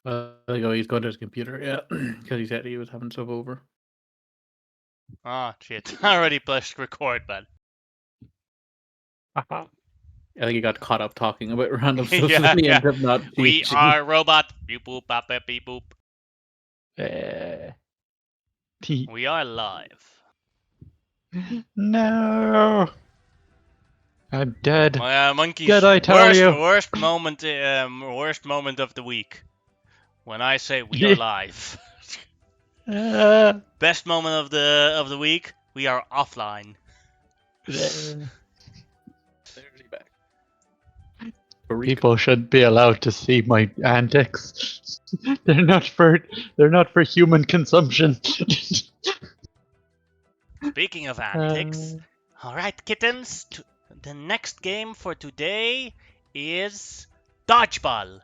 He's going to his computer, yeah, because he said he was having stuff over. Ah, shit. I already pressed record, man. I think he got caught up talking about random stuff, so Yeah, then he yeah. ended up not We changing. are robot. Beep boop, bop, bop, beep boop. We are live. No, I'm dead. Monkeys. Did I tell you? Worst moment of the week. When I say we are live. Best moment of the week. We are offline. There's he back. People should be allowed to see my antics. They're not for human consumption. Speaking of antics, alright, kittens. The next game for today is dodgeball.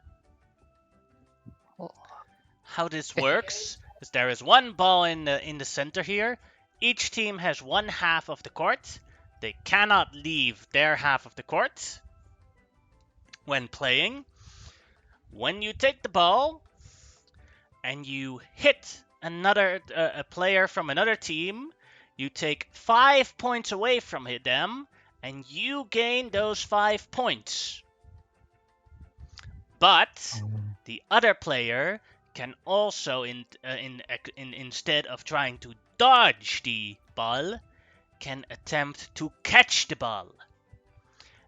How this works is there is one ball in the center here. Each team has one half of the court. They cannot leave their half of the court when playing. When you take the ball and you hit another a player from another team, you take 5 points away from them, and you gain those 5 points. But the other player can also, instead of trying to dodge the ball, can attempt to catch the ball.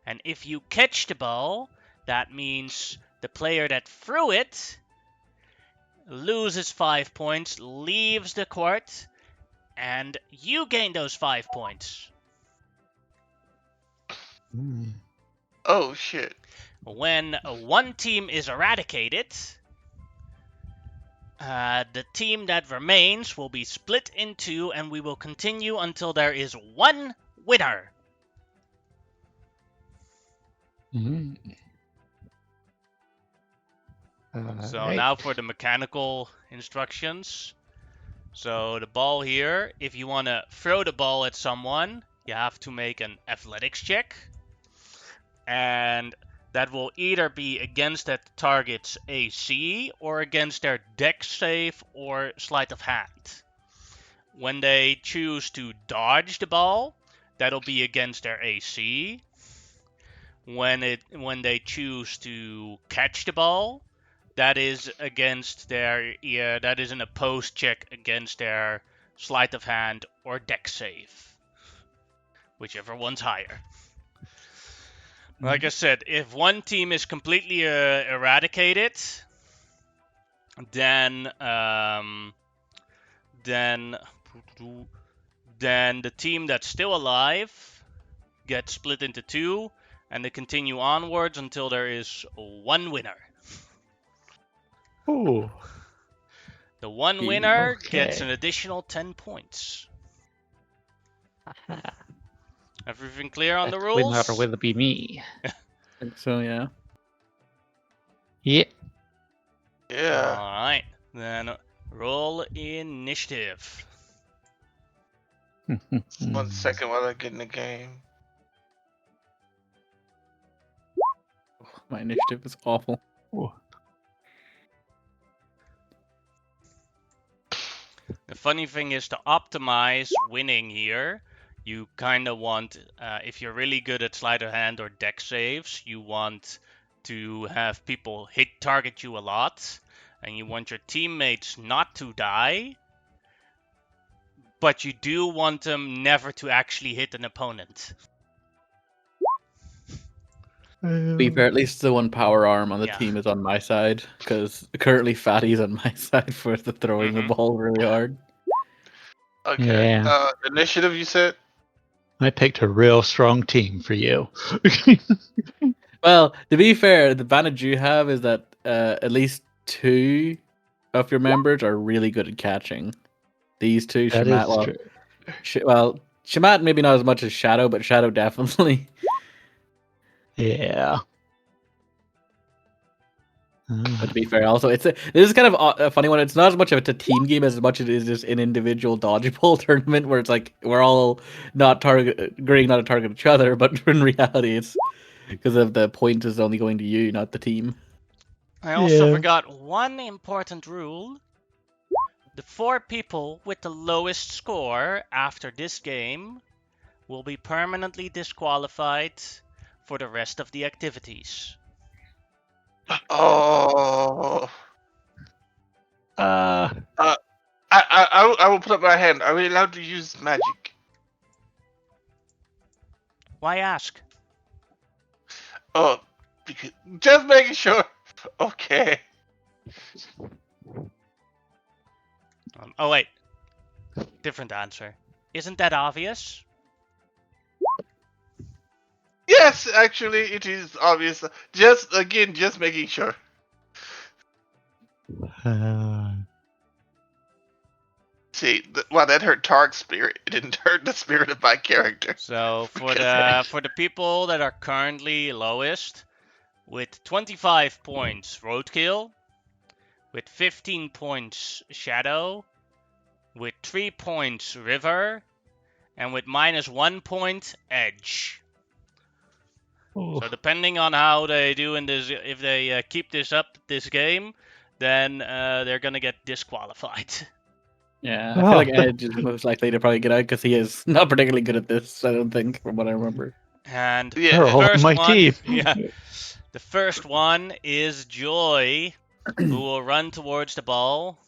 And if you catch the ball, that means the player that threw it loses 5 points, leaves the court, and you gain those 5 points. Oh, shit. When one team is eradicated, the team that remains will be split in two, and we will continue until there is one winner. So now for the mechanical instructions. So the ball here, if you want to throw the ball at someone, you have to make an athletics check. And that will either be against that target's AC or against their dex save or sleight of hand. When they choose to dodge the ball, that'll be against their AC. When they choose to catch the ball, that is against their that is an opposed check against their sleight of hand or dex save, whichever one's higher. Like I said, if one team is completely eradicated, then the team that's still alive gets split into two, and they continue onwards until there is one winner. Ooh. The one winner gets an additional 10 points. Everything clear on the rules? Winner will be me. I think so, yeah. Yeah. Yeah. Alright, then roll initiative. 1 second while I get in the game. My initiative is awful. Ooh. The funny thing is to optimize winning here, you kind of want, if you're really good at sleight of hand or dex saves, you want to have people target you a lot, and you want your teammates not to die, but you do want them never to actually hit an opponent. To be fair, at least the one power arm on the team is on my side, because currently Fatty's on my side for the throwing the ball really hard. Okay. Yeah. Initiative, you said? I picked a real strong team for you. Well, to be fair, the advantage you have is that at least two of your members are really good at catching. These two, That Shamat, is true. Shamat maybe not as much as Shadow, but Shadow definitely. Yeah. But to be fair, also this is kind of a funny one. It's not as much of a team game as much as it is just an individual dodgeball tournament where it's like we're all not agreeing not to target each other, but in reality, it's because of the point is only going to you, not the team. I also Yeah. forgot one important rule. The 4 people with the lowest score after this game will be permanently disqualified for the rest of the activities. Oh. Uh, I will put up my hand. Are we allowed to use magic? Why ask? Oh, because just making sure. Okay. Oh wait, different answer. Isn't that obvious? Yes, actually, it is obvious. Just making sure. See, wow, that hurt Targ's spirit. It didn't hurt the spirit of my character. So for Because- the people that are currently lowest, with 25 points Roadkill, with 15 points Shadow, with 3 points River, and with -1 point Edge. So depending on how they do in this, if they keep this up this game, then they're gonna get disqualified. Yeah, I feel like Edge is most likely to probably get out because he is not particularly good at this. I don't think, from what I remember. And Yeah. the all first my one, teeth. yeah, the first one is Joy, who will run towards the ball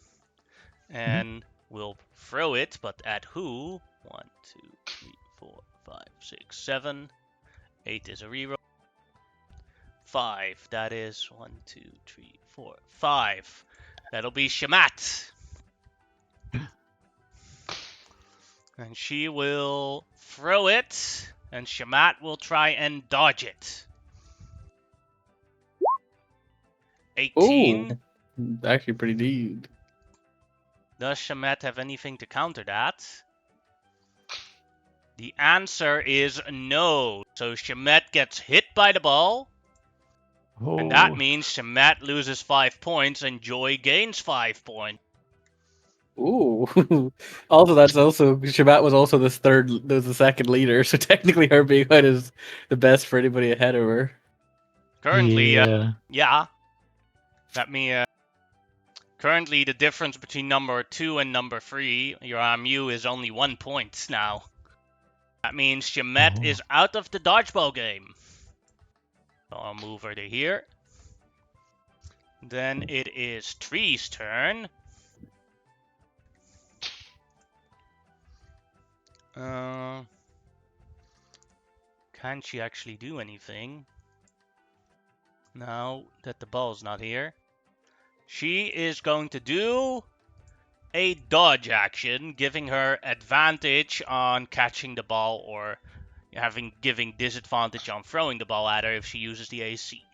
and will throw it, but at who? 1, 2, 3, 4, 5, 6, 7. 8 is a reroll. 5. That is 1, 2, 3, 4, 5. That'll be Shamat. And she will throw it, and Shamat will try and dodge it. 18. Actually pretty deep. Does Shamat have anything to counter that? The answer is no. So Shamat gets hit by the ball, and that means Shamat loses 5 points and Joy gains 5 points. Ooh. Also, that's also Shabbat was also the second leader, so technically her being out is the best for anybody ahead of her. Currently, Yeah. yeah. Currently, the difference between number 2 and number 3, your MU, is only 1 point now. That means Shamet is out of the dodgeball game. So I'll move her to here. Then it is Tree's turn. Can she actually do anything? Now that the ball's not here. She is going to do a dodge action, giving her advantage on catching the ball or giving disadvantage on throwing the ball at her if she uses the AC.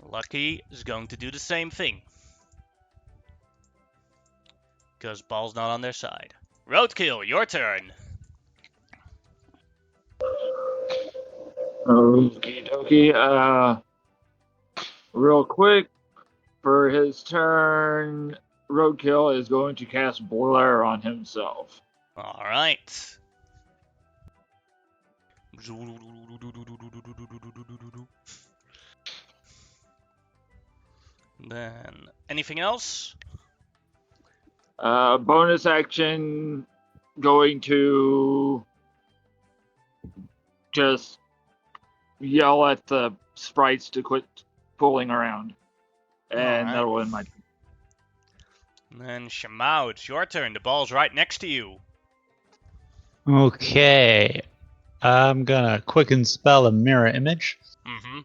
Lucky is going to do the same thing. Because ball's not on their side. Roadkill, your turn. Okie dokie. Real quick, for his turn, Roadkill is going to cast Blur on himself. Alright. Then, anything else? Bonus action, going to just yell at the sprites to quit fooling around. And Alright. that'll end my turn. Then Shamao, it's your turn. The ball's right next to you. Okay. I'm gonna quicken spell a mirror image. Mm-hmm.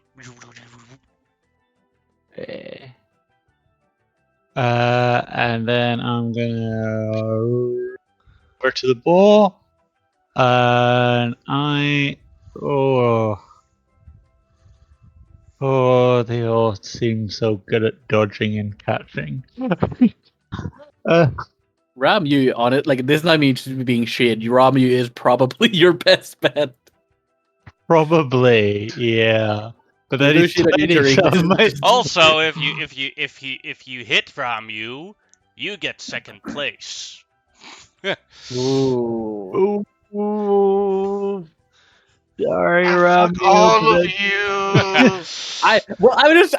And then I'm gonna over to the ball. And they all seem so good at dodging and catching. Ramu on it, like this is not me being shade. Ramu is probably your best bet. Probably, yeah. But then There's he's no shade on you, tiny, so I Turing. might- Also, if you hit Ramu, you get second place. Ooh. Ooh. Sorry, Fuck Ramil. all of but you. I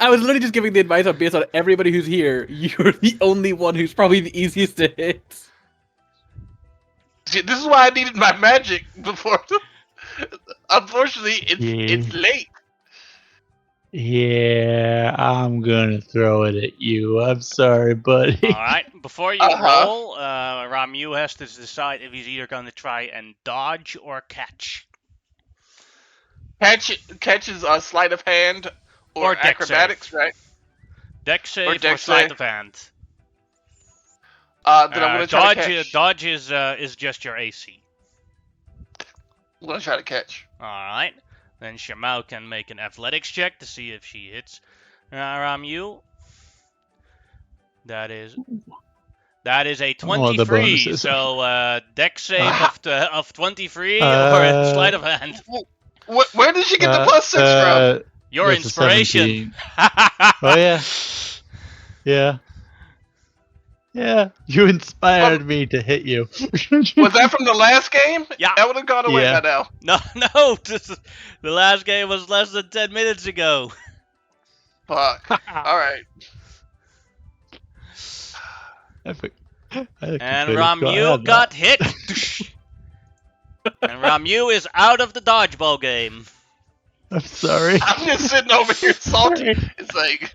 was literally just giving the advice on based on everybody who's here. You're the only one who's probably the easiest to hit. See, this is why I needed my magic before. Unfortunately, it's late. Yeah, I'm gonna throw it at you. I'm sorry, buddy. Alright, before you roll, Ramu has to decide if he's either going to try and dodge or catch. Catch is a sleight of hand or Dex acrobatics, save. right? Dex save or, dex sleight save. of hand. Then I'm gonna try to catch. Dodge is just your AC. I'm gonna try to catch. Alright. Then Shamau can make an athletics check to see if she hits Ramu. That is a 23. So Dex save of 23 or sleight of hand. Where did she get the plus 6 from? Your inspiration. Oh yeah. Yeah. Yeah, you inspired me to hit you. Was that from the last game? Yeah. That would have gone away by now. No. The last game was less than 10 minutes ago. Fuck. Alright. And Ramu got hit. And Ramu is out of the dodgeball game. I'm sorry. I'm just sitting over here salty. It's like...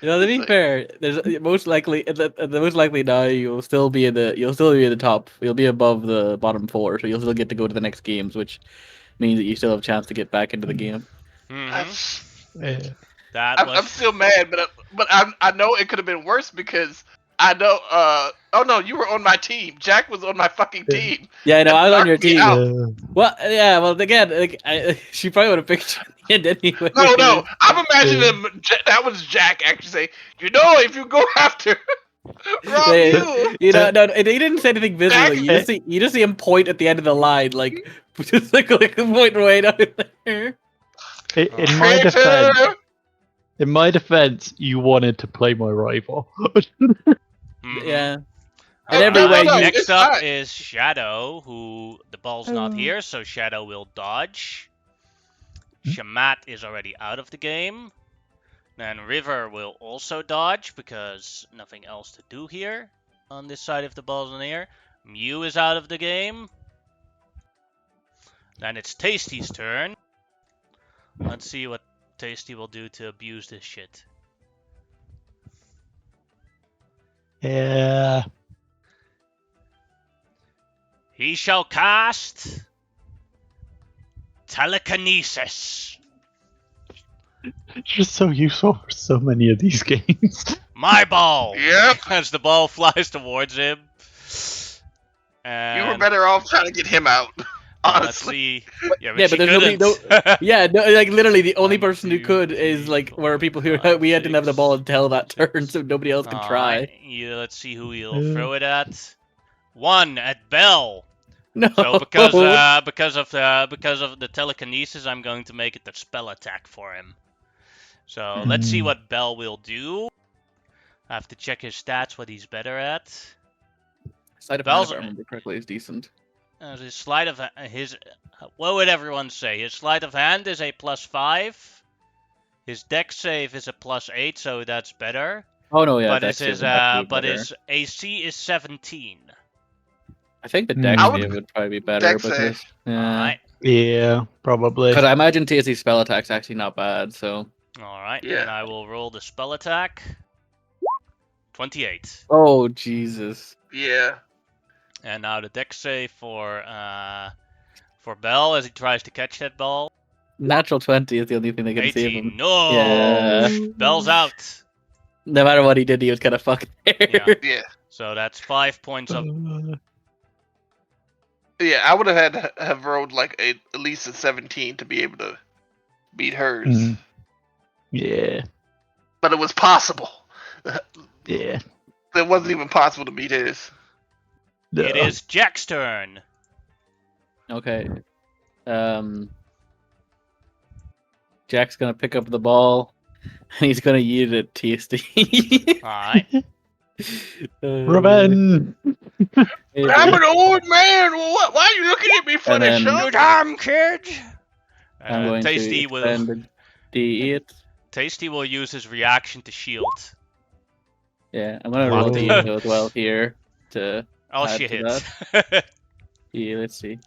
You know, to be fair, there's most likely the most likely now you'll still be in the top. You'll be above the bottom 4, so you'll still get to go to the next games, which means that you still have a chance to get back into the game. Mm-hmm. I'm still mad, but I know it could have been worse because I know. Oh no, you were on my team. Jack was on my fucking team. Yeah, no, I was on your team. Well, again, she probably would have picked you anyway. No, I'm imagining that was Jack actually saying, you know, if you go after Ramu. You know, no, he didn't say anything visibly. You just see him point at the end of the line, like just like point right out there. In my defense, you wanted to play my rival. Yeah. And everywhere next up is Shadow, who the ball's not here, so Shadow will dodge. Shamat is already out of the game. Then River will also dodge because nothing else to do here on this side if the ball's in the air. Mew is out of the game. Then it's Tasty's turn. Let's see what Tasty will do to abuse this shit. Yeah. He shall cast Telekinesis. You're so useful for so many of these games. My ball! Yep. As the ball flies towards him. And you were better off trying to get him out. Honestly. Yeah, but there's nobody. Like literally, the only person who could is like where people who we didn't have the ball until that turn, so nobody else could try. Let's see who he'll throw it at. 1 at Bell. No. So because of the telekinesis, I'm going to make it the spell attack for him. So let's see what Bell will do. I have to check his stats, what he's better at. Sleight of hand, if I remember correctly, is decent. His sleight of what would everyone say? His sleight of hand is a +5. His dex save is a +8, so that's better. Oh no, yeah. But his AC is 17. I think the dex save would probably be better. Yeah, probably. Because I imagine TSC's spell attack's actually not bad. So. All right. Yeah. And I will roll the spell attack. 28. Oh Jesus. Yeah. And now the dex save for Bell as he tries to catch that ball. Natural 20 is the only thing that can save him. No! Yeah. Bell's out. No matter what he did, he was kind of fucked there. Yeah. So that's 5 points of... Yeah, I would have had to have rolled like at least a 17 to be able to beat hers. Yeah. But it was possible. Yeah. It wasn't even possible to beat his. No. It is Jack's turn. Okay. Jack's gonna pick up the ball, and he's gonna use it tasty. Alright. Ruben! I'm an old man! Why are you looking at me funny, son? You damn kid! I'm going Tasty to expend the D8. Tasty will use his reaction to shield. Yeah, I'm gonna roll What? D8 as well here to Oh, add she to hits. that. Yeah, let's see.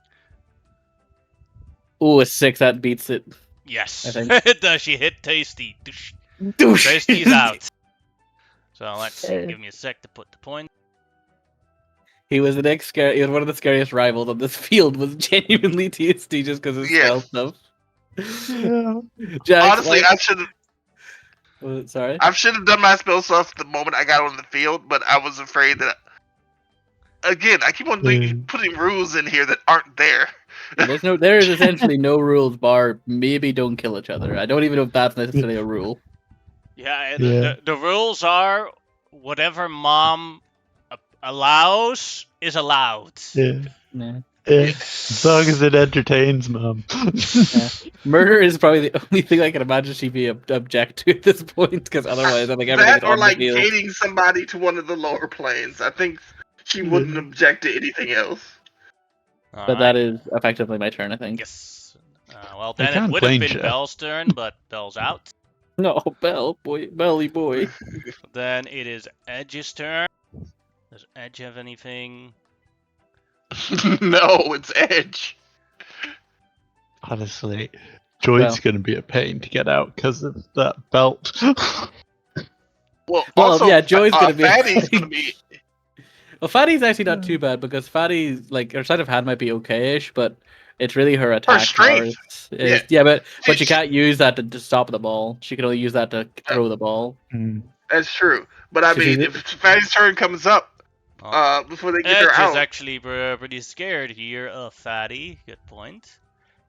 Ooh, a 6, that beats it. Yes, I think. does she hit Tasty? Douche. Tasty's out. So let's see. Give me a sec to put the point. He was the next scary. He was one of the scariest rivals on this field. Was genuinely Tasty just because of Yes. stealth stuff. Yeah. Jax, Honestly, like- I should have. Sorry. I should have done my spell stuff the moment I got on the field, but I was afraid that. Again, I keep on putting rules in here that aren't there. There is essentially no rules bar maybe don't kill each other. I don't even know if that's necessarily a rule. Yeah, Yeah. the rules are whatever mom allows is allowed. Yeah. Yeah. As long as it entertains mom. Murder is probably the only thing I can imagine she'd be object to at this point, because otherwise I think everything's That or on like the field. gating somebody to one of the lower planes. I think she wouldn't object to anything else. But that is effectively my turn, I think. Yes. Well, You then it can't would have plane been check. Bell's turn, but Bell's out. No, Belly boy. Then it is Edge's turn. Does Edge have anything? No, it's Edge. Honestly, Joy's gonna be a pain to get out because of that belt. Well, Well, also, yeah, Joy's gonna be- Fatty's gonna be. Well, Fatty's actually not too bad because Fatty's like her sleight of hand might be okay-ish, but it's really her attack. strength. Yeah, but She- she can't use that to stop the ball. She can only use that to throw the ball. That's true, but I So mean, she's- if Fatty's turn comes up before they get Edge her is out, actually pretty scared here of Fatty. Good point.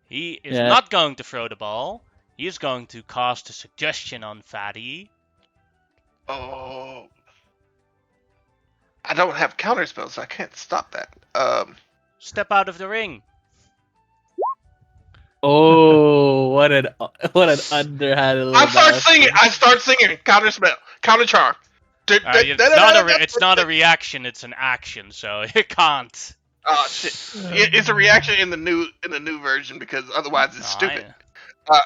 He is Yeah. not going to throw the ball. He is going to cast a suggestion on Fatty. oh, I don't have counter spells, so I can't stop that. Step out of the ring. Oh, what an underhanded little I start bastard. singing. Counter spell, counter charm. It's not a reaction. It's an action, so it can't. Oh shit! It's a reaction in the new version because otherwise it's stupid.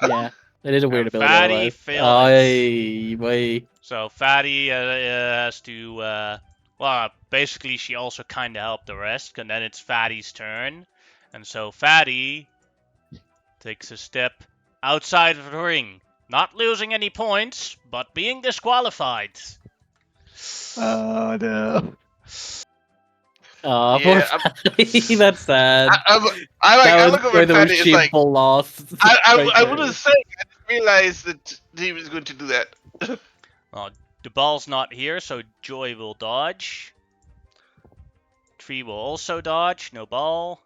Yeah, it is a weird ability. Fatty otherwise. failed Aye, boy. So Fatty has to. Well, basically, she also kind of helped the rest, and then it's Fatty's turn, and so Fatty takes a step outside of the ring, not losing any points, but being disqualified. Oh no. Oh, Yeah, poor Fatty. That's sad. I That look was over the Fatty. most It's like shameful loss. I right would there. have said I didn't realize that he was going to do that. The ball's not here, so Joy will dodge. Tree will also dodge, no ball.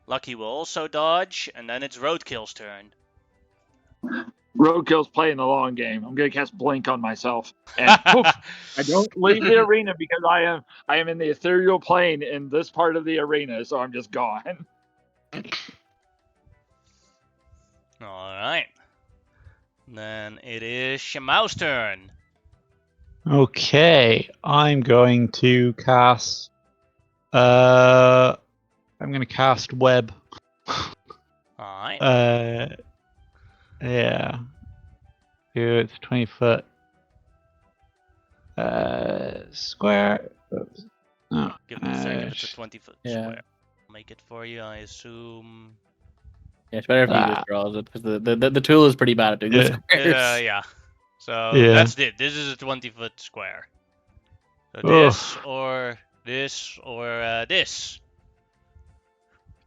Lucky will also dodge, and then it's Roadkill's turn. Roadkill's playing the long game. I'm gonna cast Blink on myself, and poof, I don't leave the arena because I am in the ethereal plane in this part of the arena, so I'm just gone. Alright. Then it is Shamau's turn. Okay, I'm going to cast. I'm going to cast web. Alright. Yeah. Here it's 20 foot. Square. Oops. Oh, Give me a second, it's a 20-foot yeah. square. I'll make it for you, I assume. Yeah, it's better if he withdraws it because the tool is pretty bad at doing Yeah. the squares. Yeah. So Yeah. that's it. This is a 20-foot square. So Ugh. this or this or this.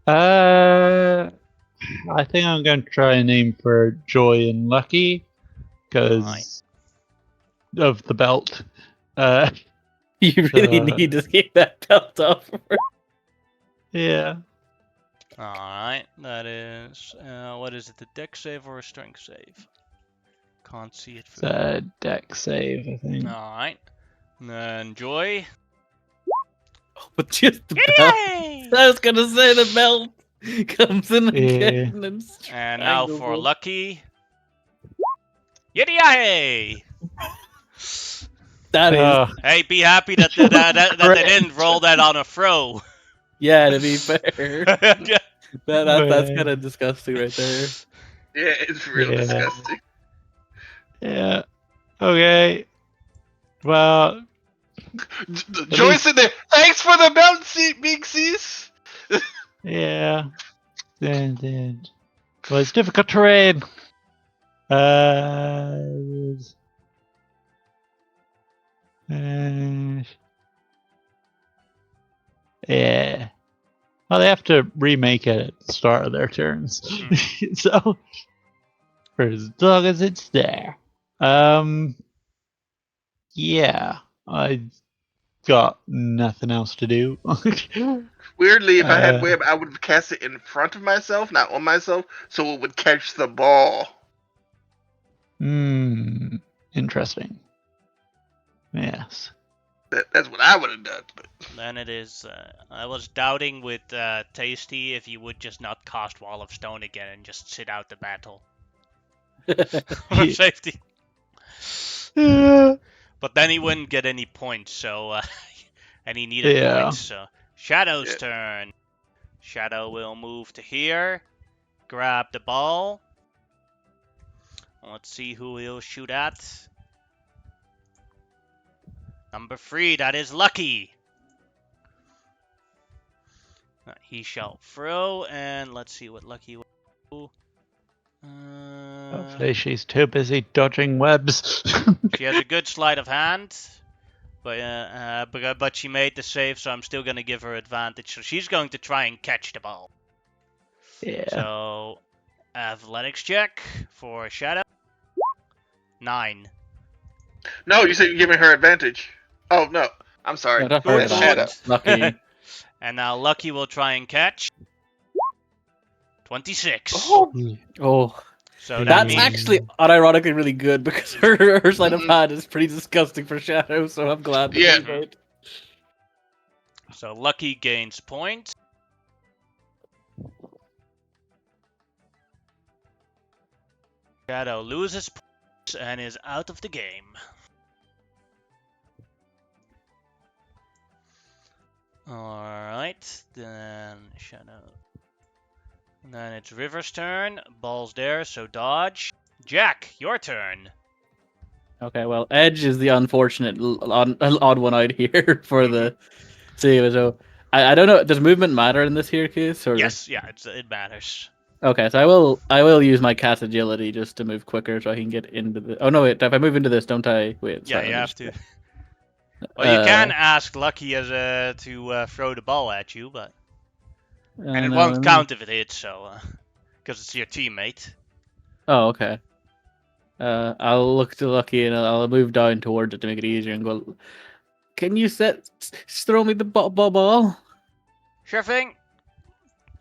I think I'm going to try and aim for Joy and Lucky because of the belt. You really need to get that belt off. Yeah. Alright, that is, what is it, the deck save or a strength save? Can't see it. It's a deck save, I think. Alright. Then Joy. But just the belt. Yay! I was gonna say the belt comes in again And now for Lucky. Yiddy-yay! That is, Hey, be happy that they didn't roll that on a throw. yeah, to be fair. Yeah. That's kind of disgusting right there. Yeah, it's real Yeah. disgusting. Yeah. Okay. Well, Joyce in there. Thanks for the belt, Big Sis. yeah. And well, it's difficult terrain. Uh, uh, yeah. Well, they have to remake it at the start of their turns. So, for as long as it's there. Yeah. I got nothing else to do. Weirdly, if I had web, I would have cast it in front of myself, not on myself, so it would catch the ball. Interesting. Yes. That's what I would have done. But Then it is. I was doubting with Tasty if you would just not cast Wall of Stone again and just sit out the battle for safety. Yeah. But then he wouldn't get any points, so and he needed Yeah. points. So Shadow's Yeah. turn. Shadow will move to here, grab the ball. Let's see who he'll shoot at. Number 3, that is Lucky. He shall throw, and let's see what Lucky will do. Hopefully she's too busy dodging webs. She has a good sleight of hand, but she made the save, so I'm still gonna give her advantage. So she's going to try and catch the ball. Yeah. So athletics check for Shadow. 9. no, you said you're giving her advantage. Oh no, I'm sorry. No, not her That's advantage. Shadow. Lucky. And now Lucky will try and catch. 26. Oh, So that that's means actually unironically really good because her sleight of hand is pretty disgusting for Shadow. So I'm glad that Yeah. she made. so Lucky gains points. Shadow loses points and is out of the game. Alright, then Shadow. And then it's River's turn. Ball's there, so dodge. Jack, your turn. Okay, well, Edge is the unfortunate odd one out here for the save. So I don't know. Does movement matter in this here case? Or Yes, yeah, it matters. okay, so I will use my cat agility just to move quicker so I can get into the. Oh no, wait! If I move into this, don't I? Wait, Yeah, sorry, you let me have just- to. Well, you can ask Lucky as to throw the ball at you, but and it no, won't let me- count if it hits, so because it's your teammate. Oh, okay. I'll look to Lucky and I'll move down towards it to make it easier and go. Can you throw me the ball? Sure thing.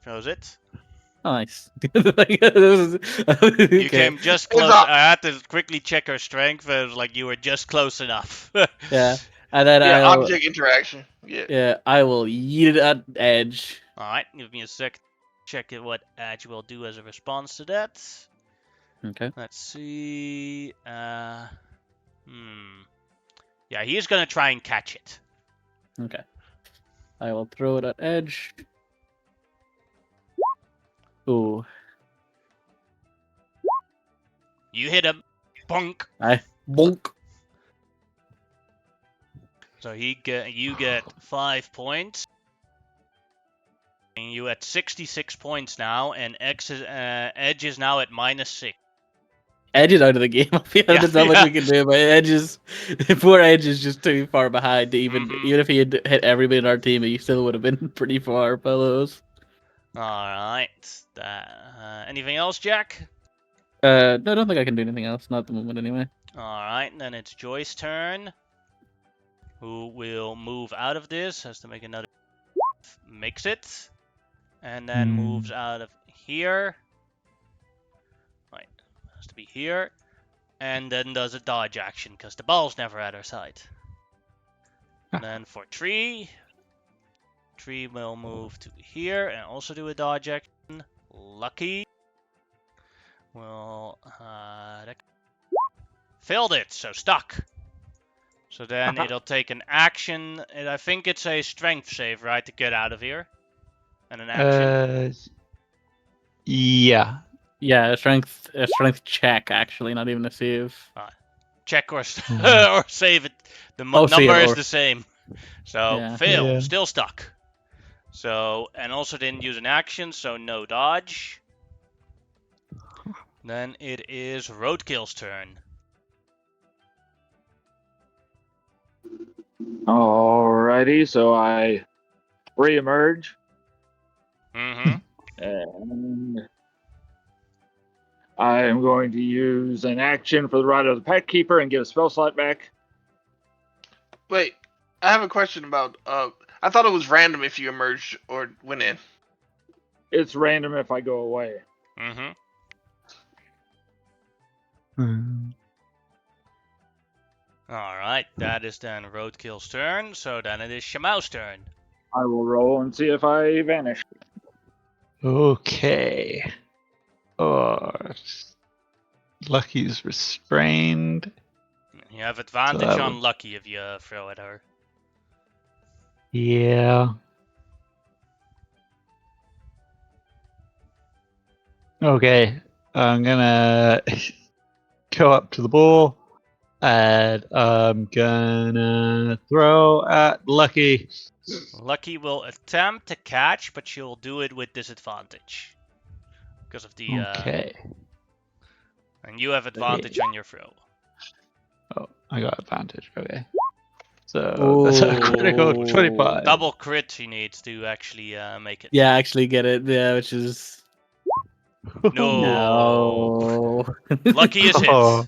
Throws it. Nice. You came just close. I had to quickly check her strength. It was like you were just close enough. Yeah, and then Yeah, I'll object interaction. Yeah. yeah I will yeet it at Edge. Alright, give me a sec. Check it what Edge will do as a response to that. Okay. Let's see. Yeah, he's gonna try and catch it. Okay. I will throw it at Edge. Ooh. You hit him. Bonk. Bonk. So you get 5 points. And you at 66 points now, and Edge is now at -6. Edge is out of the game. I feel there's not much we can do, but poor Edge is just too far behind. Even if he had hit everybody in our team, he still would have been pretty far below. All right. Anything else, Jack? No, I don't think I can do anything else. Not at the moment, anyway. All right. Then it's Joy's turn. Who will move out of this? Has to make another. Makes it, and then moves out of here. Right. Has to be here. And then does a dodge action, because the ball's never at her side. And then for Tree will move to here and also do a dodge action. Lucky will... failed it, so stuck. So then it'll take an action, and I think it's a strength save, right, to get out of here? And an action. Yeah. Yeah, a strength check actually, not even a save. Check or Mhm. or save it. The Oh, save number is or the same. So Yeah. fail, Yeah. still stuck. So and also didn't use an action, so no dodge. Then it is Roadkill's turn. Alrighty, so I re-emerge Mm-hmm. and I am going to use an action for the Rider of the Pack Keeper and get a spell slot back. Wait, I have a question about. I thought it was random if you emerged or went in. It's random if I go away. Mm-hmm. Mm. Alright, that is then Roadkill's turn, so then it is Shamau's turn. I will roll and see if I vanish. Okay. Oh, Lucky's restrained. You have advantage that on would- Lucky if you throw at her. Yeah. Okay. I'm gonna go up to the ball and I'm gonna throw at Lucky. Lucky will attempt to catch, but she'll do it with disadvantage. Because of the Okay. and you have advantage on your throw. Oh, I got advantage. Okay. So that's a critical Ooh. 25. Double crit she needs to actually make it. Yeah, actually get it. Yeah, which is No. no. Lucky is hit. Oh.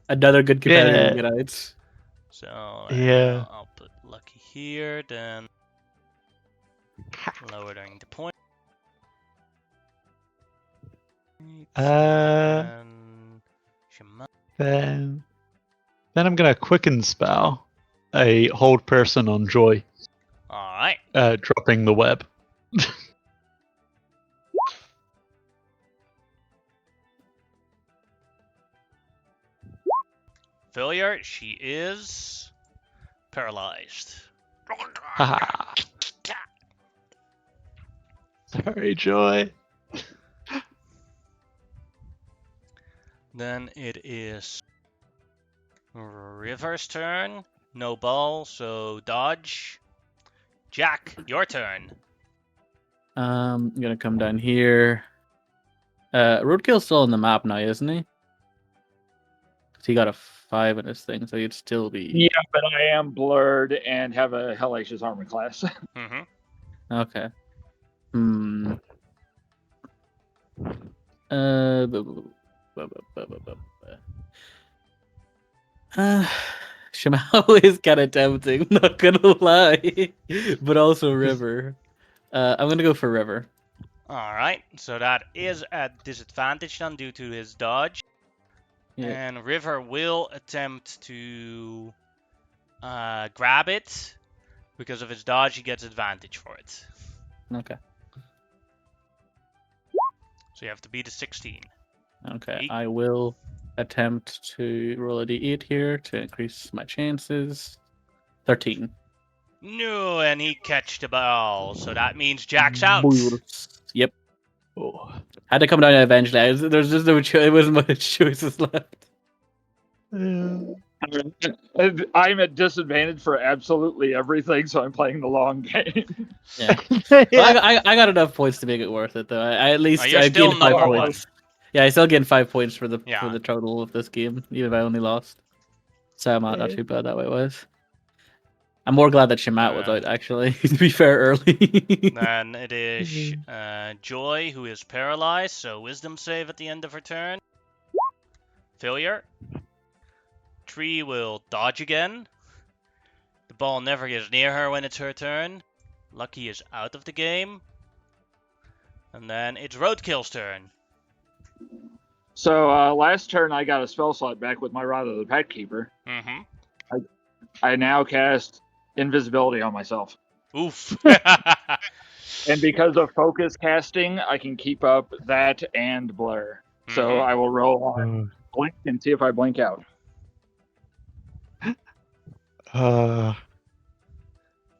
Another good competitor Yeah. to get out. So Yeah. I'll put Lucky here, then lowering the point. And Shema- Then I'm gonna quicken spell a hold person on Joy, Alright. dropping the web. Failure, she is paralyzed. Haha. Sorry, Joy. Then it is River's turn. No ball, so dodge. Jack, your turn. I'm gonna come down here. Roadkill's still on the map now, isn't he? 'Cause he got a 5 in his thing, so he'd still be. Yeah, but I am blurred and have a Hellacious Armor class. Mm-hmm. Okay. Hmm. Uh. Shamal is kind of tempting, not gonna lie, but also River. I'm gonna go for River. Alright, so that is at disadvantage then due to his dodge. Yeah. And River will attempt to grab it. Because of his dodge, he gets advantage for it. Okay. So you have to beat a 16. Okay. Eight. I will attempt to roll a d8 here to increase my chances. 13. No, and he catched the ball, so that means Jack's out. Yep. Oh. Had to come down eventually. There's just no choice. There wasn't much choices left. Yeah. I'm at disadvantage for absolutely everything, so I'm playing the long game. Yeah. Well, I got enough points to make it worth it, though. I at least You're I still gained 5 number points. Yeah, I still gained 5 points for the Yeah. total of this game, even if I only lost. So I'm not too bad that way, was. I'm more glad that Shamat was out, actually, to be fair, early. Then it is Joy, who is paralyzed, so wisdom save at the end of her turn. Failure. Tree will dodge again. The ball never gets near her when it's her turn. Lucky is out of the game. And then it's Roadkill's turn. So last turn I got a spell slot back with my Rider of the Pack Keeper. Mm-hmm. I now cast invisibility on myself. Oof. And because of focus casting, I can keep up that and blur. So Mhm. I will roll on blink and see if I blink out.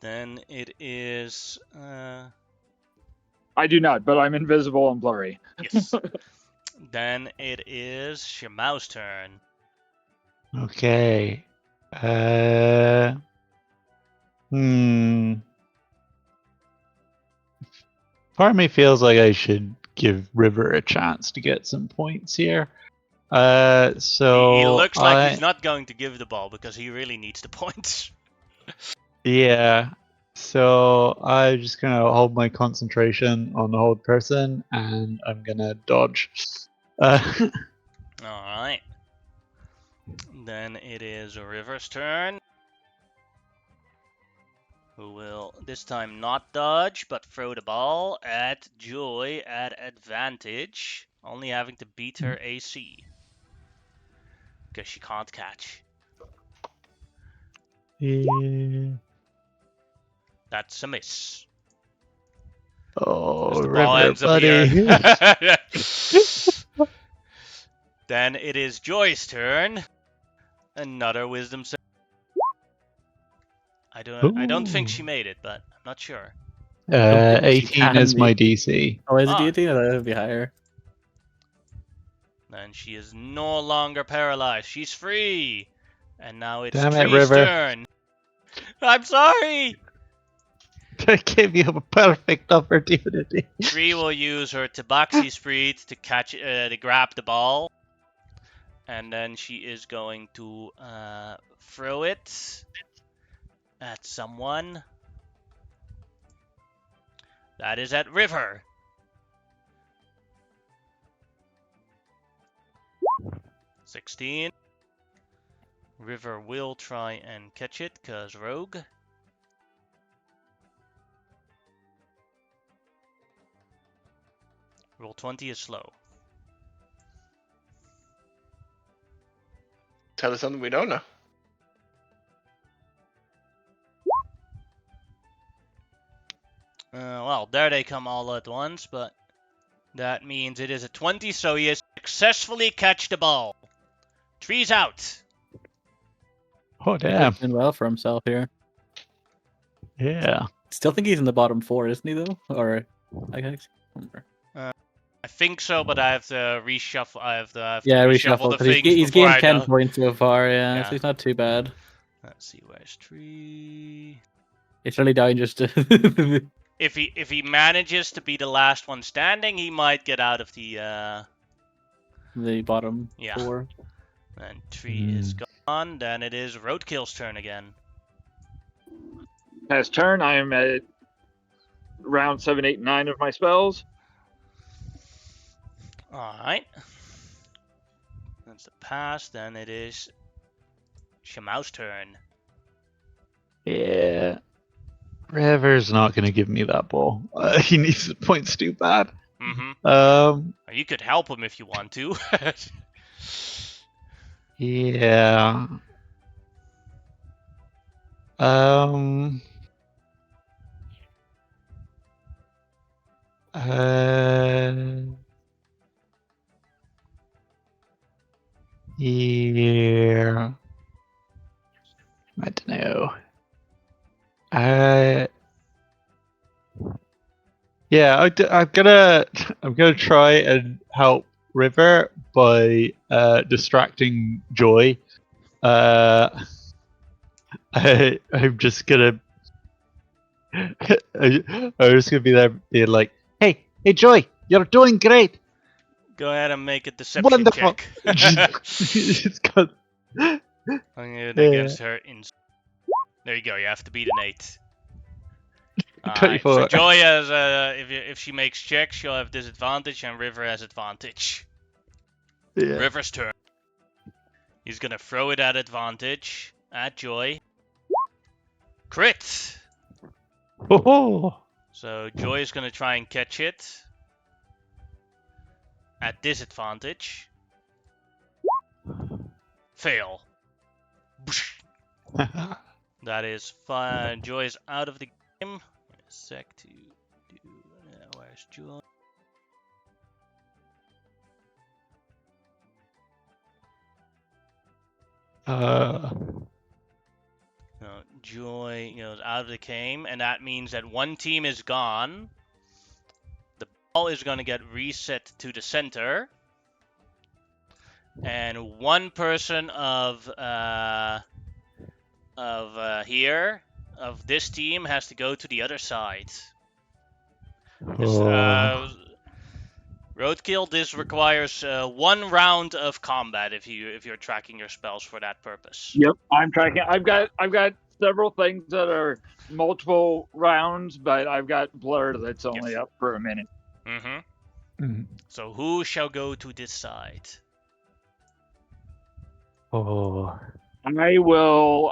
Then it is I do not, but I'm invisible and blurry. yes. Then it is Shimau's turn. Okay. Part of me feels like I should give River a chance to get some points here. So He looks like he's not going to give the ball because he really needs the points. Yeah. So I'm just gonna hold my concentration on the hold person, and I'm gonna dodge. All right. Then it is River's turn. Who will this time not dodge, but throw the ball at Joy at advantage, only having to beat her AC. Because she can't catch. Yeah. That's a miss. Oh, As the ball River, ends up buddy. here. Then it is Joy's turn. Another wisdom save. I don't think she made it, but I'm not sure. don't think she 18 is can my make- DC. Oh, is it Ah. D18? I thought it would be higher. Then she is no longer paralyzed. She's free. And now it's Damn it, Tree's River. turn. I'm sorry. I gave you a perfect opportunity. Tree will use her Tabaxi Speed to to grab the ball. And then she is going to throw it at someone. That is at River. 16. River will try and catch it, cause rogue. Roll 20 is slow. Tell us something we don't know. Well, there they come all at once, but that means it is a 20, so he has successfully catch the ball. Tree's out. Oh, damn. He's doing well for himself here. Yeah. Still think he's in the bottom 4, isn't he, though? Or I can't remember. I think so, but I have to reshuffle. I have to Yeah, reshuffle reshuffle. the 'Cause things he's before gained I 10 know. points so far, Yeah. so he's not too bad. Let's see, where's Tree? It's really down just to... If he manages to be the last one standing, he might get out of the the bottom Yeah. 4. And Tree is gone. Then it is Roadkill's turn again. Pass turn. I am at round 7, 8, 9 of my spells. Alright. That's the pass. Then it is Shimau's turn. Yeah. River's not going to give me that ball. He needs the points too bad. Mm-hmm. You could help him if you want to. Yeah. Yeah. I don't know. Yeah, I'm gonna try and help River by distracting Joy. I'm just gonna I'm just gonna be there being like, hey Joy, you're doing great. Go ahead and make a deception Wonderful. check. It's got- I'm gonna against her. There you go. You have to beat an 8. Alright, so 24. Joy has if she makes checks, she'll have disadvantage, and River has advantage. Yeah. River's turn. He's gonna throw it at advantage at Joy. Crit. Oh. So Joy is gonna try and catch it at disadvantage. Fail. That is fine. Joy is out of the game. Wait a sec to do. Where's Joy? No, Joy goes out of the game, and that means that one team is gone. The ball is going to get reset to the center. and one person of here of this team has to go to the other side. Roadkill, this requires 1 round of combat if you're tracking your spells for that purpose. Yep, I'm tracking. I've got several things that are multiple rounds, but I've got Blur that's only up for a minute. Mm-hmm. So who shall go to this side? I will.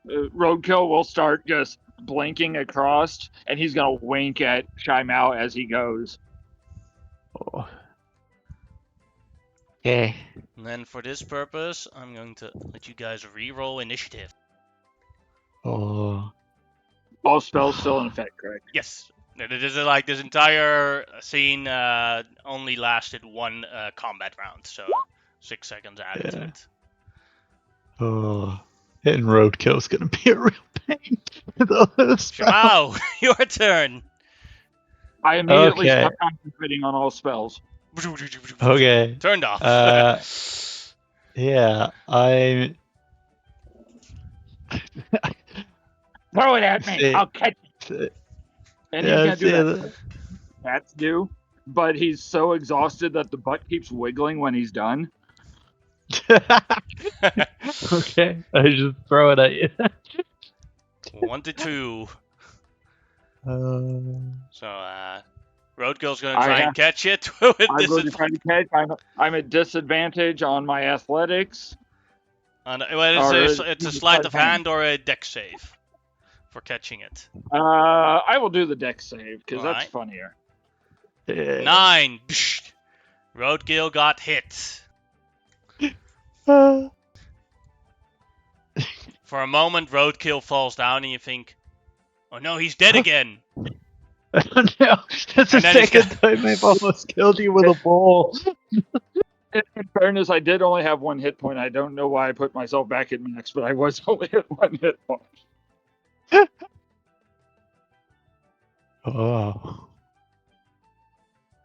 Roadkill will start just blinking across, and he's gonna wink at Shy Mao as he goes. Okay. And then for this purpose, I'm going to let you guys re-roll initiative. All spells still in effect, correct? Yes. This entire scene only lasted 1 combat round, so 6 seconds added to it. Hitting roadkill is gonna be a real pain with all those spells. Shamao, your turn. I immediately stop concentrating on all spells. Okay. Turned off. Yeah, I. Throw it at me. I'll catch it. And he's gonna do that. Cats do, but he's so exhausted that the butt keeps wiggling when he's done. Okay, I just throw it at you. 1 to 2. So, Roadkill's gonna try and catch it. I'm going to try to catch. I'm at disadvantage on my athletics. It's a sleight of hand or a dex save for catching it. I will do the dex save because that's funnier. 9. Roadkill got hit. For a moment, Roadkill falls down, and you think, "Oh no, he's dead again." No, that's the second time I've almost killed you with a ball. In fairness, I did only have 1 hit point. I don't know why I put myself back at max, but I was only at 1 hit point. Oh.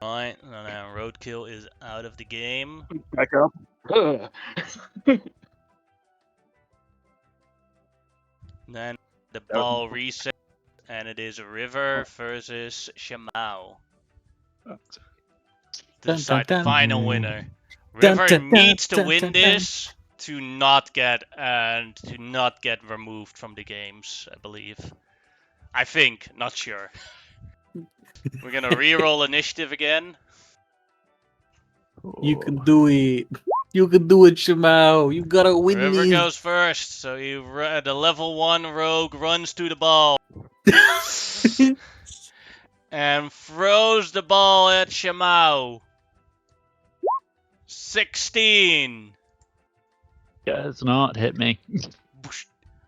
Alright, now Roadkill is out of the game. Back up. Then the ball resets, and it is River versus Shamao. To decide the final winner. River needs to win this to not get removed from the games, I believe. I think, not sure. We're gonna re-roll initiative again. You can do it. You can do it, Shamao. You gotta win River these. goes first, so the level 1 rogue runs to the ball and throws the ball at Shamao. 16. Does not hit me.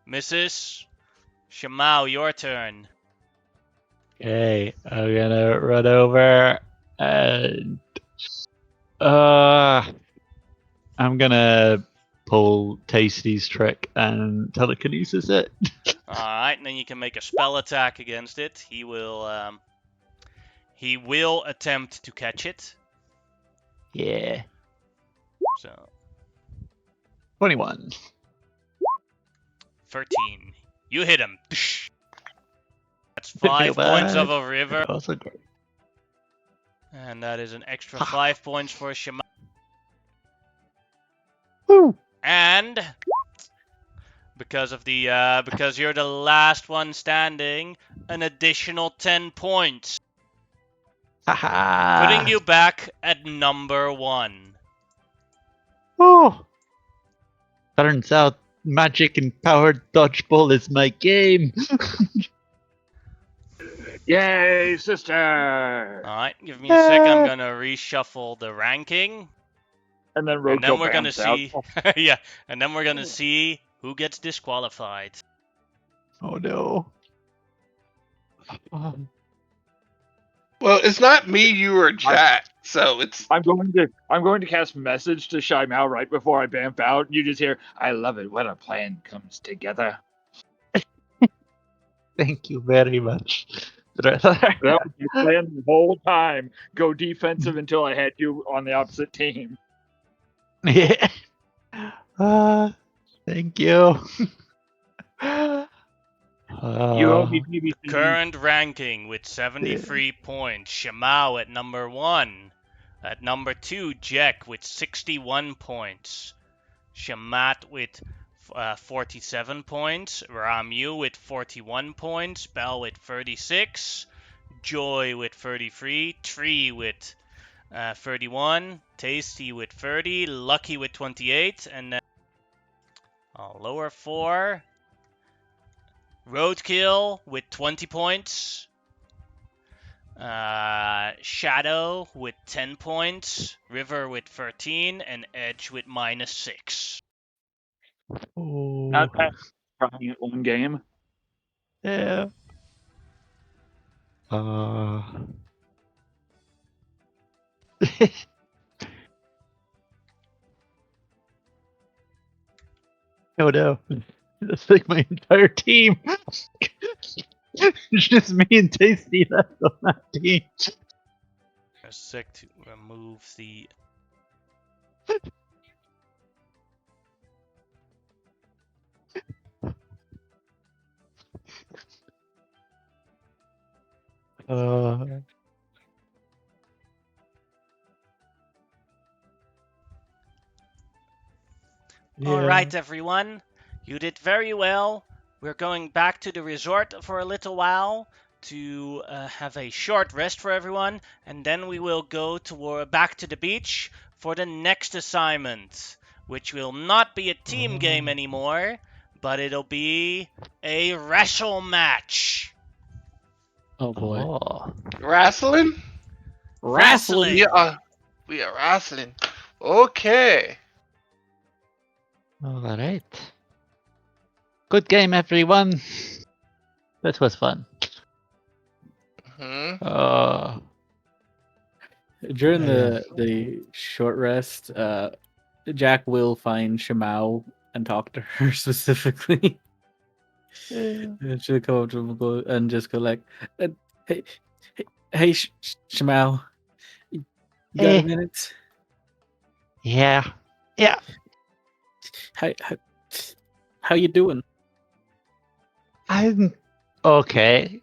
Misses. Shamao, your turn. Okay, I'm gonna run over and I'm gonna pull Tasty's trick and telekinesis it. Alright, and then you can make a spell attack against it. He will attempt to catch it. Yeah. So 21. 13. You hit him. That's 5 points of a River. Also great. And that is an extra 5 points for Shema. Woo! And because you're the last one standing, an additional 10 points. Putting you back at number 1. Oh! Turns out magic and powered dodgeball is my game. Yay, sister! Alright, give me a sec. I'm gonna reshuffle the ranking. And then we're gonna see yeah, and then we're gonna see who gets disqualified. Oh no. Well, it's not me, you, or Jack, so it's. I'm going to cast message to Shy Mao right before I bamf out. You just hear, "I love it when a plan comes together." Thank you very much. That was the plan the whole time. Go defensive until I had you on the opposite team. Yeah. Thank you. You owe me The BBC. current ranking with 73 points. Shamao at number 1. At number 2, Jack with 61 points. Shamat with 47 points. Ramu with 41 points. Bell with 36. Joy with 33. Tree with 31. Tasty with 30. Lucky with 28. And then lower 4. Roadkill with 20 points. Shadow with 10 points. River with 13. And Edge with -6. Not that trying it one game. Yeah. Oh no. That's like my entire team. It's just me and Tasty left on that team. A sec to remove the. Yeah. Alright, everyone. You did very well. We're going back to the resort for a little while to have a short rest for everyone, and then we will go back to the beach for the next assignment, which will not be a team game anymore, but it'll be a wrestle match. Oh boy. Oh. Wrestling? Wrestling. We are wrestling. Okay. All right. Good game, everyone. That was fun. Hmm. During Yeah. the short rest, Jack will find Shamao and talk to her specifically. And she'll come up to him and just go like, "Hey, hey, Shamao, you got a minute? Yeah. How how you doing?" I'm okay.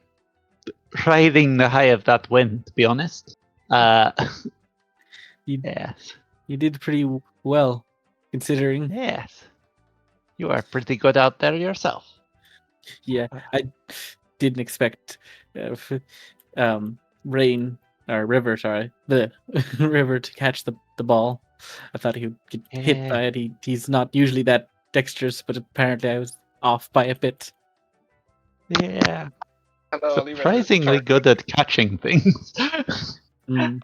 Riding the high of that wind, to be honest. You Yes. you did pretty well, considering. Yes. You are pretty good out there yourself. Yeah, I didn't expect Rain or River, sorry, the River to catch the ball. I thought he would get hit Yeah. by it. He's not usually that dexterous, but apparently I was off by a bit. Yeah. Hello, Lee Ray, Surprisingly good at catching things. Mm,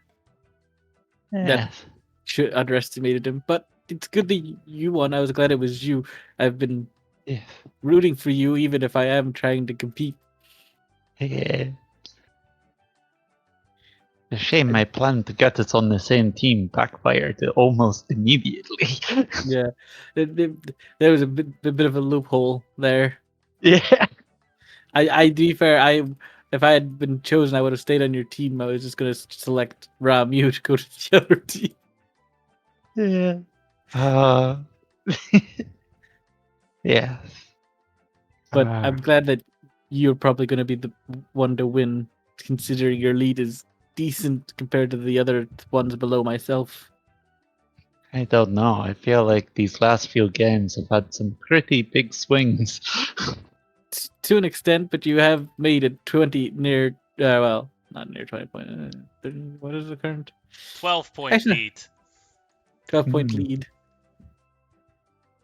that Yes. should underestimated him, but it's good that you won. I was glad it was you. I've been Yes. rooting for you, even if I am trying to compete. Yeah. A shame my plan to get us on the same team backfired almost immediately. Yeah, there was a bit of a loophole there. Yeah. I to be fair, if I had been chosen, I would have stayed on your team. I was just gonna select Ramu to go to the other team. Yeah. Yes. But I'm glad that you're probably gonna be the one to win, considering your lead is decent compared to the other ones below myself. I don't know. I feel like these last few games have had some pretty big swings. To an extent, but you have made it 20 near. Well, not near 20 point. What is the current? 12-point Actually, lead. 12-point lead.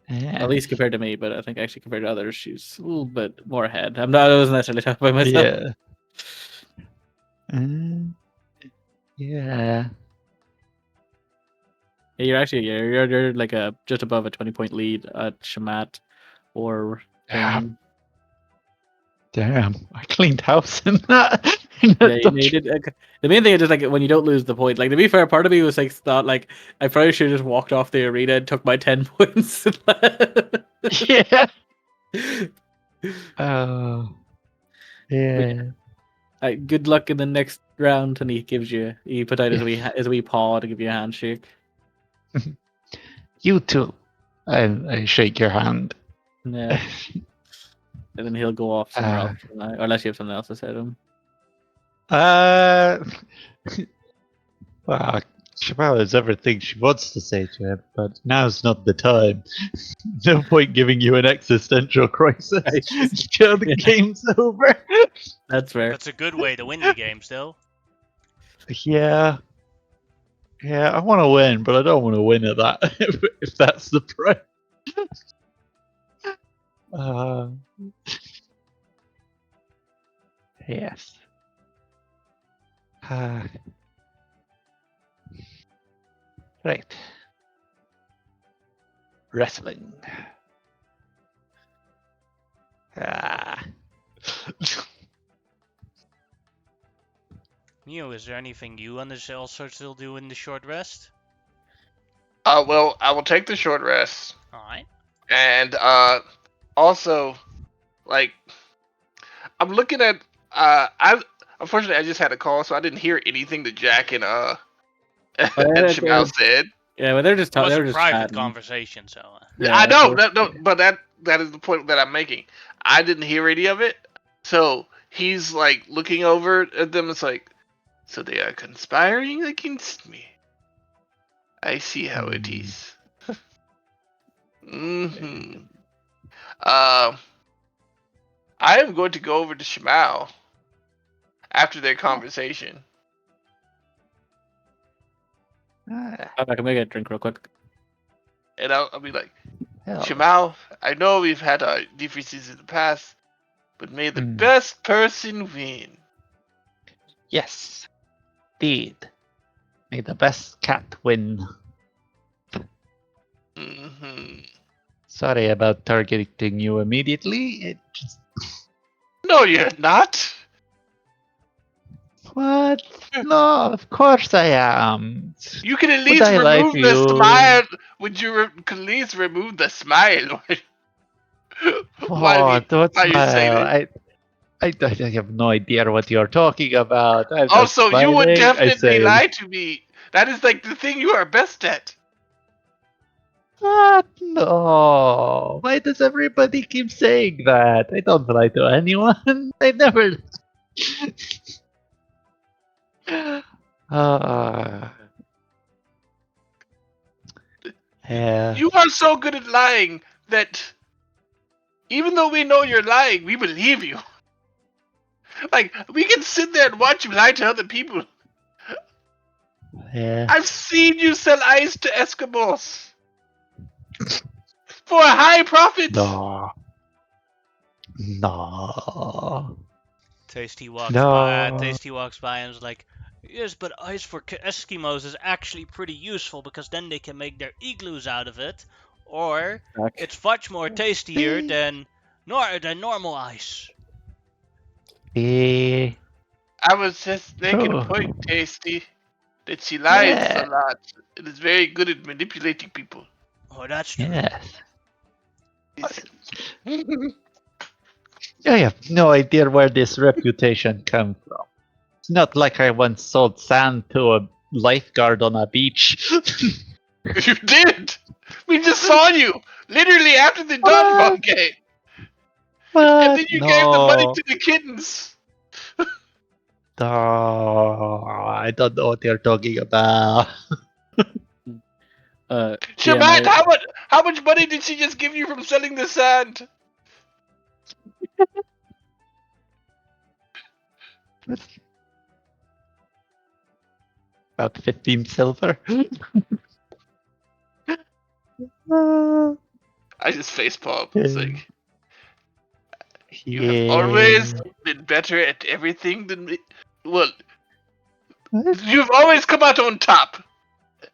Yeah. At least compared to me, but I think actually compared to others, she's a little bit more ahead. I wasn't necessarily talking about myself. Yeah. Yeah. Yeah, you're actually you're like a just above a 20-point lead at Shamat or Rain. Damn. I cleaned house in that. In Yeah, that you did. The main thing is just like when you don't lose the point. Like to be fair, part of me was like thought like I probably should have just walked off the arena and took my 10 points. Yeah. Oh. Yeah. Good luck in the next round, and he put out his wee paw to give you a handshake. You too. And I shake your hand. Yeah. And then he'll go off somewhere else, unless you have something else to say to him. Well, Shabal has everything she wants to say to him, but now's not the time. No point giving you an existential crisis. The Yeah. game's over. That's fair. That's a good way to win the game, still. Yeah. Yeah, I want to win, but I don't want to win at that, if that's the price. Yes. Right. Wrestling. Neo, is there anything you want to also still do in the short rest? Well, I will take the short rest, Alright. and also, like, I'm looking at unfortunately I just had a call, so I didn't hear anything that Jack and and Shamao said. Yeah, but they're just It was they're a just private chatting. conversation, so. Yeah, I know, but that is the point that I'm making. I didn't hear any of it, so he's like looking over at them. It's like, so they are conspiring against me. I see how it is. Mm-hmm. I am going to go over to Shamao after their conversation. I can make a drink real quick. And I'll be like, Shamao, I know we've had our differences in the past, but may the best person win. Yes. Indeed. May the best cat win. Mm-hmm. Sorry about targeting you immediately. It just... No, you're not. What? No, of course I am. You can at Would least I lie remove to the you? smile. Would you at least remove the smile while What? What you say smile? this? I have no idea what you're talking about. I'm not Also, you would smiling. I definitely say, lie to me. That is like the thing you are best at. what? No. Why does everybody keep saying that? I don't lie to anyone. I never. Yeah. You are so good at lying that even though we know you're lying, we believe you. Like, we can sit there and watch you lie to other people. Yeah. I've seen you sell ice to Eskimos for a high profit. No. No. Tasty walks No. by and is like, yes, but ice for Eskimos is actually pretty useful because then they can make their igloos out of it. Or it's much more tastier than normal ice. Yeah. I was just making a point, Tasty, that she lies a lot. It is very good at manipulating people. Oh, that's true. Yes. I have no idea where this reputation comes from. It's not like I once sold sand to a lifeguard on a beach. You did! We just saw you! Literally after the dodgeball game! And then you gave the money to the kittens! I don't know what you're talking about. Shabat, how much money did she just give you from selling the sand? About 15 silver. I just facepalm. It's like, you Yeah. have always been better at everything than me. Well, you've always come out on top.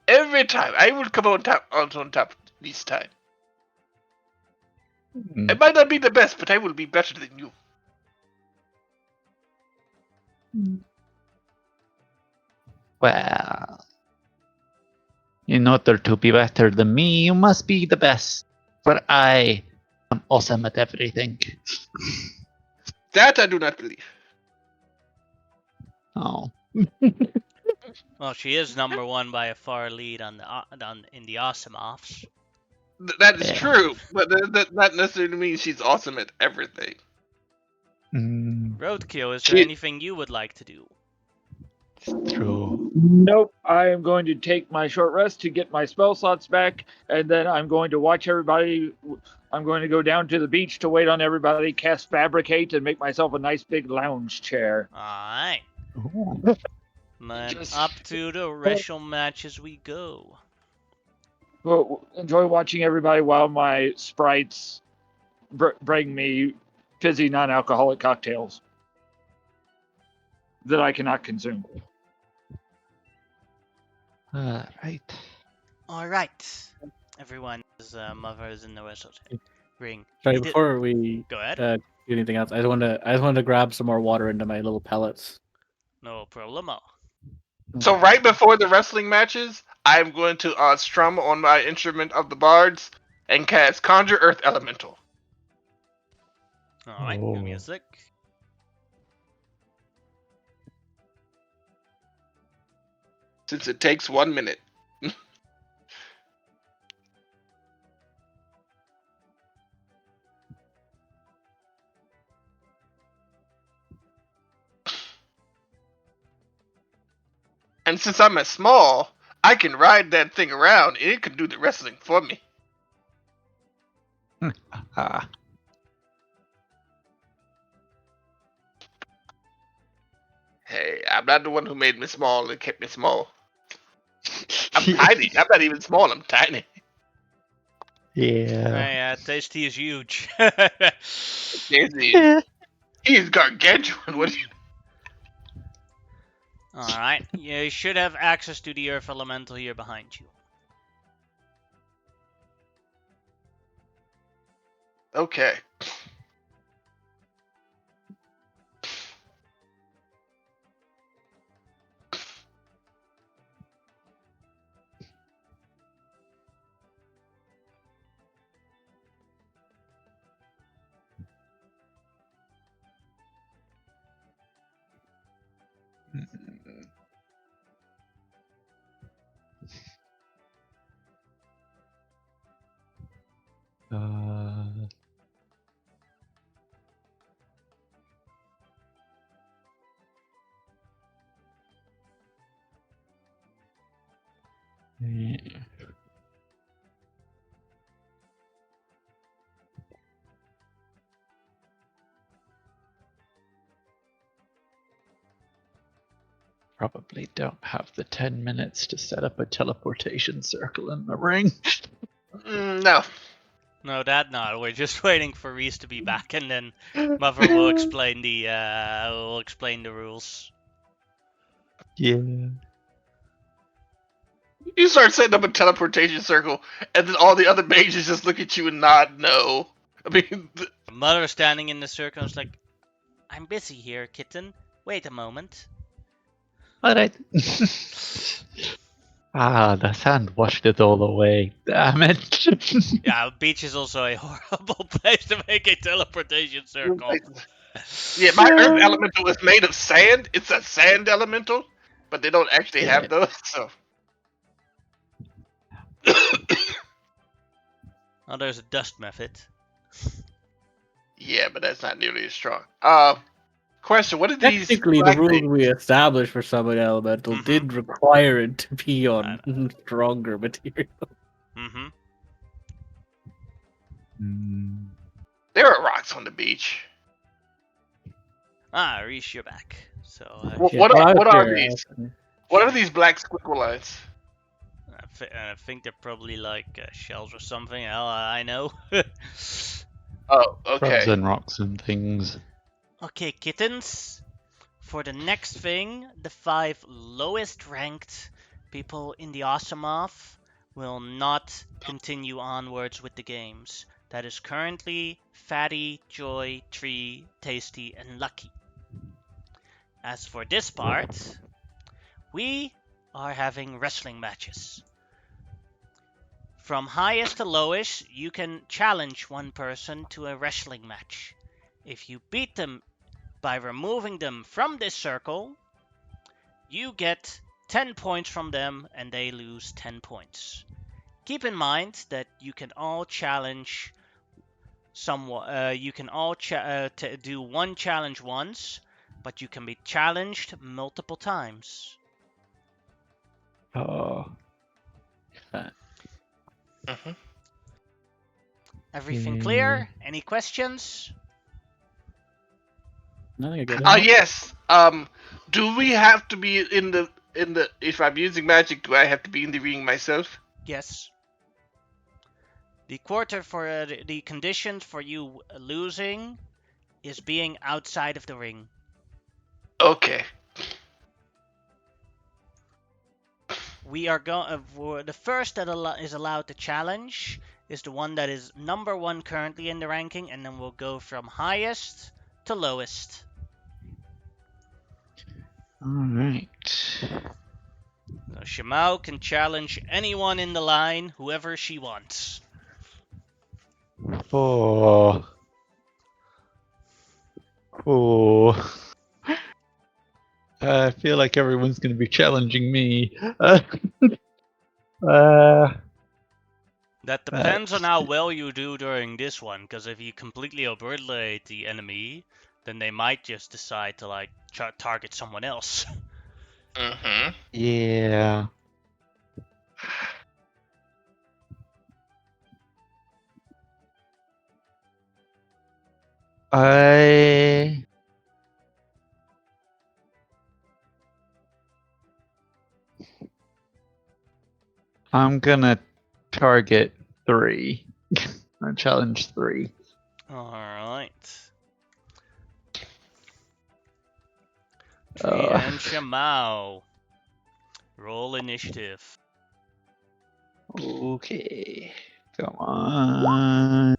Every time. I will come out on top this time. I might not be the best, but I will be better than you. Well, in order to be better than me, you must be the best. But I am awesome at everything. That I do not believe. Oh. Well, she is number one by a far lead on in the Awesomoffs. That is Yeah. true, but that not necessarily means she's awesome at everything. Roadkill, is there She- anything you would like to do? True. Nope. I am going to take my short rest to get my spell slots back, and then I'm going to watch everybody. I'm going to go down to the beach to wait on everybody, cast Fabricate, and make myself a nice big lounge chair. Alright. Ooh. Then Just- up to the wrestle match as we go. Well, enjoy watching everybody while my sprites bring me fizzy non-alcoholic cocktails that I cannot consume. Right. Alright. Everyone, mother is in the wrestle ring. Sorry, You did- before we Go ahead. do anything else, I just wanted to grab some more water into my little pellets. No problemo. So right before the wrestling matches, I'm going to strum on my instrument of the bards and cast Conjure Earth Elemental. Alright, give me a Oh. sec. Since it takes 1 minute. And since I'm a small, I can ride that thing around and it can do the wrestling for me. Ah. Hey, I'm not the one who made me small and kept me small. I'm tiny. I'm not even small, I'm tiny. Yeah. Tasty is huge. Daisy, he's gargantuan. What do you... Alright, you should have access to the Earth Elemental here behind you. Okay. Uh, yeah. Probably don't have the 10 minutes to set up a teleportation circle in the ring. No. No, that not. We're just waiting for Reese to be back, and then Mother will explain the rules. Yeah. You start setting up a teleportation circle, and then all the other mages just look at you and nod no. I mean, Mother standing in the circle is like, "I'm busy here, kitten. Wait a moment." Alright. The sand washed it all away. Damn it. Yeah, beach is also a horrible place to make a teleportation circle. yeah, my earth elemental is made of sand. It's a sand elemental, but they don't actually have those, so. Oh, there's a dust method. Yeah, but that's not nearly as strong. Question: what are these? Technically, the black rules things? we established for Summon Elemental did require it to be on stronger material. Mm-hmm. There are rocks on the beach. Reese, you're back. So What are these? What are these black squiggly lines? I think they're probably like shells or something. Hell, I know. Oh, okay. Frozen rocks and things. Okay, kittens. For the next thing, the 5 lowest ranked people in the Awesomoff will not continue onwards with the games. That is currently Fatty, Joy, Tree, Tasty, and Lucky. As for this part, we are having wrestling matches. From highest to lowest, you can challenge one person to a wrestling match. If you beat them by removing them from this circle, you get 10 points from them, and they lose 10 points. Keep in mind that you can all challenge someone. You can all do one challenge once, but you can be challenged multiple times. Oh. Mm-hmm. Everything clear? Any questions? Nothing I get. Yes. Do we have to be in the if I'm using magic, do I have to be in the ring myself? Yes. The quarter for the condition for you losing is being outside of the ring. Okay. We are going for the first that is allowed to challenge is the one that is number 1 currently in the ranking, and then we'll go from highest to lowest. All right. So Shimao can challenge anyone in the line, whoever she wants. Oh. Oh. I feel like everyone's going to be challenging me. That depends on how well you do during this one, because if you completely obliterate the enemy, then they might just decide to like target someone else. Mm-hmm. Yeah. I'm gonna target 3. I challenge 3. Alright. Tree and Shimao. Roll initiative. Okay. Come on.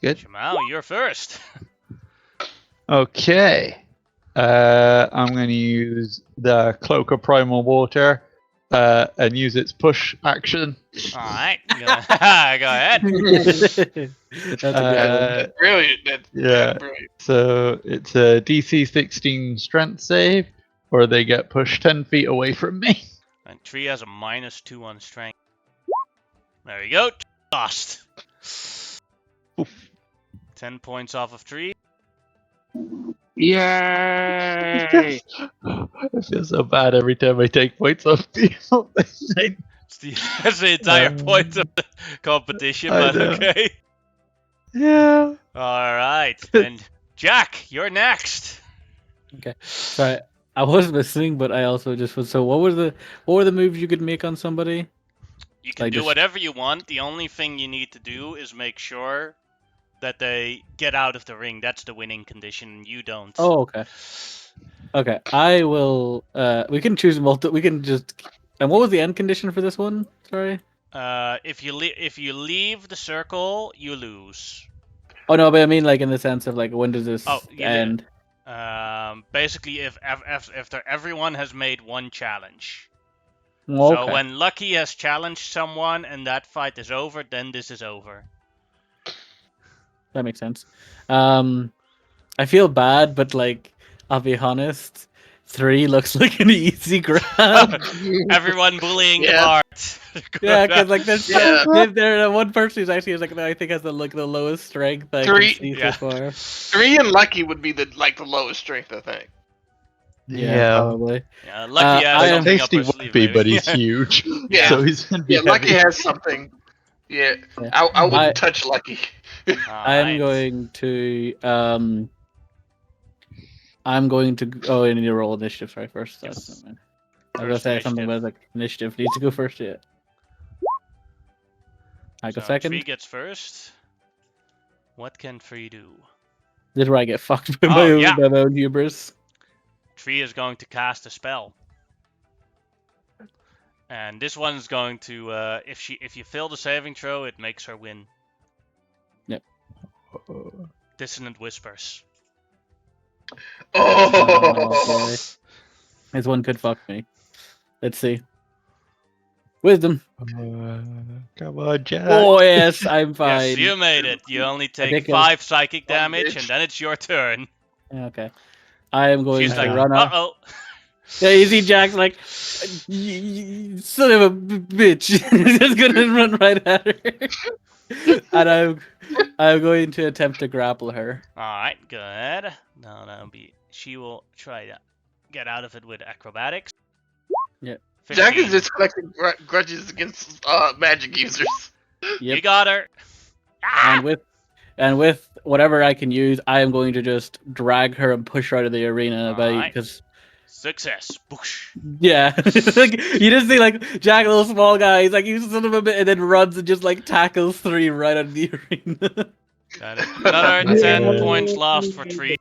Good. Shimao, you're first. Okay. I'm going to use the Cloak of Primal Water and use its push action. Alright, go ahead. That's a good one. Brilliant. Yeah. Brilliant. So it's a DC 16 strength save, or they get pushed 10 feet away from me. And Tree has a -2 on strength. There you go. Lost. Oof. 10 points off of Tree. Yay! I feel so bad every time I take points off people. That's the entire point of the competition, I but know. okay. Yeah. Alright, then Jack, you're next. Okay. Sorry, I was listening, but I also just was. So, what were the moves you could make on somebody? You can Like do just- whatever you want. The only thing you need to do is make sure that they get out of the ring. That's the winning condition. You don't. Oh, okay. Okay, I will. We can choose We can just. And what was the end condition for this one? Sorry. If you leave the circle, you lose. Oh no, but I mean like in the sense of like when does this Yeah. end? Basically, if after everyone has made one challenge. Oh, So okay. when Lucky has challenged someone and that fight is over, then this is over. That makes sense. I feel bad, but like I'll be honest, 3 looks like an easy grab. Everyone bullying the Yeah. Bart. Yeah, because like there's Yeah. there one person who's actually like I think has the lowest strength I Three- can see Yeah. so far. 3 and Lucky would be the lowest strength, I think. Yeah, probably. Yeah, Lucky has I am- something up Tasty her would sleeve, be, maybe. but he's huge. Yeah. So he's gonna be Yeah, Lucky heavy. has something. Yeah, Yeah. I wouldn't touch Lucky. I'm going to oh, I need to roll initiative. Sorry, first. Yes. That's not I was gonna First say something initiative. about like initiative needs to go first. Yeah. I go So second. Tree gets first. What can Tree do? This is where I get fucked by Oh, my yeah. own hubris. Tree is going to cast a spell. And this one's going to if you fail the saving throw, it makes her win. Dissonant Whispers. Oh, boy. This one could fuck me. Let's see. Wisdom. Come on, Jack. Oh yes, I'm fine. Yes, you made it. You only take think it- 5 psychic One damage, bitch. and then it's your turn. Okay. I am going She's to like, run off. uh-oh. Yeah, you see Jack's like, son of a bitch, just gonna run right at her, and I'm going to attempt to grapple her. Alright, good. Now that'll be. She will try to get out of it with acrobatics. Yeah. 15. Jack is just collecting grudges against magic users. Yep. You got her. Ah! And with whatever I can use, I am going to just drag her and push her out of the arena Alright. because. Success. Boosh. Yeah, like you just see like Jack, little small guy. He's like, you son of a bit, and then runs and just like tackles 3 right out of the arena. That is another 10 points lost for 3.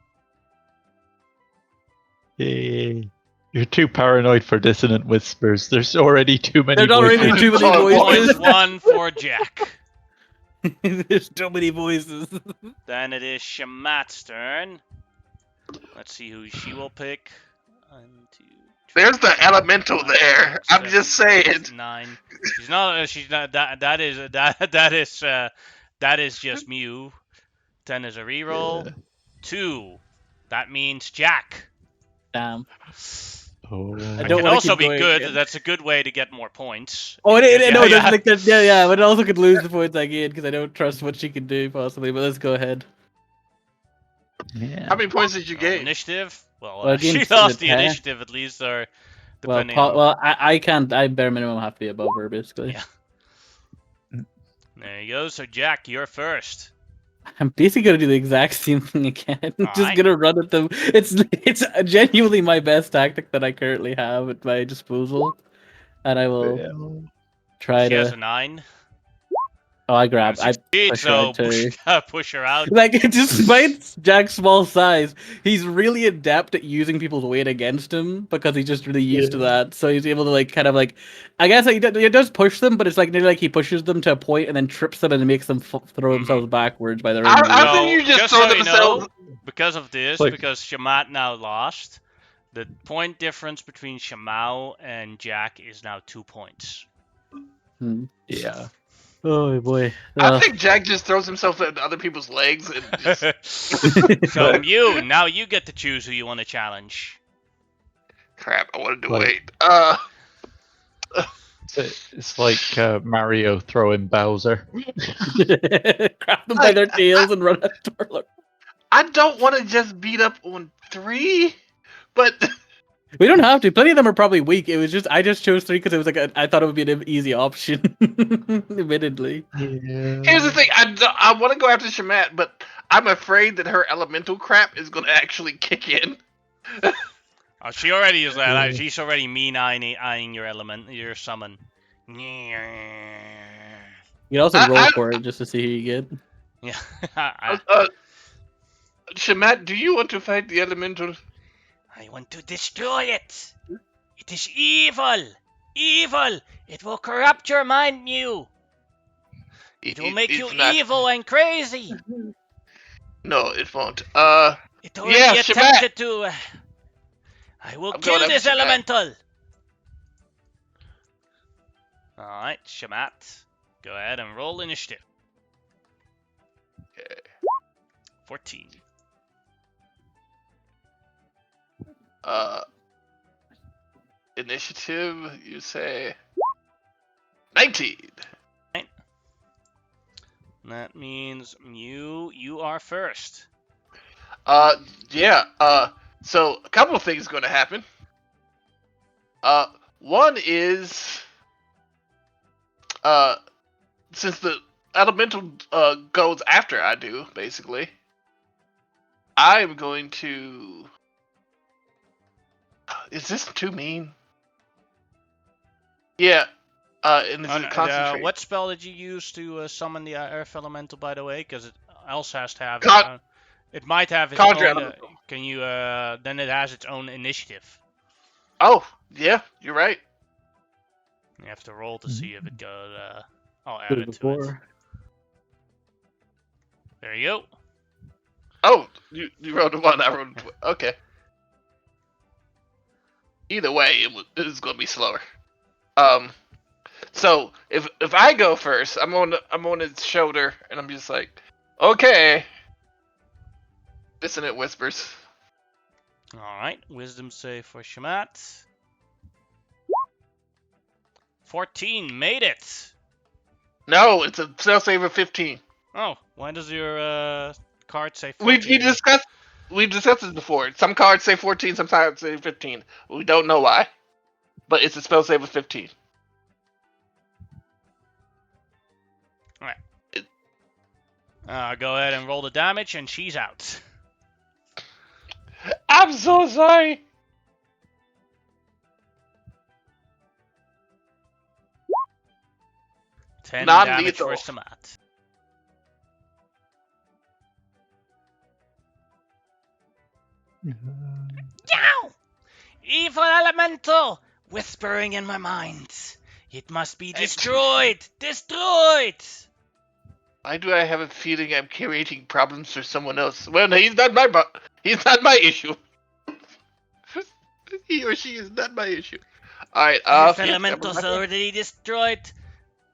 Yay. You're too paranoid for dissonant whispers. There's already too many There's already voices. too many Oh, voices. -1 for Jack. There's too many voices. Then it is Shamat's turn. Let's see who she will pick. 1, 2, 3, There's the elemental 5, there. 6, I'm 7, just saying. 8, 9. She's not. She's not. That is just Mew. 10 is a reroll. Yeah. 2. That means Jack. Damn. Oh. I It don't can wanna also keep be going good. again. That's a good way to get more points. Oh, no, Yeah. like yeah, but it also could lose the points I gained because I don't trust what she can do possibly. But let's go ahead. Yeah. How many points did you gain? Initiative. Well, Well, I she gained lost the 10. initiative at least, or Well, depending on. well, I can't. I bare minimum have to be above her basically. Yeah. There you go. So Jack, you're first. I'm basically gonna do the exact same thing again. Just Alright. gonna run at them. It's genuinely my best tactic that I currently have at my disposal, and I will try She has to. a 9. Oh, I grab. I Succeed, push her so out too. push her out. Like, despite Jack's small size, he's really adept at using people's weight against him because he's just really used to that. So he's able to like kind of like, I guess like, he does push them, but it's like nearly like he pushes them to a point and then trips them and makes them throw themselves backwards by their own weight. How can you just throw so you themselves? know, because of this, Like- because Shamat now lost, the point difference between Shamao and Jack is now 2 points. Hmm. Yeah. Oh boy. I think Jack just throws himself at other people's legs and just So Mew, now you get to choose who you want to challenge. crap. I want to do Like- wait. It's like Mario throwing Bowser. Grab them by their tails and run at Torlor. I don't want to just beat up on 3, but We don't have to. Plenty of them are probably weak. It was just I just chose 3 because it was like I thought it would be an easy option. Admittedly. Yeah. here's the thing. I want to go after Shamat, but I'm afraid that her elemental crap is going to actually kick in. Oh, she already is that. Yeah. She's already eyeing your element, your summon. You can also roll for it just to see who you get. Yeah. Shamat, do you want to fight the elemental? I want to destroy it. It is evil. Evil. It will corrupt your mind, Mew. It will make you it's not- evil and crazy. No, it won't. It already Yeah, attempted to. I will I'm kill going this after Shamat. elemental. Alright, Shamat. Go ahead and roll initiative. Okay. 14. Initiative, you say 19. That means Mew, you are first. Yeah. So a couple of things going to happen. One is, since the elemental goes after I do, basically, I'm going to. Is this too mean? Yeah. And this is concentrate. What spell did you use to summon the Earth Elemental, by the way? Because it also has to have. It might have its Conjure own. Elemental. Can you? Then it has its own initiative. Oh, yeah, you're right. You have to roll to see if it got. I'll add Good it to it. before. There you go. Oh, you rolled a 1, I rolled a okay. Either way, it was going to be slower. So if I go first, I'm on his shoulder, and I'm just like, okay. Dissonant whispers. Alright, wisdom save for Shamat. 14, made it! No, it's a spell save of 15. Oh, why does your card say We 14? discussed this before. Some cards say 14, some cards say 15. We don't know why, but it's a spell save of 15. Go ahead and roll the damage, and she's out. I'm so sorry. Ten damage Non-lethal. for Samat. Yow! Evil elemental! Whispering in my mind. It must be destroyed! Destroyed! Why do I have a feeling I'm creating problems for someone else? Well, no, he's not my issue. He or she is not my issue. Alright, If yeah, elementals already destroyed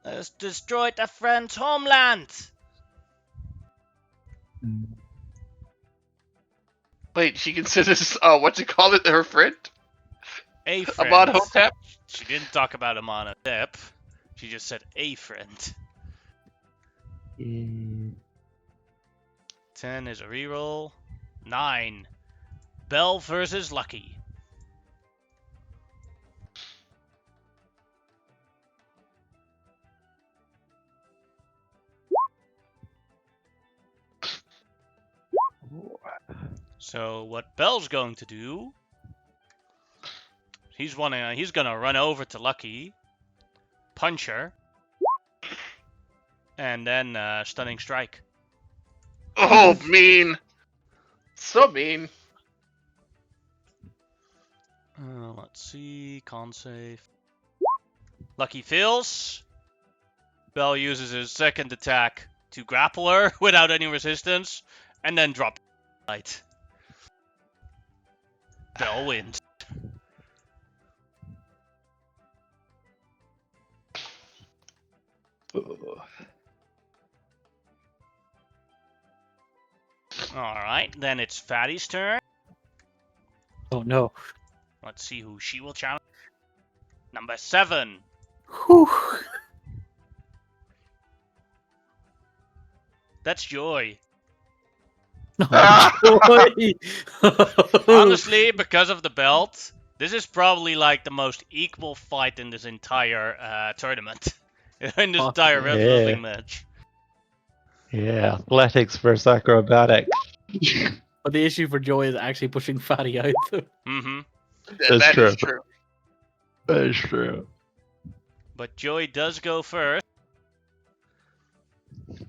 a friend's homeland. Wait, she considers what you call it, her friend? A friend. Amon Hotep? She didn't talk about Amon Hotep. She just said a friend. 10 is a reroll. 9. Bell versus Lucky. So what Bell's going to do? He's gonna run over to Lucky, punch her, and then stunning strike. Oh, mean. So mean. Let's see, con save. Lucky fails. Bell uses his second attack to grapple her without any resistance, and then drop light. Bell wins. Alright, then it's Fatty's turn. Oh no. Let's see who she will challenge. Number 7. Whew. That's Joy. Joy. Honestly, because of the belt, this is probably like the most equal fight in this entire tournament. In this entire wrestling match. Yeah, athletics versus acrobatics. But the issue for Joy is actually pushing Fatty out. Mm-hmm. That's That is true. true. That is true. But Joy does go first.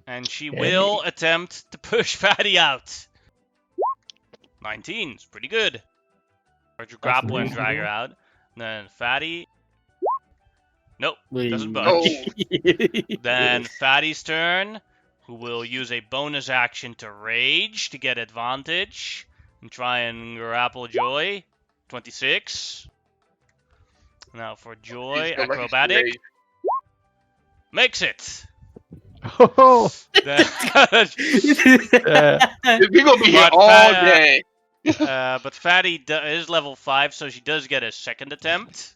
And she will attempt to push Fatty out. 19 is pretty good. Or to grapple and drag her out. Then Fatty. Nope, doesn't budge. Then Fatty's turn, who will use a bonus action to rage to get advantage and try and grapple Joy. 26. Now for Joy, acrobatic. Makes it. Oh, Then, We're gonna be here But all day. but Fatty is level 5, so she does get a second attempt.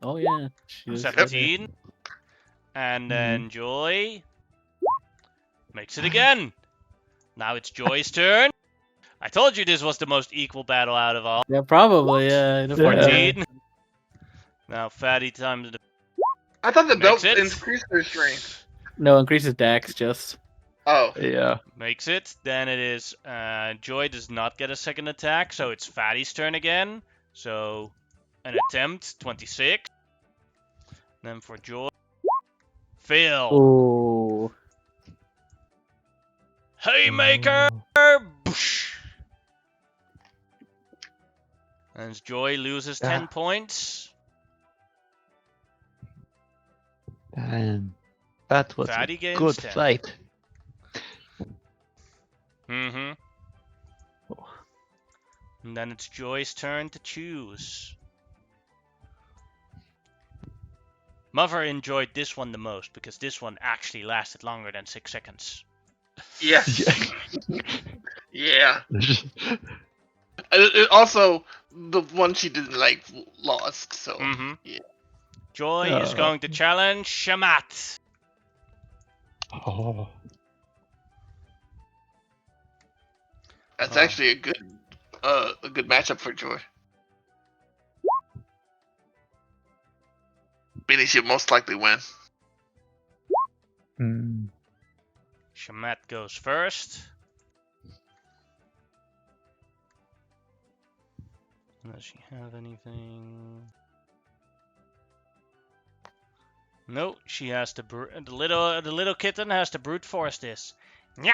Oh yeah. 17. And then Joy makes it again. Now it's Joy's turn. I told you this was the most equal battle out of all. Yeah, probably. 14. Now Fatty times the I thought the belt Makes it. increased their strength. No, increases Dex just. Oh. yeah. makes it. Then it is Joy does not get a second attack, so it's Fatty's turn again. So an attempt, 26. Then for Joy, fail. Oh. Haymaker. Boosh. And Joy loses 10 points. Damn. That was Fatty a gains good 10. fight. Mm-hmm. And then it's Joy's turn to choose. Mother enjoyed this one the most because this one actually lasted longer than 6 seconds. Yes. Yeah. Also, the one she didn't like lost. So yeah. Joy is going to challenge Shamat. Oh. That's actually a good matchup for Joy. Meaning she'll most likely win. Mm. Shamat goes first. Does she have anything? No, she has to. The little kitten has to brute force this. Nya!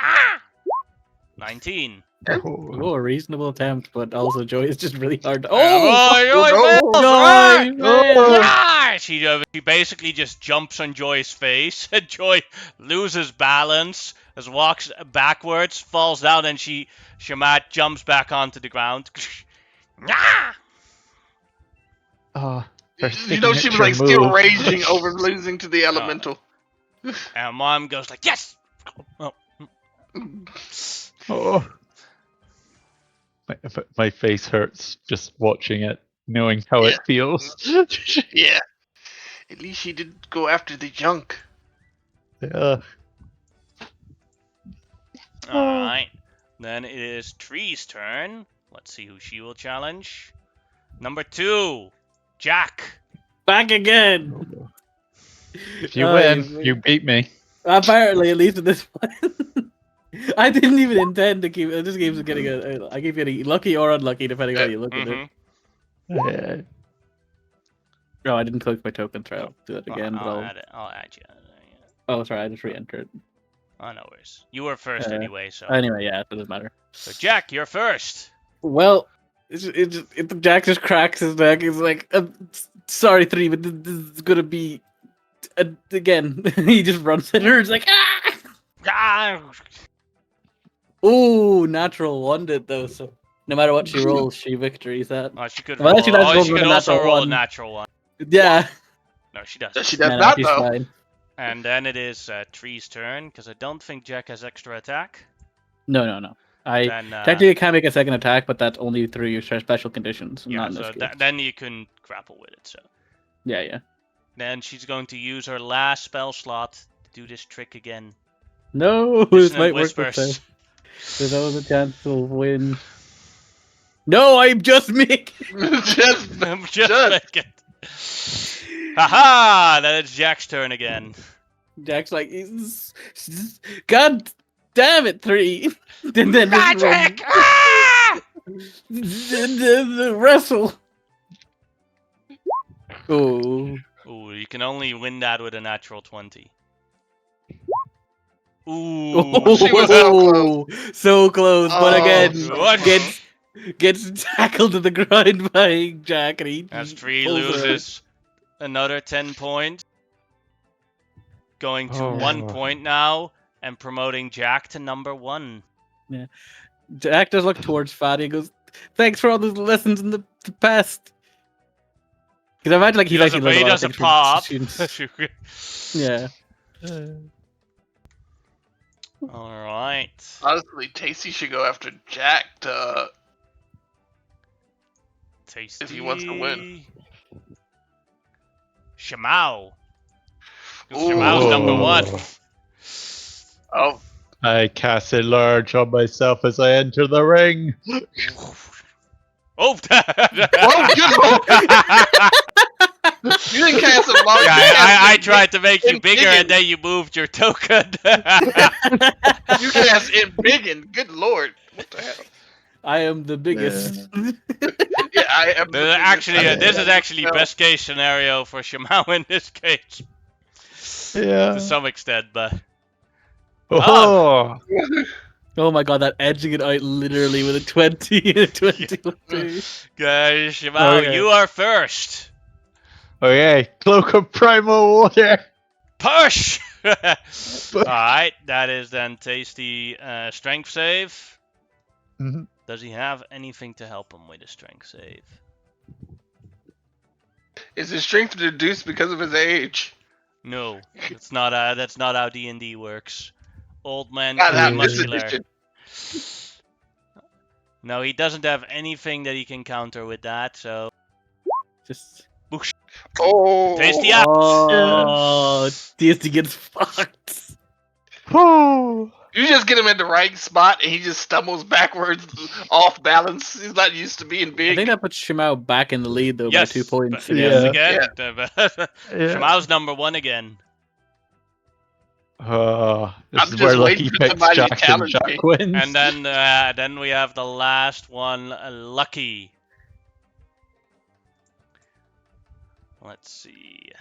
19. Oh, a reasonable attempt, but also Joy is just really hard. Oh, Joy fails! Joy! Man! She basically just jumps on Joy's face, and Joy loses balance, as walks backwards, falls down, and Shamat jumps back onto the ground. Nya! Oh, You know, she was like still raging over losing to the elemental. And Mom goes like, yes! Oh. Oh. My face hurts just watching it, knowing how it feels. Yeah. At least she didn't go after the junk. Yeah. Alright. Then it is Tree's turn. Let's see who she will challenge. Number 2, Jack. Back again! If you win, you beat me. Apparently, at least at this point. I didn't even intend to keep. This game's getting I keep getting lucky or unlucky depending on how you look at it. Yeah. No, I didn't click my token. Try I'll do that again. I'll add you. Oh, sorry, I just re-entered. Oh, no worries. You were first anyway, so. Anyway, yeah, it doesn't matter. So Jack, you're first. Well, Jack just cracks his neck. He's like, "Sorry, 3, but this is gonna be again." He just runs at her. It's like, ah! Ah! Ooh, natural 1 it though. So no matter what she rolls, she victories that. Oh, she could. Well, Roll, she does she could also natural roll a 1. natural 1. Yeah. No, she doesn't. She does not she's though. fine. And then it is Tree's turn, because I don't think Jack has extra attack. No. Then, Technically can't make a second attack, but that's only through your special conditions. yeah, not in so this case. then you can grapple with it. So Yeah. then she's going to use her last spell slot to do this trick again. No, this might work Whispers. this time. There's always a chance to win. No, I'm just making. just make it. Haha! Then it's Jack's turn again. Jack's like, God damn it, 3. And then Magic! Ah! Wrestle. Oh. Ooh, you can only win that with a natural 20. Ooh. She was So close, but again, What? gets tackled to the ground by Jack, and he As Tree pulls her loses another 10 points, going to Oh. 1 point now, and promoting Jack to number 1. Yeah. Jack does look towards Fatty and goes, "Thanks for all those lessons in the past." Because I imagine like he's actually He does a pop. Yeah. All right. Honestly, Tasty should go after Jack to Tasty. if he wants to win. Shamao. Ooh. Shamao's number 1. Oh, I cast a large on myself as I enter the ring. Oh! oh, good lord! You didn't cast a large. I tried to make you bigger, and then you moved your token. You cast it big and good lord, what the hell? I am the biggest. Yeah, I am. This is actually best case scenario for Shamao in this case. Yeah. To some extent, but Oh. Oh my god, that edging it out literally with a 20 and a 21. guys, Shamao, Okay. you are first. Okay. Cloak of Primal Water. Push! Alright, that is then Tasty strength save. Mhm. Does he have anything to help him with a strength save? Is his strength reduced because of his age? No, that's not how D&D works. Old man Not can be this muscular. edition. No, he doesn't have anything that he can counter with that, so... Just. Oh. Tasty out! Oh, Tasty gets fucked. Oh. You just get him in the right spot and he just stumbles backwards off balance. He's not used to being I big. think that puts Shimao back in the lead though by Yes, 2 points but- again. yes, Yeah. again. Yeah. Shimau's number 1 again. This I'm is where just waiting Lucky for picks somebody to Jack and challenge Jack me. wins. And then we have the last one, Lucky. Let's see.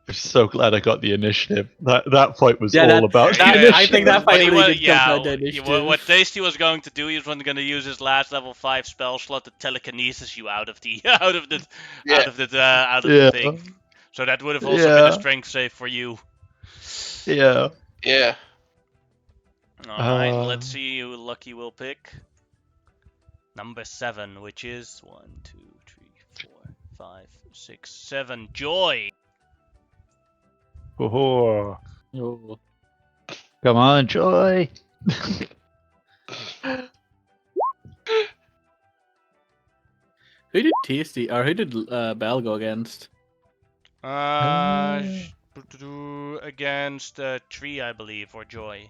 I'm so glad I got the initiative. That fight was Yeah, all that- about that- the Yeah, I think initiative. that fight he really wa- did come down to yeah, initiative. what Tasty was going to do, he was going to use his last level 5 spell slot to telekinesis you out of the out of the Yeah. thing. So that would have also been a strength save for you. Yeah. Yeah. Alright, let's see who Lucky will pick. Number 7, which is 1, 2, 3, 4, 5, 6, 7. Joy! Oh. Oh. Come on, Joy. Who did Tasty or who did Bell go against? Against Tree, I believe, or Joy.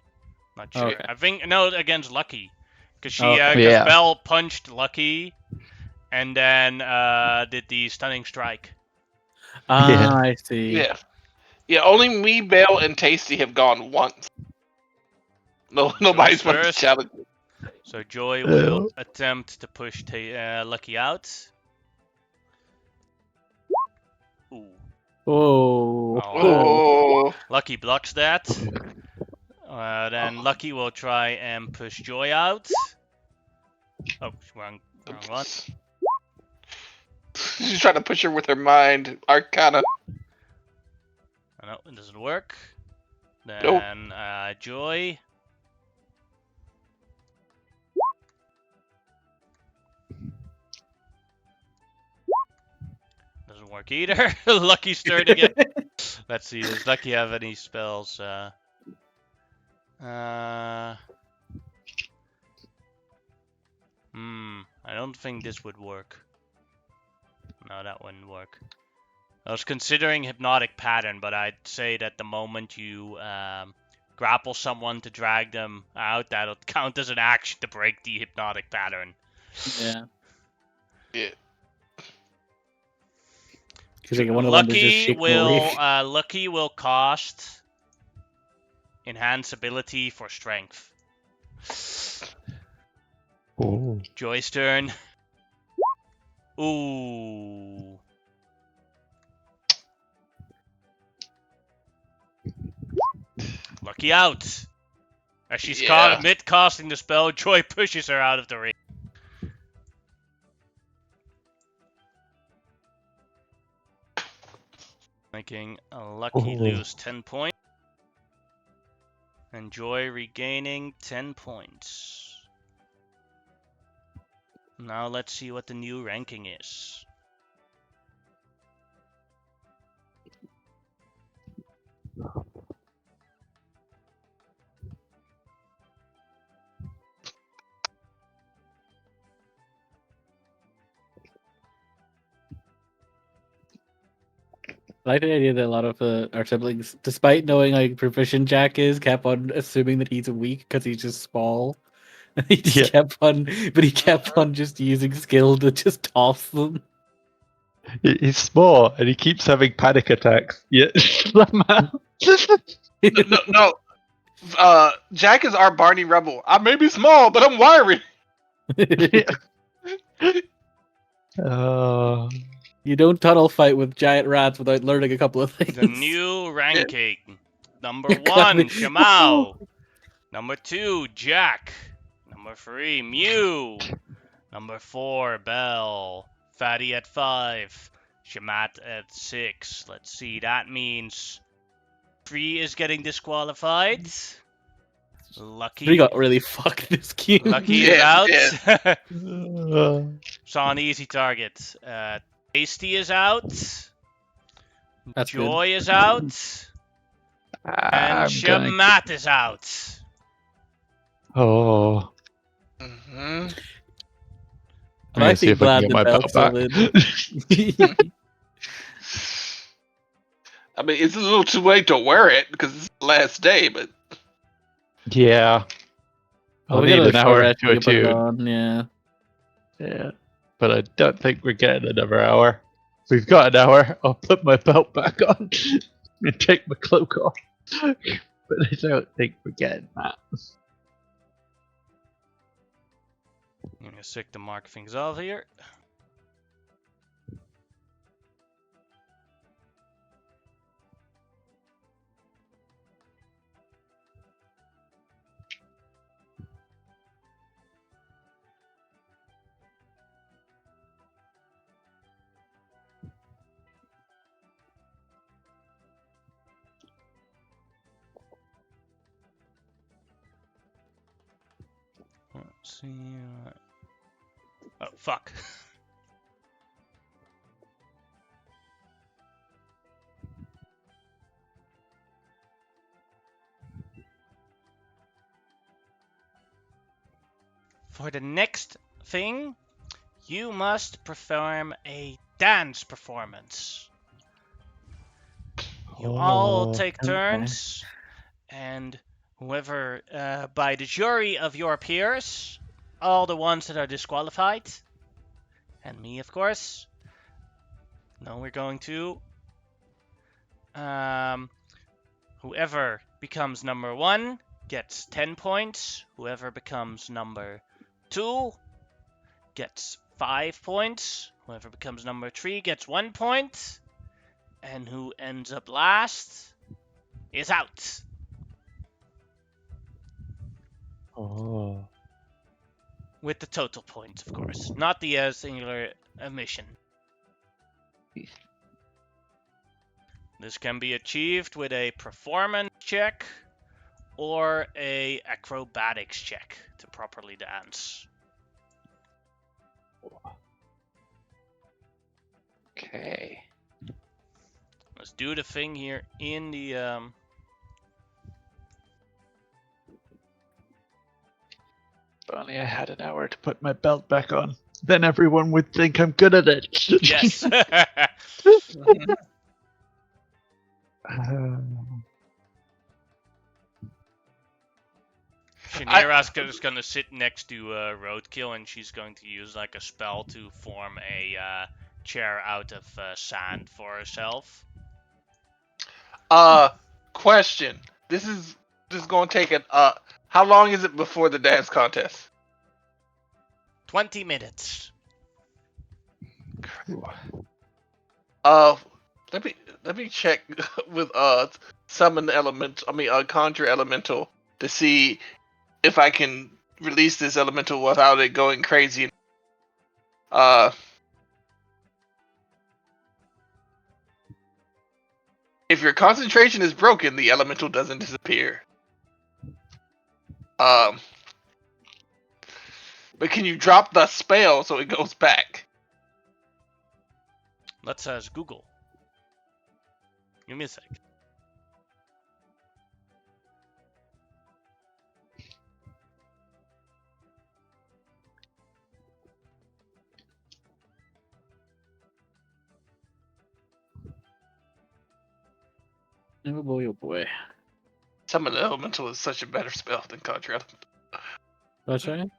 Not sure. Okay. I think no, against Lucky, because Okay. Yeah. Bell punched Lucky, and then did the stunning strike. Ah, I see. Yeah. Yeah, only me, Bale, and Tasty have gone once. No, nobody's wanted to first. challenge me. So Joy will attempt to push Lucky out. Ooh. Oh. Oh. Lucky blocks that. Then Lucky will try and push Joy out. Oh, wrong one. She's trying to push her with her mind. Arcana. Oh, no, it doesn't work. Then Nope. Joy. Doesn't work either. Lucky's turn again. Let's see, does Lucky have any spells? I don't think this would work. No, that wouldn't work. I was considering Hypnotic Pattern, but I'd say that the moment you grapple someone to drag them out, that'll count as an action to break the Hypnotic Pattern. Yeah. Yeah. Because like one of them is just shake Lucky will cost Enhance Ability for Strength. Oh. Joy's turn. Ooh. Lucky out. As she's caught mid-casting the spell, Joy pushes her out of the ring. Making Lucky lose 10 points. And Joy regaining 10 points. Now let's see what the new ranking is. I like the idea that a lot of our siblings, despite knowing how proficient Jack is, kept on assuming that he's weak because he's just small. He just kept on just using skill to just toss them. He's small and he keeps having panic attacks. Yeah. No. Jack is our Barney Rebel. I may be small, but I'm wiry. You don't tunnel fight with giant rats without learning a couple of things. The new ranking. Number 1, Shimao. Number 2, Jack. Number 3, Mew. Number 4, Bell. Fatty at 5. Shamat at 6. Let's see, that means 3 is getting disqualified. Lucky got really fucked this game. Lucky is out. So on easy target. Tasty is out. That's Joy good. is out. And Shamat is out. Oh. Mm-hmm. I'm I'm gonna see actually if I can glad get the my belt belt's still back. in. I mean, it's a little too late to wear it because it's the last day, but Yeah. Well, I'll we got need a an short hour rest. to We can put it attune. on. Yeah. Yeah. But I don't think we're getting another hour. If we've got an hour, I'll put my belt back on and take my cloak off. But I don't think we're getting that. I'm gonna stick to mark things off here. Let's see. Oh, fuck. For the next thing, you must perform a dance performance. You all take Okay. turns, and whoever, by the jury of your peers, all the ones that are disqualified, and me, of course. No, we're going to. Whoever becomes number 1 gets 10 points. Whoever becomes number 2 gets 5 points. Whoever becomes number 3 gets 1 point. And who ends up last is out. Oh. With the total points, of course. Not the singular mission. This can be achieved with a performance check or a acrobatics check to properly dance. Okay. Let's do the thing here in the If only I had an hour to put my belt back on. Then everyone would think I'm good at it. yes. Shinira's just gonna sit next to Roadkill, and she's going to use like a spell to form a chair out of sand for herself. question. This is going to take an how long is it before the dance contest? 20 minutes. Let me check with summon element. Conjure elemental to see if I can release this elemental without it going crazy. If your concentration is broken, the elemental doesn't disappear. But can you drop the spell so it goes back? Let's Google. Give me a sec. Oh boy, oh boy. Summon elemental is such a better spell than conjure elemental. That's right.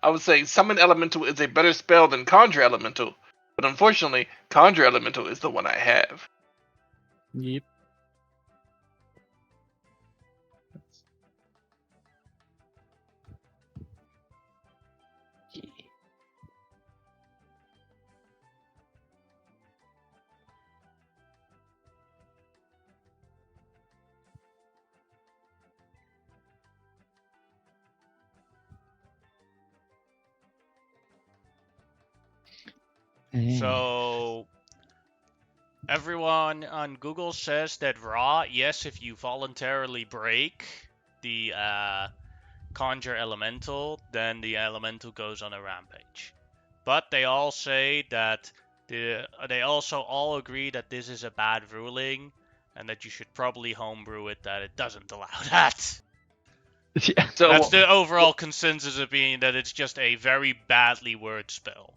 I would say summon elemental is a better spell than conjure elemental, but unfortunately, conjure elemental is the one I have. Yep. So everyone on Google says that raw, yes, if you voluntarily break the conjure elemental, then the elemental goes on a rampage. But they all say that they also all agree that this is a bad ruling and that you should probably homebrew it, that it doesn't allow that. Yeah. So That's the overall consensus opinion, that it's just a very badly worded spell.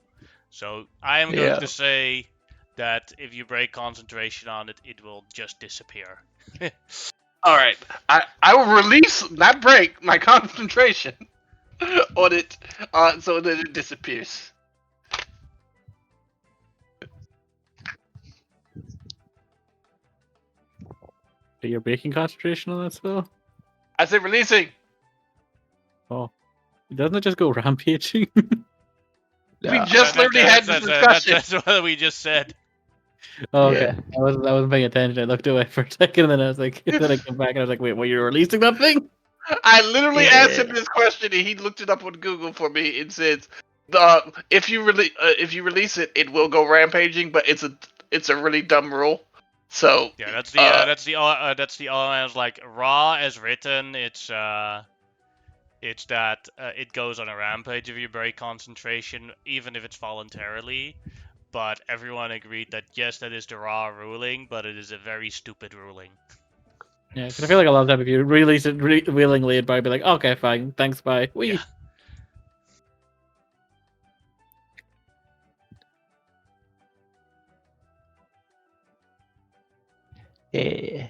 So I am going Yeah. to say that if you break concentration on it, it will just disappear. all right, I will release, not break, my concentration on it, so that it disappears. You're breaking concentration on that spell? I said releasing. Oh. Doesn't it just go rampaging? We Yeah. just literally had this discussion. That's what we just said. Oh, okay. Yeah. I wasn't paying attention. I looked away for a second, and then I was like, then I came back and I was like, wait, what? You're releasing that thing? I literally asked him Yeah. this question, and he looked it up on Google for me. It says, if you release it, it will go rampaging, but it's a really dumb rule. So Yeah, that's the I was like, raw as written. It's that it goes on a rampage if you break concentration, even if it's voluntarily. But everyone agreed that yes, that is the raw ruling, but it is a very stupid ruling. Yeah, because I feel like a lot of time if you release it willingly, it'd probably be like, okay, fine, thanks, bye. Wee. Yeah.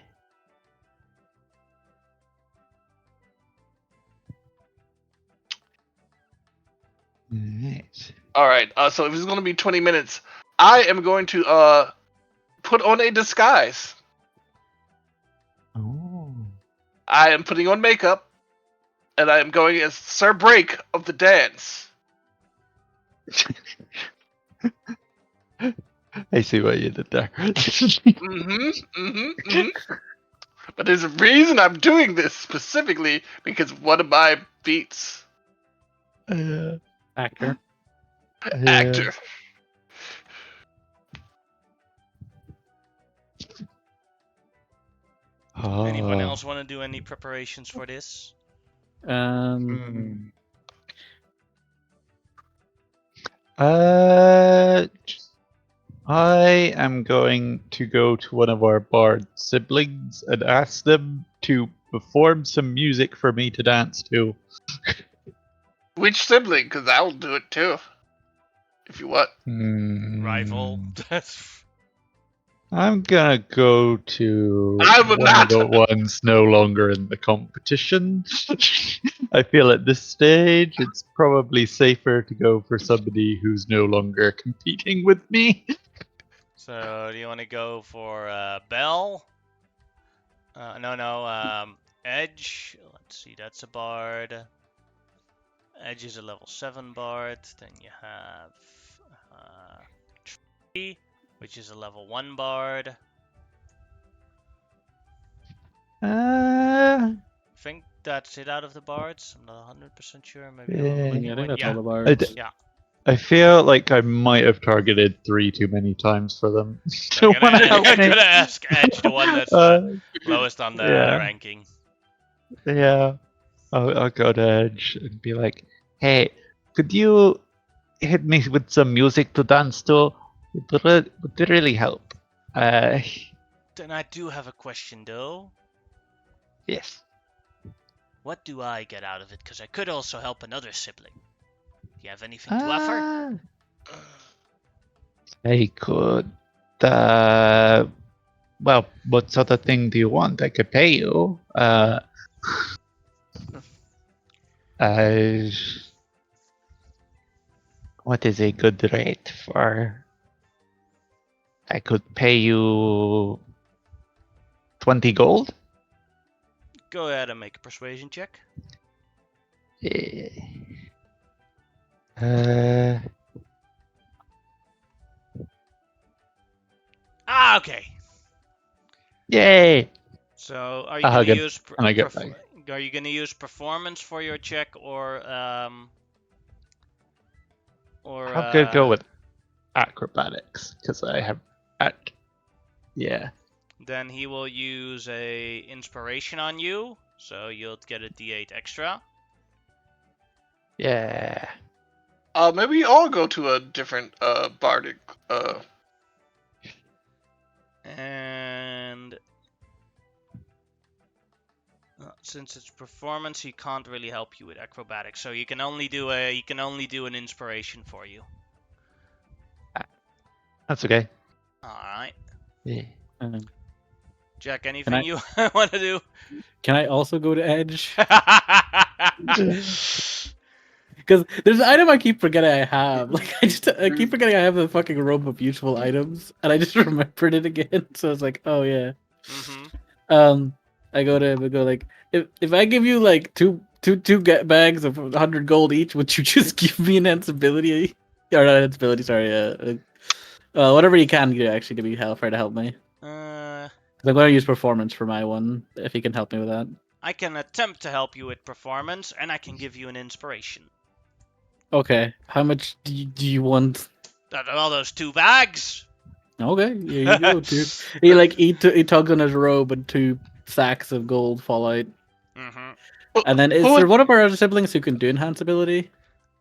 Yeah. Alright. all right. So if it's going to be 20 minutes, I am going to put on a disguise. Oh. I am putting on makeup, and I am going as Sir Break of the dance. I see what you did there. But there's a reason I'm doing this specifically, because one of my beats Actor. actor. Anyone Oh. else want to do any preparations for this? Um, Uh, I am going to go to one of our bard siblings and ask them to perform some music for me to dance to. Which sibling? Because I'll do it too. If you want. Rival. I'm gonna go to I will one of not. the ones no longer in the competition. I feel at this stage it's probably safer to go for somebody who's no longer competing with me. So, do you want to go for Bell? No, Edge. Let's see, that's a bard. Edge is a level 7 bard. Then you have Tree, which is a level 1 bard. Uh, I think that's it out of the bards. I'm not 100% sure. Maybe Yeah. I'm yeah, I think that's yeah. all the bards. Yeah. I feel like I might have targeted 3 too many times for them. I'm Don't want to help me. gonna ask Edge, the one that's lowest on the yeah. ranking. Yeah. I'll go to Edge and be like, hey, could you hit me with some music to dance to? Would really help. Then I do have a question though. Yes. What do I get out of it? Because I could also help another sibling. Do you have anything to offer? I could. Well, what sort of thing do you want? I could pay you. What is a good rate for? I could pay you 20 gold. Go ahead and make a persuasion check. Okay. Yay! So, are you gonna Again, use and I get back. are you gonna use performance for your check, or I'm gonna go with acrobatics because I have yeah. Then he will use a inspiration on you, so you'll get a d8 extra. Yeah. Maybe we all go to a different bardic. And Since it's performance, he can't really help you with acrobatics, so you can only do an inspiration for you. That's okay. All right, Yeah. Jack. I- Anything you want to do? Can I also go to Edge? Because there's an item I keep forgetting I have. Like I keep forgetting I have the fucking robe of useful items, and I just remembered it again. So it's like, oh yeah. I go like, if I give you like two bags of 100 gold each, would you just give me enhance ability? Or not enhance ability, sorry. Whatever you can do actually to be try to help me. Uh, 'Cause I'm gonna use performance for my one. If you can help me with that. I can attempt to help you with performance, and I can give you an inspiration. Okay, how much do you want? All those 2 bags. Okay, here you go. He tugs on his robe and 2 sacks of gold fall out. And then is there one of our other siblings who can do enhance ability?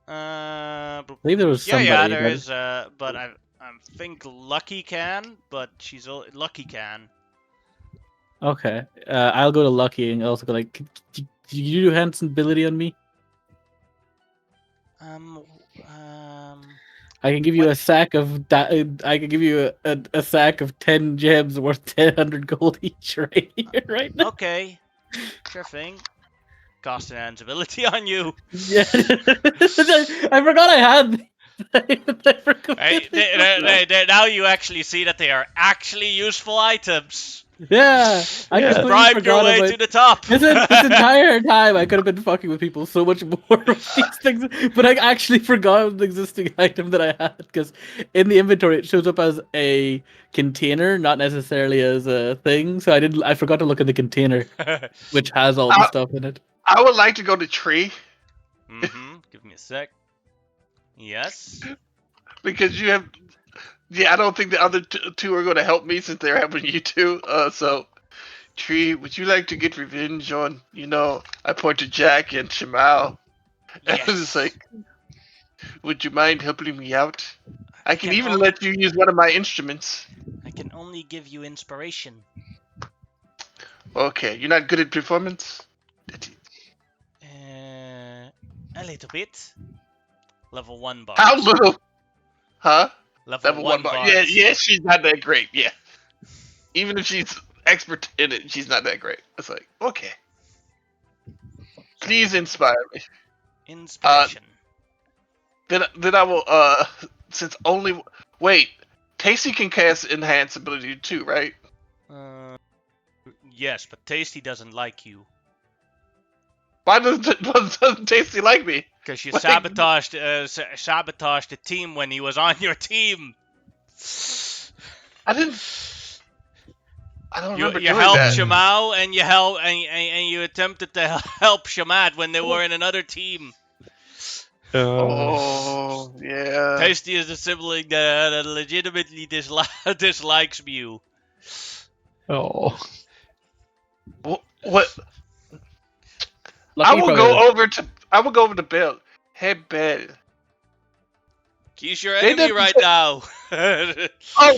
I believe there was somebody. Yeah, there is. But I think Lucky can, but Lucky can. Okay, I'll go to Lucky and also go like, do you do enhance ability on me? I can give you a sack of I can give you a sack of 10 gems worth 1,000 gold each right here, right now. Okay, sure thing. Cast enhance ability on you. Yeah, I forgot I had. I forgot. Now you actually see that they are actually useful items. Yeah, I completely Bribe forgot your way about to the top. this entire time. I could have been fucking with people so much more with these things, but I actually forgot the existing item that I had because in the inventory it shows up as a container, not necessarily as a thing. So I forgot to look at the container, which has all the stuff in it. I would like to go to Tree. Give me a sec. Yes. Because you have. Yeah, I don't think the other two are going to help me since they're helping you two. So, Tree, would you like to get revenge on, I point to Jack and Shamal. Yes. And it's like, would you mind helping me out? I can even let you use one of my instruments. I can only give you inspiration. Okay, you're not good at performance? A little bit. Level 1 bar. How little? Huh? Level 1 bar. Yeah, she's not that great. Yeah. Even if she's expert in it, she's not that great. It's like, okay. Please inspire me. Inspiration. Then I will, since only... Wait, Tasty can cast enhance ability too, right? Yes, but Tasty doesn't like you. Why doesn't Tasty like me? Because you sabotaged the team when he was on your team. I don't remember you doing helped that. Shamal and you attempted to help Shamad when they were in another team. Oh, yeah. Tasty is the sibling that legitimately dislikes you. Oh. What? Lucky I will go over to Bill. Hey, Bill. He's your enemy right now. Oh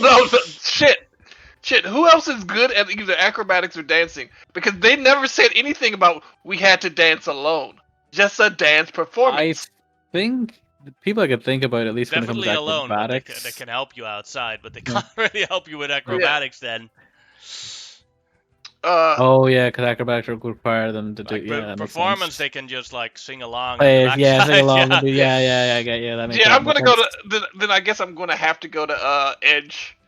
no! Shit! Who else is good at either acrobatics or dancing? Because they never said anything about we had to dance alone. Just a dance performance. I think the people I could think about at least Definitely when it comes to alone, but acrobatics. they can help you outside, but they can't really help you with acrobatics then. Oh yeah, because acrobatics require them to do performance. They can just like sing along. Sing along. I get you. That makes I'm gonna sense. go to. Then I guess I'm gonna have to go to Edge.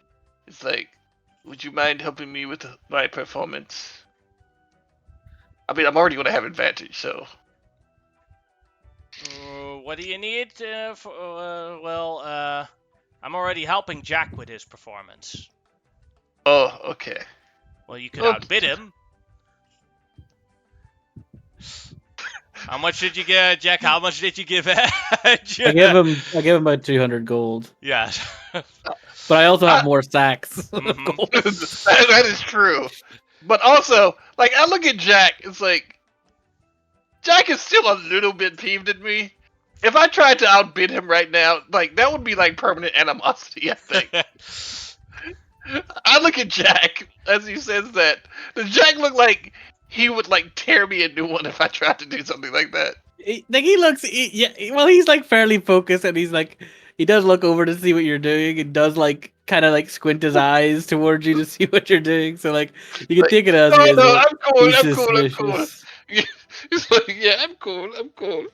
It's like, would you mind helping me with my performance? I mean, I'm already gonna have advantage, so. What do you need? I'm already helping Jack with his performance. Oh, okay. Well, you could outbid him. How much did you get, Jack? How much did you give Edge? I give him about 200 gold. Yeah. But I also have more stacks of gold. That is true. But also, like, I look at Jack, it's like, Jack is still a little bit peeved at me. If I tried to outbid him right now, like, that would be like permanent animosity, I think. I look at Jack as he says that. Does Jack look like he would like tear me a new one if I tried to do something like that. Like he looks, well, he's like fairly focused, and he's like, he does look over to see what you're doing, and does like kind of like squint his eyes towards you to see what you're doing. So like, you can Like, take it as no, it is, no, but I'm cool, he's I'm cool, I'm cool. suspicious. He's like, yeah, I'm cool, I'm cool.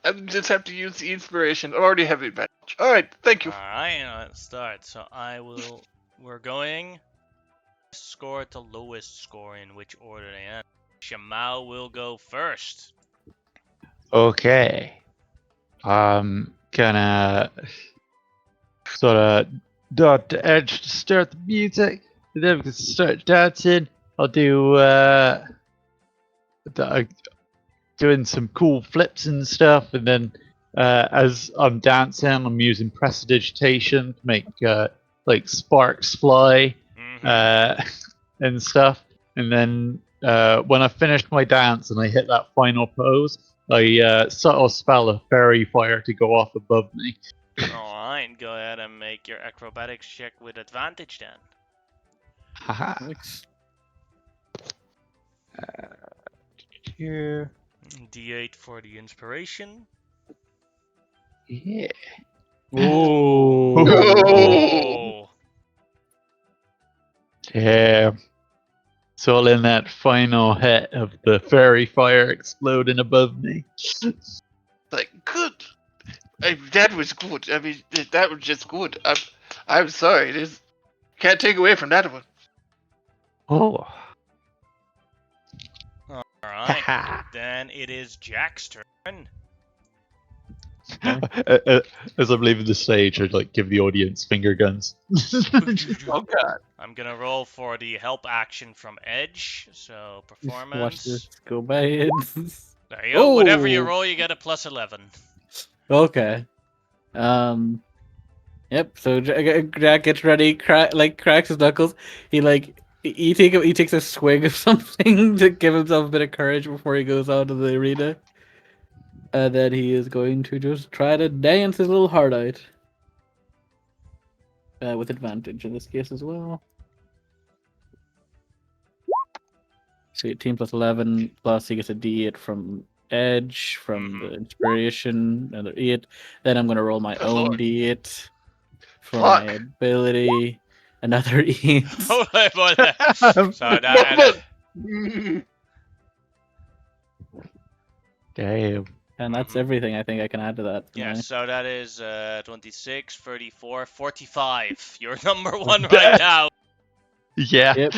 I just have to use the inspiration. I already have the advantage. All right, thank you. Alright, let's start. So we're going score to lowest score in which order they end. Shamao will go first. Okay. I'm gonna sort of dot the edge to start the music, and then we can start dancing. I'll do doing some cool flips and stuff, and then as I'm dancing, I'm using prestidigitation to make like sparks fly and stuff. And then when I finish my dance and I hit that final pose, I subtle spell a fairy fire to go off above me. Alright, go ahead and make your acrobatics check with advantage then. Haha. Looks- Here. D8 for the inspiration. Yeah. Ooh. Oh! Damn. It's all in that final hit of the fairy fire exploding above me. Like, good. That was good. I mean, that was just good. I'm sorry. This can't take away from that one. Oh. Alright, Haha. then it is Jack's turn. As I'm leaving the stage, I'd like give the audience finger guns. Oh god. I'm gonna roll for the help action from Edge. So Watch performance. this go by it. There you go. Whatever you Oh. roll, you get a plus 11. Okay. Yep. So Jack gets ready, cracks his knuckles. He takes a swig of something to give himself a bit of courage before he goes out to the arena. And then he is going to just try to dance his little heart out. With advantage in this case as well. So 18 plus 11 plus he gets a D8 from Edge, from the inspiration, another 8. Then I'm going to roll my Good own lord. D8 for my Fuck. ability. Another 8. Hold on. So that, Damn. And that's everything I think I can add to that. For yeah, my... so that is 26, 34, 45. You're number one right now. Yeah, Yep.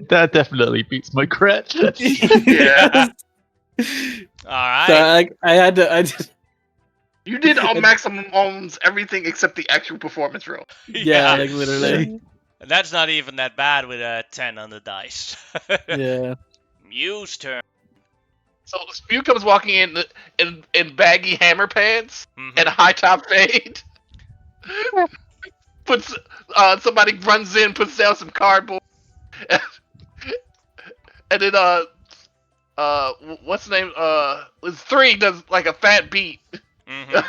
that definitely beats my crit. Yeah. Alright. So I had to. I just, You did all maximum almost everything except the actual performance roll. yeah, like literally. That's not even that bad with a 10 on the dice. Yeah. Mew's turn. So Spew comes walking in baggy hammer pants and a high top fade. Puts somebody runs in, puts down some cardboard, and then what's the name? Was 3 does like a fat beat. I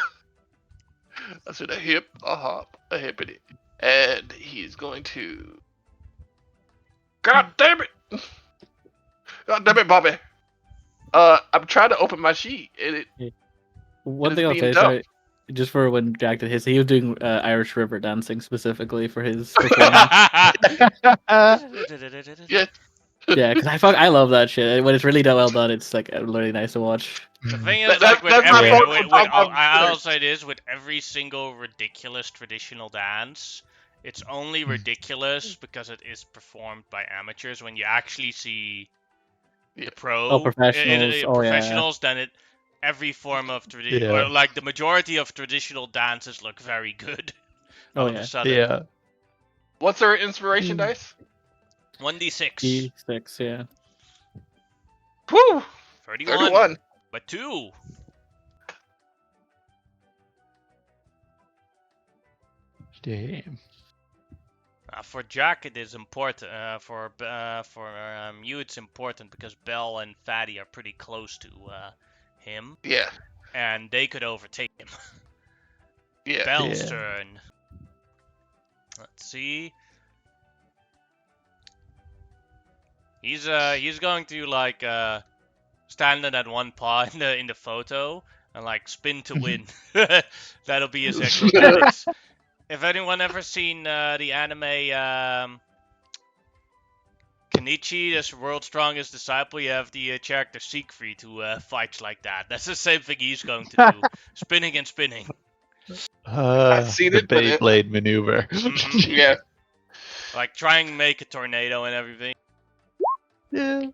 said a hip, a hop, a hippity, and he's going to. God damn it! God damn it, Bobby! I'm trying to open my sheet, and it. One It thing is I'll being say, dumb. sorry, just for when Jack did his, he was doing Irish River dancing specifically for his performance. Yeah. Yeah, because I love that shit. When it's really well done, it's like really nice to watch. The thing is, That's with my every, fault for talking about I'll Twitter. say it is with every single ridiculous traditional dance, it's only ridiculous because it is performed by amateurs. When you actually see the professionals. Oh, yeah. professionals, then every form of tradition, Yeah. or like the majority of traditional dances look very good. Oh, All of yeah. a sudden, Yeah. What's our inspiration dice? 1d6, D6, yeah. Woo! 31, but 2. Damn. For Jack, it is important. For you, it's important because Bell and Fatty are pretty close to him, Yeah. and they could overtake him. Yeah. Bell's Yeah. turn. Let's see. He's going to like stand at one paw in the photo and like spin to win. That'll be his acrobatics. If anyone ever seen the anime Kenichi, this world's strongest disciple, you have the character Siegfried who fights like that. That's the same thing he's going to do, spinning and spinning. I've seen the it, but it- Beyblade maneuver. Mhm. Yeah. Like trying to make a tornado and everything. Yeah.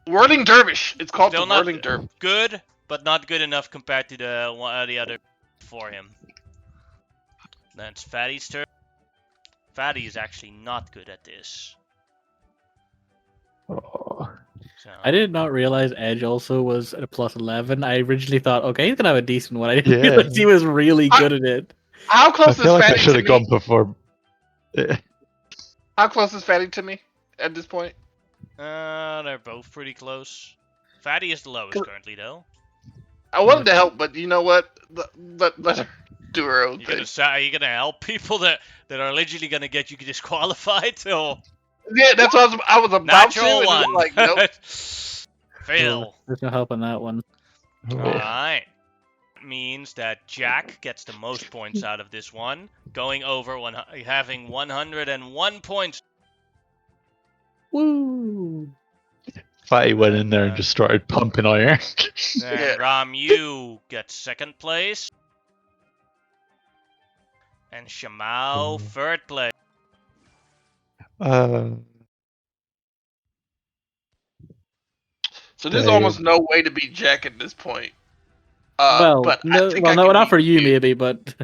Whirling Dervish. It's called Still the not Whirling Dervish. good, but not good enough compared to the other for him. That's Fatty's turn. Fatty is actually not good at this. Oh. So I did not realize Edge also was at a +11. I originally thought, okay, he's gonna have a decent one. I didn't Yeah. realize he was really good at it. How I close is feel like I Fatty should to have me? gone before. How close is Fatty to me at this point? they're both pretty close. Fatty is the lowest currently, though. I wanted to help, but you know what? Let her do her own You're thing. gonna help people that are literally gonna get you disqualified. Or Yeah, that's what I was about natural to. one. And like, nope. Fail. There's no help on that one. Oh. Alright. Means that Jack gets the most points out of this one, going over having 101 points. Woo! Fatty went in there and just started pumping iron. Then Yeah. Ramyu gets second place. And Shamao third place. uh, So there's Dave. almost no way to beat Jack at this point. But I no, think well, I no, can not beat for you, maybe, but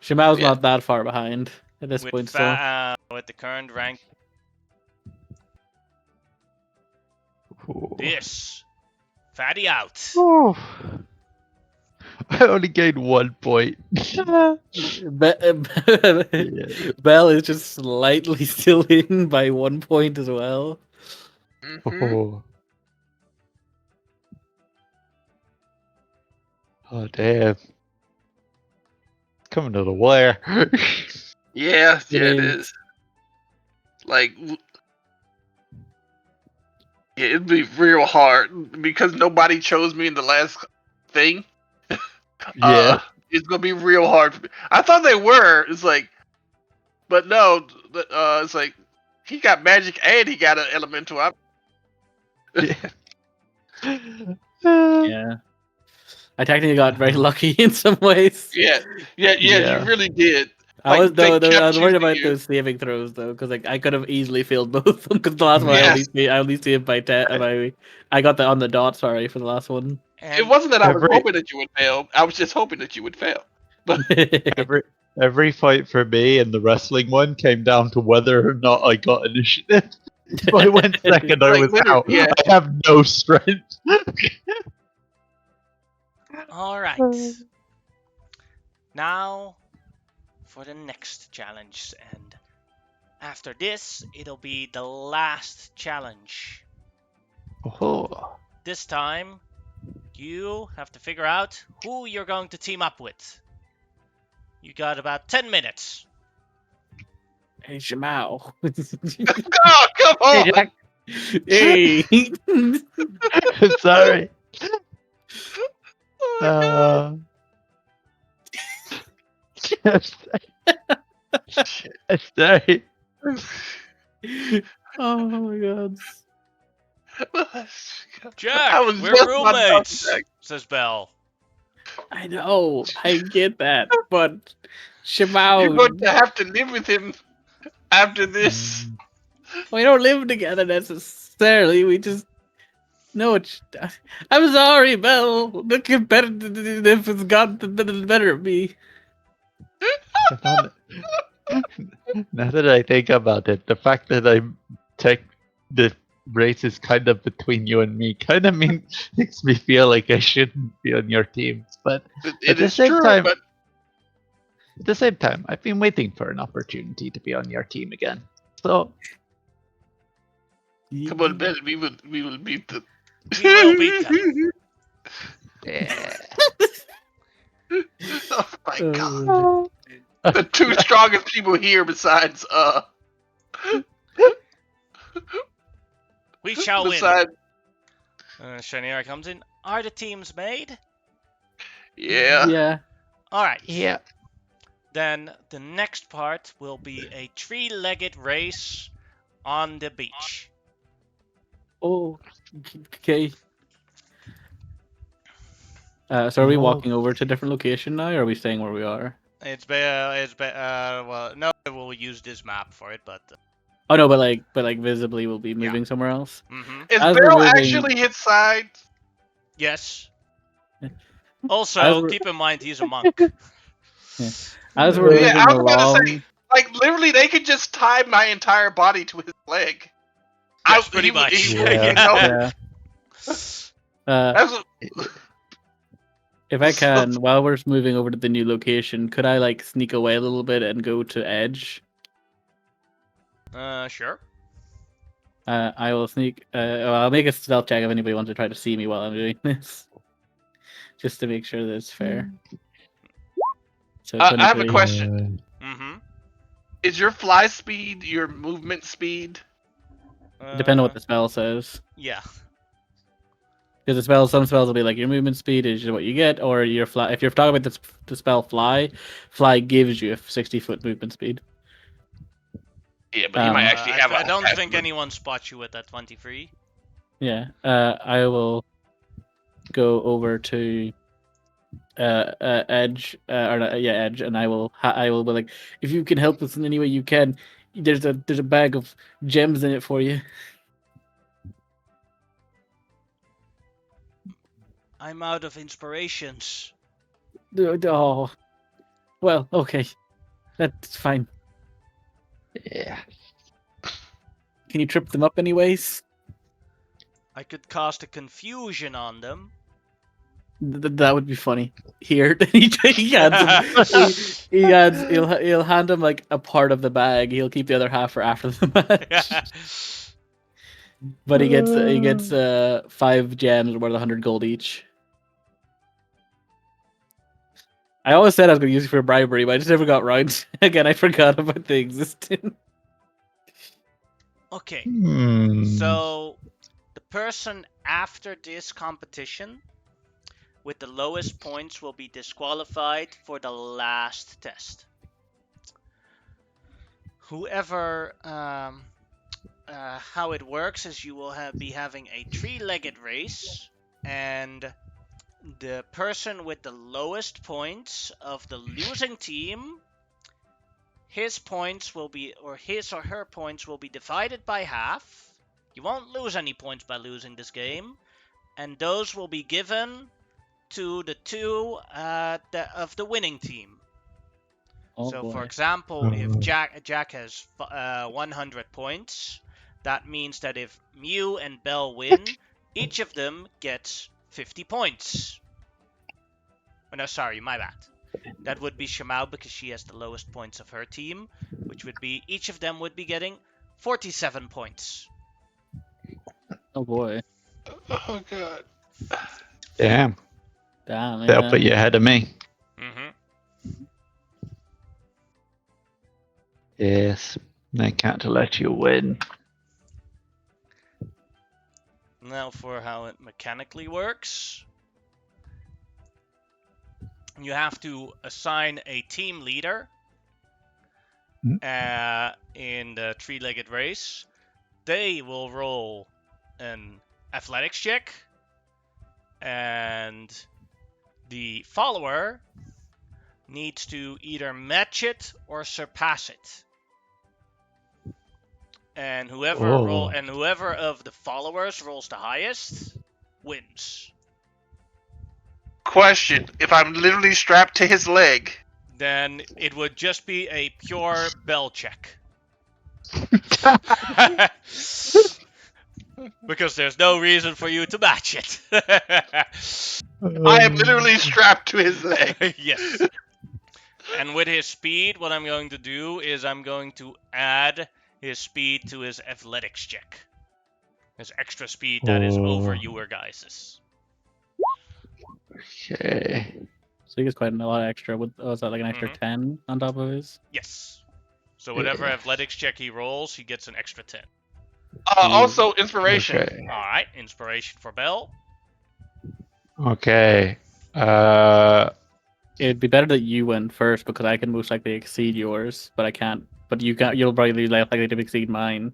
Shimao's Yeah. not that far behind at this With point still. with the current rank, oh. this Fatty out. Oh. I only gained 1 point. Yeah. Bell is just slightly still in by 1 point as well. Oh. Oh damn. Coming to the wire. Yeah, It it is. is. Like, it'd be real hard because nobody chose me in the last thing. Yeah. It's gonna be real hard for me. I thought they were. It's like, but no. It's like he got magic and he got an elemental. Yeah. Yeah. I technically got very lucky in some ways. Yeah, Yeah. you really did. I Like, was they though I kept was worried choosing about you. those saving throws though, because like I could have easily failed both of them. Because the last one Yes. I only saved by 10. I got that on the dot. Sorry for the last one. It And wasn't that I was Every- hoping that you would fail. I was just hoping that you would fail. Every fight for me and the wrestling one came down to whether or not I got initiative. If I went second, I Like, was literally, out. yeah. I have no strength. all right. Now for the next challenge, and after this, it'll be the last challenge. Oh. This time, you have to figure out who you're going to team up with. You got about 10 minutes. Hey Shimao. Oh, come on! Hey. Sorry. Oh, Sorry. Oh my god. Jack, I was we're just about to roommates, Jack. says Belle. I know. I get that, but You're Shimao. going to have to live with him after this. We don't live together necessarily. We just know it's. I'm sorry, Belle. Looking better if it's got better at me. Now that I think about it, the fact that the race is kind of between you and me kind of makes me feel like I shouldn't be on your team. But It the is same true, time- but at the same time, I've been waiting for an opportunity to be on your team again. So come on, Ben. We will beat them. We will beat them. yeah. Oh my god. The two strongest people here besides We shall win. Besides, Shaniera comes in. Are the teams made? yeah. Yeah. All right. Yeah. Then the next part will be a three-legged race on the beach. Oh. Okay. So are we walking over to a different location now, or are we staying where we are? Well, no, we'll use this map for it, but Oh no, but like visibly we'll be moving somewhere else. Is As we're Beryl moving- actually his side? yes. As Also, we're- keep in mind he's a monk. As we're Yeah, moving I was about to along, say, like literally, they could just tie my entire body to his leg. Yes, pretty much. Yeah. No, yeah. that's what, If I So- can, while we're moving over to the new location, could I like sneak away a little bit and go to Edge? Sure. I will sneak. Well, I'll make a stealth check if anybody wants to try to see me while I'm doing this, just to make sure that it's fair. So I have a 23. question. Mm-hmm. Is your fly speed your movement speed? Depending on what the spell says. Yeah. Because some spells will be like your movement speed is what you get, or your fly. If you're talking about the spell fly gives you a 60-foot movement speed. Yeah, but he might actually have. I don't a think anyone spots you with that 23. Yeah. I will go over to Edge, Edge, and I will be like, if you can help us in any way you can, there's a bag of gems in it for you. I'm out of inspirations. Oh, well, okay, that's fine. Yeah. Can you trip them up anyways? I could cast a confusion on them. That would be funny. Here, he hands him, he'll hand him like a part of the bag. He'll keep the other half for after the match. But he gets 5 gems worth 100 gold each. I always said I was going to use it for bribery, but I just never got around. Again, I forgot about the existence. Okay. Hmm. So the person after this competition with the lowest points will be disqualified for the last test. Whoever, how it works is you will be having a three-legged race, and the person with the lowest points of the losing team, his points will be, or his or her points will be divided by half. You won't lose any points by losing this game, and those will be given to the two of the winning team. Oh, so, boy. for example, if Jack has 100 points, that means that if Mew and Bell win, each of them gets 50 points. Oh, no, sorry, my bad. That would be Shamao because she has the lowest points of her team, which would be each of them would be getting 47 points. Oh boy. Oh god. Damn. Damn, That'll yeah. put you ahead of me. Mm-hmm. Yes. I can't let you win. Now for how it mechanically works. You have to assign a team leader in the three-legged race. They will roll an athletics check, and the follower needs to either match it or surpass it. And whoever of the followers rolls the highest wins. Question: if I'm literally strapped to his leg, Then it would just be a pure bell check. Because there's no reason for you to match it. I am literally strapped to his leg. Yes. And with his speed, what I'm going to do is I'm going to add his speed to his athletics check. His extra speed that is over your guys's. Okay. So he gets quite a lot extra. Is that like an extra 10 on top of his? Yes. So whatever athletics check he rolls, he gets an extra 10. Also, inspiration. Okay. All right, inspiration for Bell. Okay. It'd be better that you went first because I can most likely exceed yours, but I can't. But you can. You'll probably be less likely to exceed mine.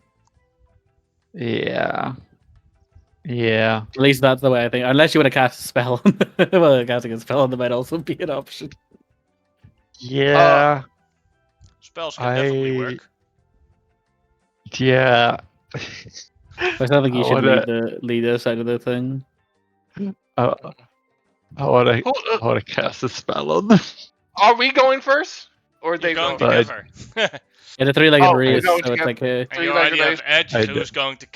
Yeah. Yeah. At least that's the way I think. Unless you want to cast a spell. Well, casting a spell on them might also be an option. Yeah. Spells can definitely I. work. Yeah. But I still think I you should wanna. lead this side of the thing. I wanna. Who, I wanna cast a spell on them. are we going first, or are You're they going going? But- together. It's a three-legged Oh, we're race, going so it's together. like a. And you Three-legged already have race. Edge, I who's going to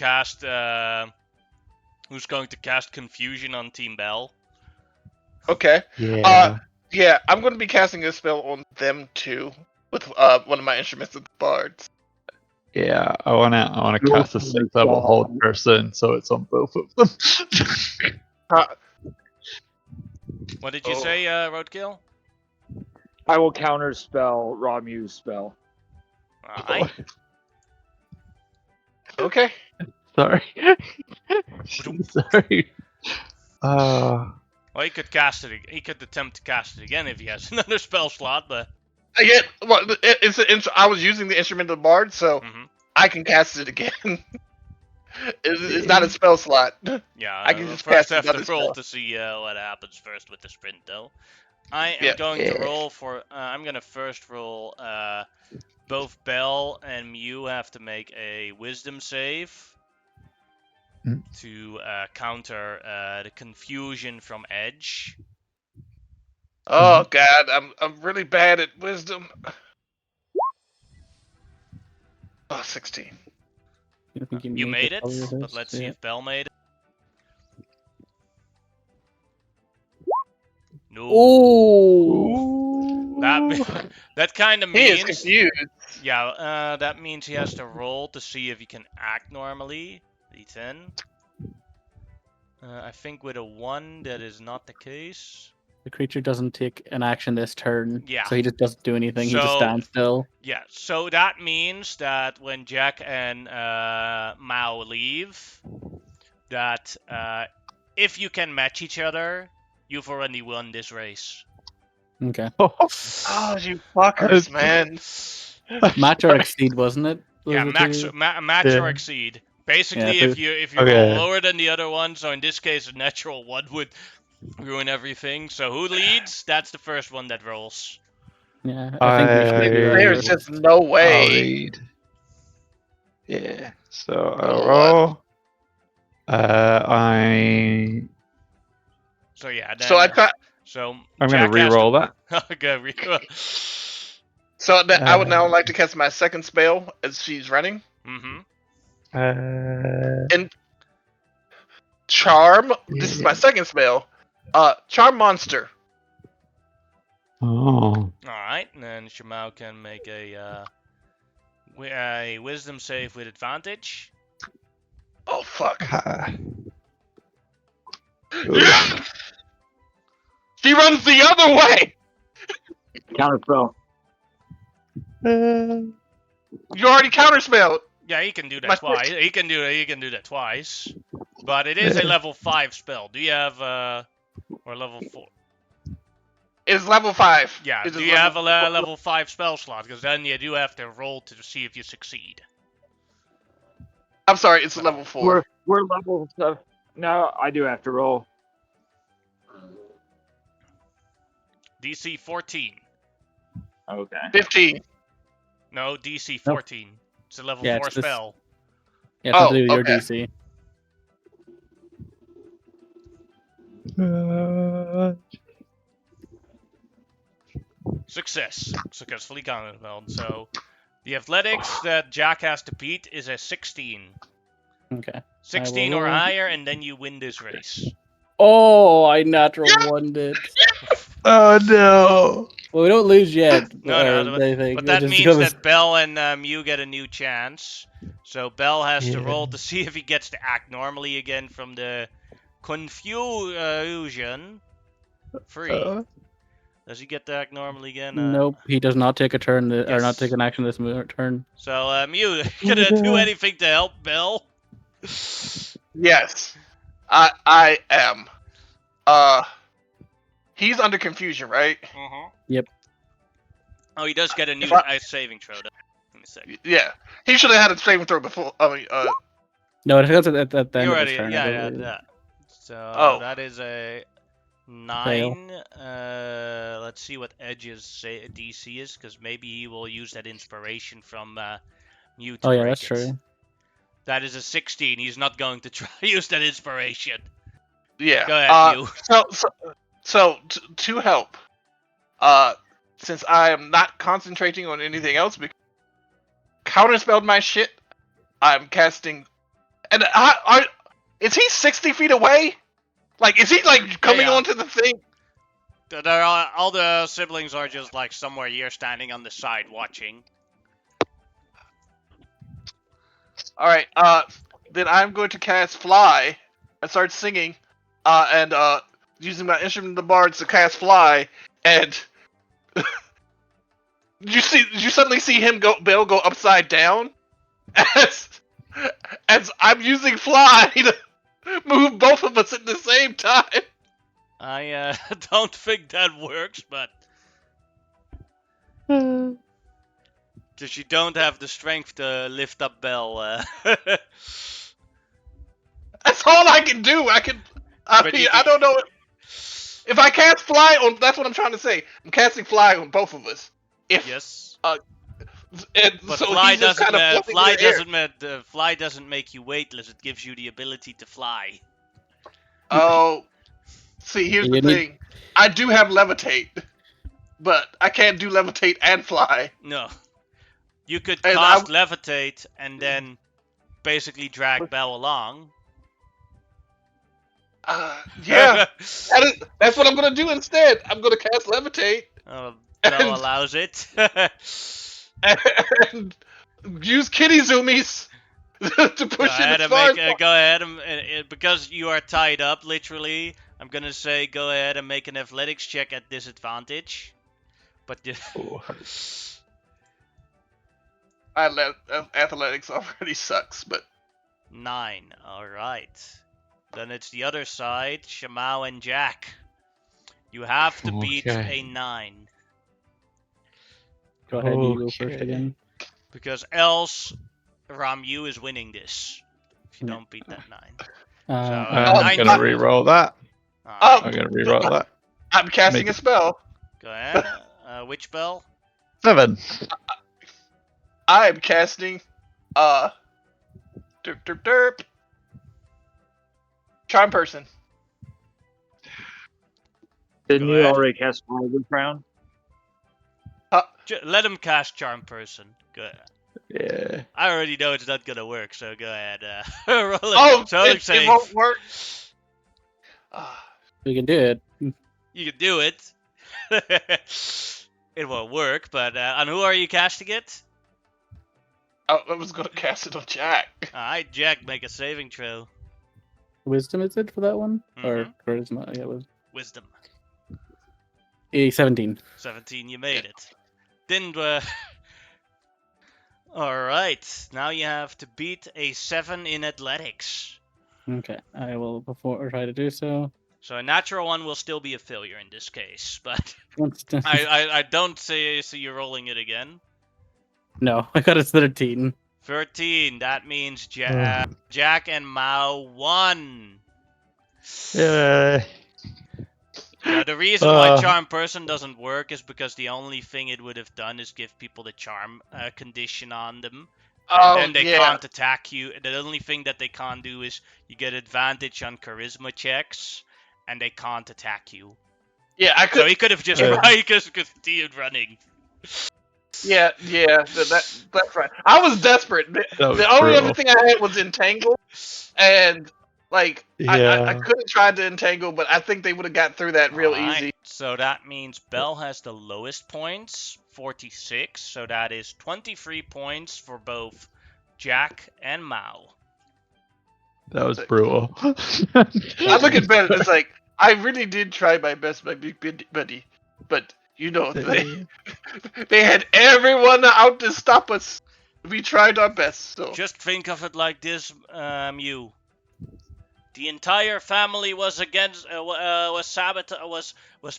cast confusion on Team Bell. Okay. Yeah. Yeah, I'm going to be casting a spell on them too with one of my instruments of the bards. Yeah. I wanna cast a 6th level hold person, so it's on both of them. What did you Oh. say, Roadkill? I will counter spell Ramu's spell. Alright. Okay. Sorry. Sorry. Well, he could cast it. He could attempt to cast it again if he has another spell slot, but. Yeah, well, I was using the instrument of the bard, so Mhm. I can cast it again. It's not a spell slot. Yeah, I can we'll just first cast have to another roll spell. to see what happens first with the sprint, though. I am Yeah. going to Yeah. roll for. I'm gonna first roll. Both Bell and Mew have to make a Wisdom save Mm. to counter the confusion from Edge. Oh God, I'm really bad at wisdom. Oh, 16. I think You make made it, probably with but this, let's see yeah. if Bell made it. No. Oh. That kind of He is means. confused. Yeah, that means he has to roll to see if he can act normally. D10. I think with a 1 that is not the case. The creature doesn't take an action this turn, Yeah. so he just doesn't do anything. He just So- stands still. Yeah, so that means that when Jack and Mao leave, that if you can match each other, you've already won this race. Okay. Oh, you fuckers, man. Match or exceed, wasn't it? Yeah, Was it match Yeah. or exceed. Basically, Yeah, if you Okay. roll lower than the other one, so in this case a natural 1 would ruin everything. So who leads? That's the first one that rolls. Yeah, I think we should do that There's first. just no I'll way. read. Yeah. So I'll Roll roll. I. So yeah, then, So I cut. so I'm Jack gonna has to- re-roll that. Okay, So that I would now like to cast my second spell as she's running. mm-hmm. Charm. This is my second spell. Charm monster. Oh. Alright, and then Shimao can make a wisdom save with advantage. Oh fuck. Ooh. She runs the other way. Counter spell. You already counterspelled. Yeah, he can do that My twice. He can do that twice. But it is a Yeah. level 5 spell. Do you have or level 4? It's level 5. Yeah, It is do you have a level- level 5 spell slot? Because then you do have to roll to see if you succeed. I'm sorry, it's level 4. We're level stuff. No, I do have to roll. DC 14. Okay. 15. No, DC 14. It's a level Yeah, 4 it's this- spell. Yeah, it's Oh, nothing to do with your okay. DC. Success. Successfully counterspelled. So the athletics that Jack has to beat is a 16. Okay. 16 or roll. higher, and then you win this race. Oh, I natural one it. Oh no. Well, we don't lose yet. No, no, or anything. But It that just means goes- that Bell and Mew get a new chance. So Bell has to Yeah. roll to see if he gets to act normally again from the confusion. Free. Does he get to act normally again? Nope, he does not take a turn or not Yes. take an action this turn. So Mew, gonna do anything to help Bell? Yes, I am. He's under confusion, right? Mm-hmm. Oh, he does get a new saving throw. Though. Let me see. Yeah, he should have had a saving throw before. I mean, No, it goes at the You end of his already, turn. I believe. yeah. So Oh. that is a Fail. 9. Let's see what Edge's DC is, because maybe he will use that inspiration from Mew to Oh yeah, break that's it. true. That is a 16. He's not going to try use that inspiration. Yeah. Go ahead, Mew. So to help, since I am not concentrating on anything else, because counterspelled my shit, I'm casting. And is he 60 feet away? Like, is he like coming Yeah. onto the thing? All the siblings are just like somewhere here, standing on the side watching. All right. Then I'm going to cast Fly and start singing, and using my instrument, the bards, to cast Fly. And you suddenly see him Bill go upside down, as I'm using Fly to move both of us at the same time. I don't think that works, but because you don't have the strength to lift up Bell. That's all I can do. I don't know. If I cast Fly on, that's what I'm trying to say. I'm casting Fly on both of us. Yes. And But so fly he's just doesn't. kind of Fly doesn't make you weightless. It gives you the ability to fly. Oh, see, here's the thing. I do have levitate, but I can't do levitate and fly. No. You could cast levitate and then basically drag Bell along. Yeah, that's what I'm gonna do instead. I'm gonna cast levitate. Bell allows it. And use kitty zoomies to push it as far as go ahead and because you are tied up, literally. I'm gonna say go ahead and make an athletics check at disadvantage. But athletics already sucks, but 9. All right. Then it's the other side, Shamao and Jack. You have to beat a 9. Go ahead, you go first again. Because else, Ramyu is winning this. If you don't beat that 9. I'm gonna re-roll that. I'm gonna re-roll that. I'm casting a spell. Go ahead. Which spell? 7. I'm casting derp derp derp. Charm person. Didn't you already cast Fly this round? Let him cast Charm person. Go ahead. Yeah. I already know it's not gonna work, so go ahead. Roll it. It won't work. You can do it. You can do it. It won't work, but on who are you casting it? Oh, I was gonna cast it on Jack. Alright, Jack, make a saving throw. Wisdom is it for that one? Or Mm-hmm. charisma? Yeah, Wisdom. 17. 17, you made it. Didn't Alright, now you have to beat a 7 in athletics. Okay, I will try to do so. So a natural 1 will still be a failure in this case, but I don't see you rolling it again. No, I got a 13. 13, that means Jack and Mao won. Yeah. Now, the reason why Charm Person doesn't work is because the only thing it would have done is give people the charm condition on them. And then they can't attack you. The only thing that they can't do is you get advantage on charisma checks, and they can't attack you. Yeah, I could. So he could have just continued running. Yeah, that's right. I was desperate. The only other thing I had was entangle, and like I could have tried to entangle, but I think they would have got through that real easy. So that means Bell has the lowest points, 46. So that is 23 points for both Jack and Mao. That was brutal. I look at Ben. It's like I really did try my best, my big buddy, but you know they had everyone out to stop us. We tried our best. So Just think of it like this, Mew. The entire family was against, was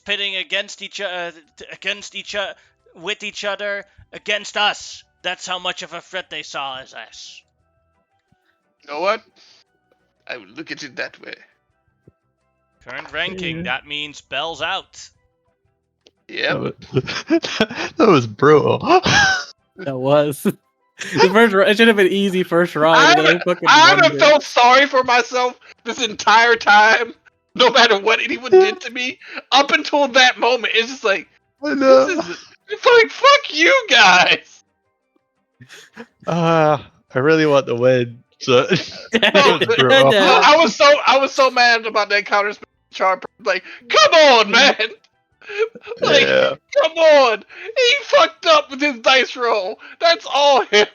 pitting against each other, with each other, against us. That's how much of a threat they saw as us. you know what? I would look at it that way. Current ranking, that means Bell's out. Yep. That was brutal. That was the first. It should have been easy first ride, and then I fucking I won haven't it. felt sorry for myself this entire time, no matter what anyone did to me. Up until that moment, it's just like, I this know. is, it's like, fuck you guys. I really want to win. So No, that was brutal. No. I was so mad about that counter charge. Like, come on, man. Like, Yeah. come on. He fucked up with his dice roll. That's all him.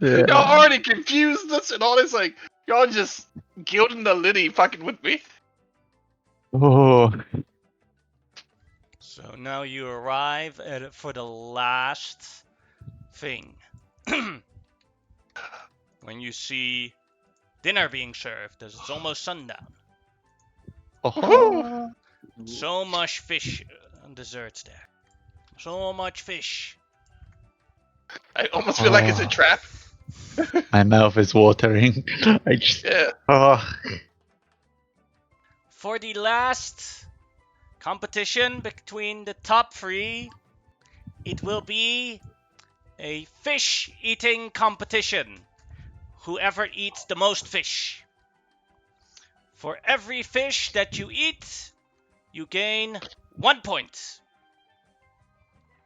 Y'all Yeah. already confused us and all this. Like, y'all just gilding the lily fucking with me. Oh. So now you arrive for the last thing. When you see dinner being served, as it's almost sundown. Oh. So much fish and desserts there. So much fish. I almost feel like it's a trap. My mouth is watering. I just. Yeah. Oh. For the last competition between the top three, it will be a fish eating competition. Whoever eats the most fish. For every fish that you eat, you gain 1 point.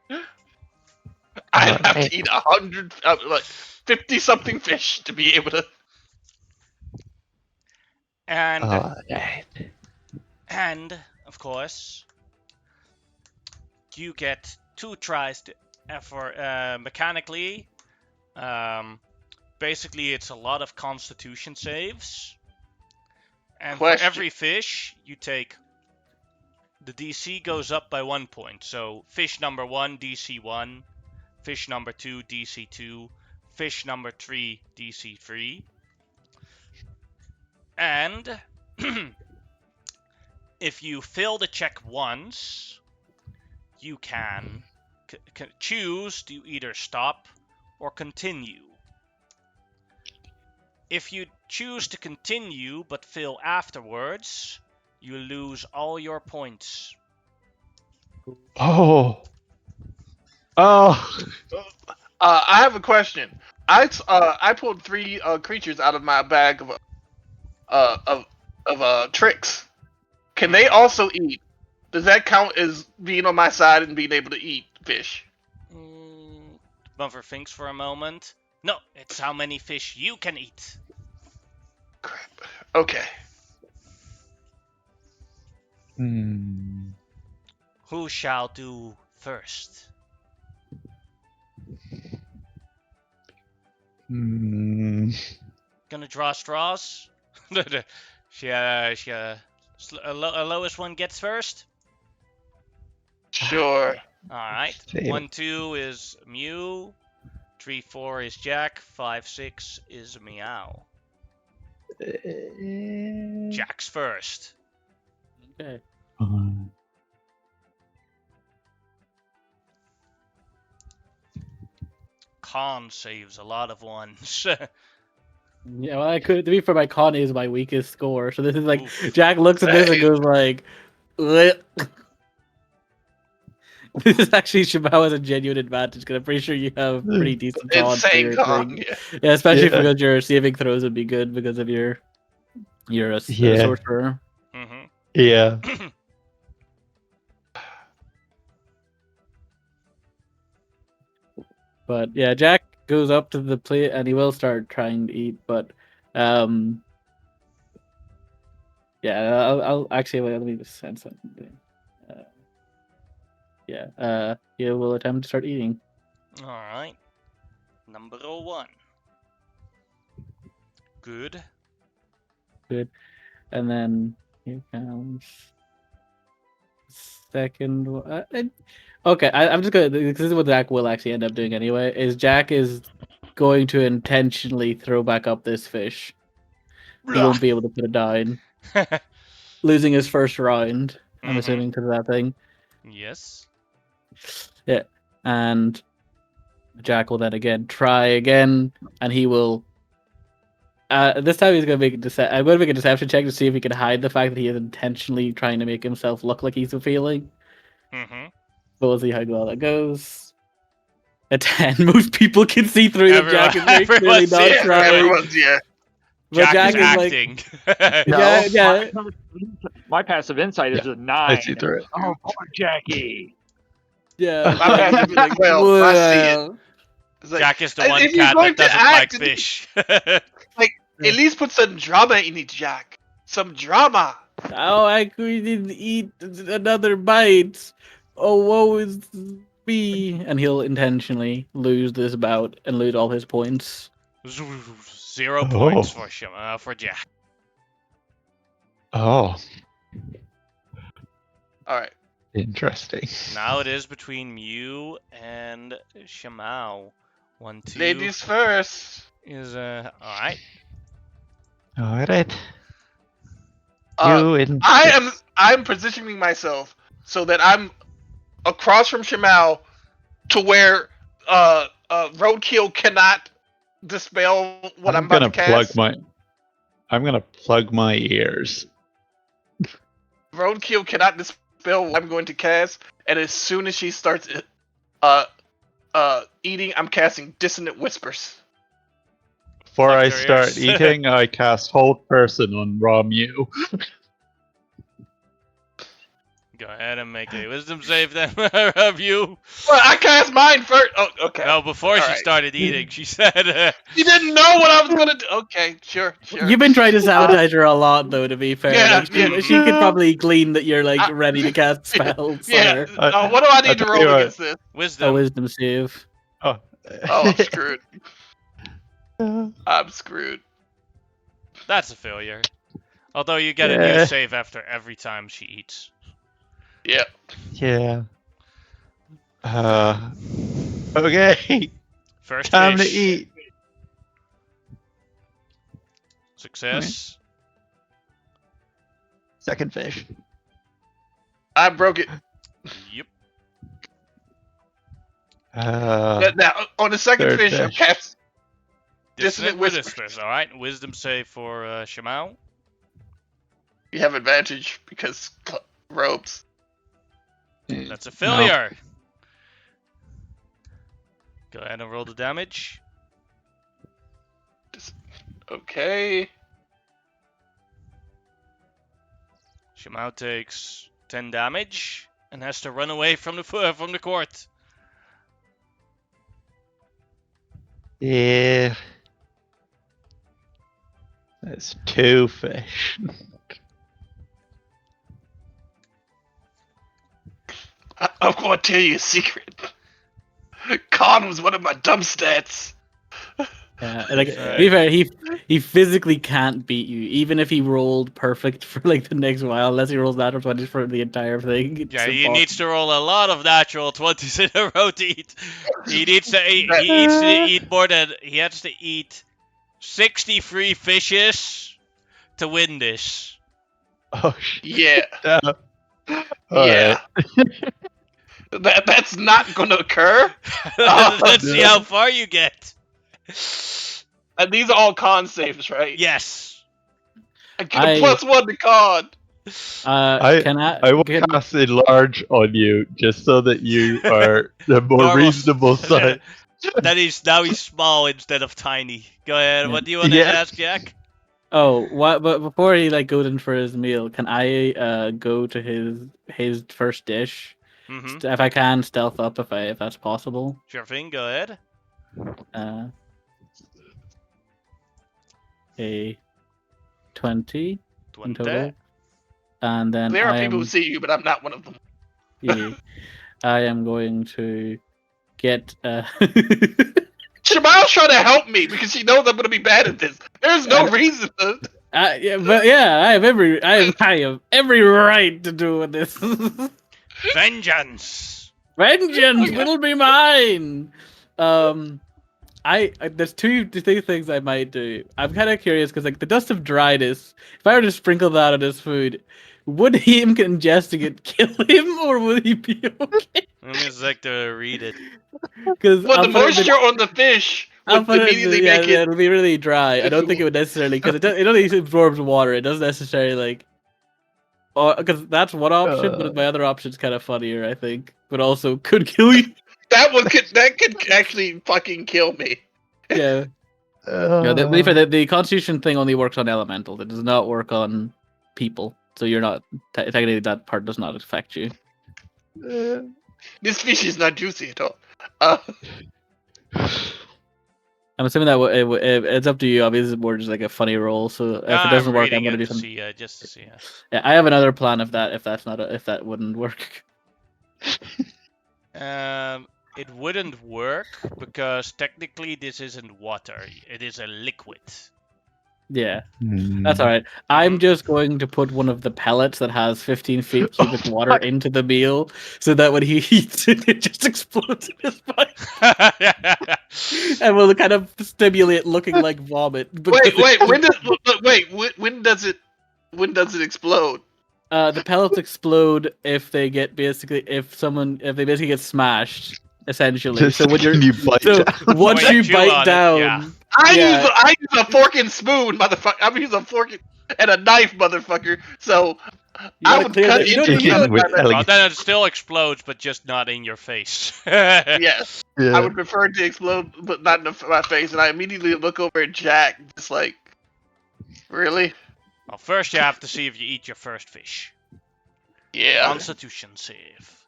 I'd have Alright. to eat 100, like 50 something fish to be able to. And Alright. and of course, you get 2 tries for mechanically. Basically, it's a lot of Constitution saves. And Question. for every fish, you take the DC goes up by 1 point. So fish number 1, DC 1. Fish number 2, DC 2. Fish number 3, DC 3. And if you fail the check once, you can choose to either stop or continue. If you choose to continue but fail afterwards, you lose all your points. Oh. Oh. I have a question. I pulled 3 creatures out of my bag of tricks. Can they also eat? Does that count as being on my side and being able to eat fish? Bumper thinks for a moment. No, it's how many fish you can eat. Crap. Okay. Who shall do first? Gonna draw straws? Lowest one gets first? Sure. Alright. Same. 1, 2 is Mew. 3, 4 is Jack. 5, 6 is Meow. Jack's first. Okay. Con saves a lot of ones. Yeah, well, I could. To be fair, my con is my weakest score, so this is like Oof. Jack looks at this and Same. goes like, "Bleh." This is actually Shabao has a genuine advantage because I'm pretty sure you have pretty decent con for Insane your con. thing. Yeah. Yeah, especially Yeah. because your saving throws would be good because of your you're a Yeah. sorcerer. Mm-hmm. Yeah. But yeah, Jack goes up to the plate and he will start trying to eat, but yeah, I'll actually wait, let me just send something. He will attempt to start eating. Alright. Number 1. Good. And then here comes second one. Okay, I'm just gonna. This is what Jack will actually end up doing anyway. Is Jack is going to intentionally throw back up this fish. He won't be able to put it down, losing his first round. I'm Mhm. assuming to that thing. Yes. Yeah, and Jack will then again try again, and he will. This time he's gonna make I'm gonna make a deception check to see if he can hide the fact that he is intentionally trying to make himself look like he's feeling. Mm-hmm. But we'll see how well that goes. A 10. Most people can see through that Jack is very clearly Everyone not sees trying. Everyone's But Jack is like, acting. No, yeah. my passive insight is a I see 9. through it. Oh, poor Jackie. Yeah, My Jack is passive like, is 12, I see it. well. It's like, Jack is the one if you're cat going that to doesn't like act, fish. at least put some drama in it, Jack. Some drama. Oh, I couldn't eat another bite. Oh, woe is me. And he'll intentionally lose this bout and lose all his points. 0 points for Jack. Oh, All right. interesting. Now it is between you and Shamao. 1, 2 Ladies first. is alright. All right. Uh, You in? I'm positioning myself so that I'm across from Shamal to where Roadkill cannot dispel what I'm about gonna to cast. I'm gonna plug my ears. Roadkill cannot dispel what I'm going to cast, and as soon as she starts eating, I'm casting Dissonant Whispers. Before Plug I your start ears. eating, I cast Hold Person on Ramu. Go ahead and make a wisdom save then of you. Well, I cast mine first. Oh, okay. No, before she Alright. started eating, she said, You didn't know what I was gonna do. Okay, sure. You've been trying to sabotage her a lot, though, to be fair. Yeah, Like, yeah. she could probably glean that you're, like, I- ready to cast spells on Yeah. her. What do I need to tell you roll what. against this? A wisdom. wisdom save. Oh, Oh, I'm screwed. I'm screwed. That's a failure. Although you get a Yeah. new save after every time she eats. Yeah. yeah. Okay. First Time to fish. eat. Success. Second fish. I broke it. Yep. Now, on the second third fish, I'm fish. cast. Dissonant Whispers. Whispers. Alright. Wisdom save for Shamao. You have advantage because robes. That's a failure. Go ahead and roll the damage. Okay. Shamao takes 10 damage and has to run away from the court. Yeah. That's 2 fish. I'm going to tell you a secret. Con was one of my dumb stats. Yeah, like, Right. to be fair, he physically can't beat you, even if he rolled perfect for, like, the next while, unless he rolls natural 20s for the entire thing. It's Yeah, he impossible. needs to roll a lot of natural 20s in a row to eat. He needs to eat more than... He has to eat 63 fishes to win this. Oh shit. Yeah. Yeah. That's not going to occur. Let's see no. how far you get. And these are all con saves, right? Yes. I get a +1 to con. I will cast enlarge on you just so that you are the more Normal. reasonable side. That he's small instead of tiny. Go ahead. Yeah. What do you want to Yeah. ask, Jack? Oh, what? But before he like goes in for his meal, can I go to his first dish? Mm-hmm. If I can stealth up, if that's possible. Sure thing. Go ahead. A 20 in 20. total, and then There are I people am, who see you, but I'm not one of them. yeah, I am going to get Shamal's trying to help me because she knows I'm going to be bad at this. There's no reason to. yeah, but yeah, I have every right to do with this. Vengeance. Vengeance Okay. will be mine. I there's two things I might do. I'm kind of curious because like the dust of dryness, if I were to sprinkle that on his food, would him ingesting it kill him, or would he be okay? Let me just like to read it. Because Well, the moisture on the fish I'll would put it in immediately yeah, make it. it'll be really dry. I don't think it would necessarily because it only absorbs water. It doesn't necessarily like. Oh, because that's one option, but my other option's kind of funnier, I think. But also could kill you. That could actually fucking kill me. Yeah. No, the Constitution thing only works on elementals. It does not work on people. So you're not technically that part does not affect you. This fish is not juicy at all. I'm assuming that it's up to you. Obviously, it's more just like a funny roll. So if it doesn't I'm work, I'm reading gonna it do to something. see, just to see. Yeah, I have another plan if that wouldn't work. It wouldn't work because technically this isn't water. It is a liquid. Yeah, that's all right. I'm just going to put one of the pellets that has 15 feet cubic water into the meal, so that when he eats it, it just explodes in his mouth, and will kind of stimulate looking like vomit. Wait, when does it explode? The pellets explode if they get if they basically get smashed, essentially. So when you bite down. once When you you chew bite on it, down, yeah. I use a fork and spoon, motherfucker. I'm using a fork and a knife, motherfucker. So you I gotta would clear cut the- you don't into even it. With Well, Ellie. then it still explodes, but just not in your face. Yes, I Yeah. would prefer it to explode, but not in my face. And I immediately look over at Jack, just like, really? Well, first you have to see if you eat your first fish. Yeah. Constitution save.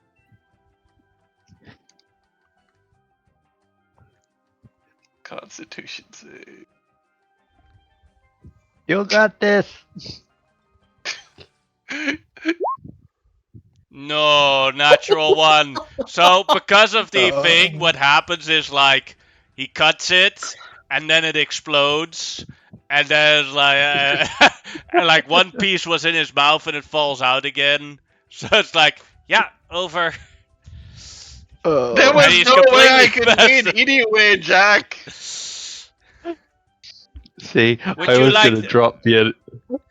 Constitution save. You got this. No, natural one. So because of the thing, what happens is like he cuts it and then it explodes, and then like and like one piece was in his mouth and it falls out again. So it's like, yeah, over. There And was he's no way I completely could win messed. anyway, Jack. See, Would I you was like gonna to- drop you.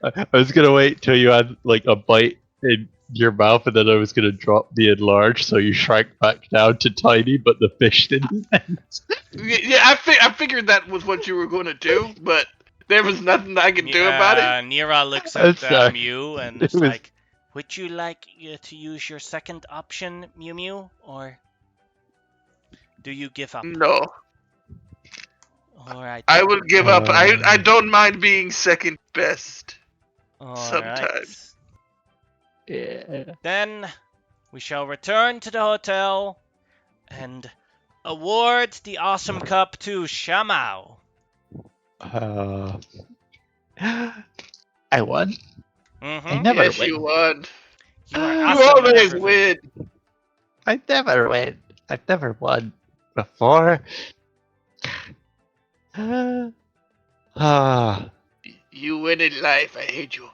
I was gonna wait till you had like a bite in your mouth, and then I was gonna drop the enlarge, so you shrank back down to tiny, but the fish didn't. Yeah, I figured that was what you were going to do, but there was nothing I could do about it. Nira looks I'm at sorry. Mew and It is was- like, would you like to use your second option, Mew Mew, or do you give up? No, Alright. I will give up. I don't mind being second best. sometimes. Yeah. Then we shall return to the hotel and award the awesome cup to Shamao. I won. Mm-hmm. I never Yes, win. you won. You are You You awesome in always everything. win. I never win. I've never won before. Ah. You win in life. I hate you.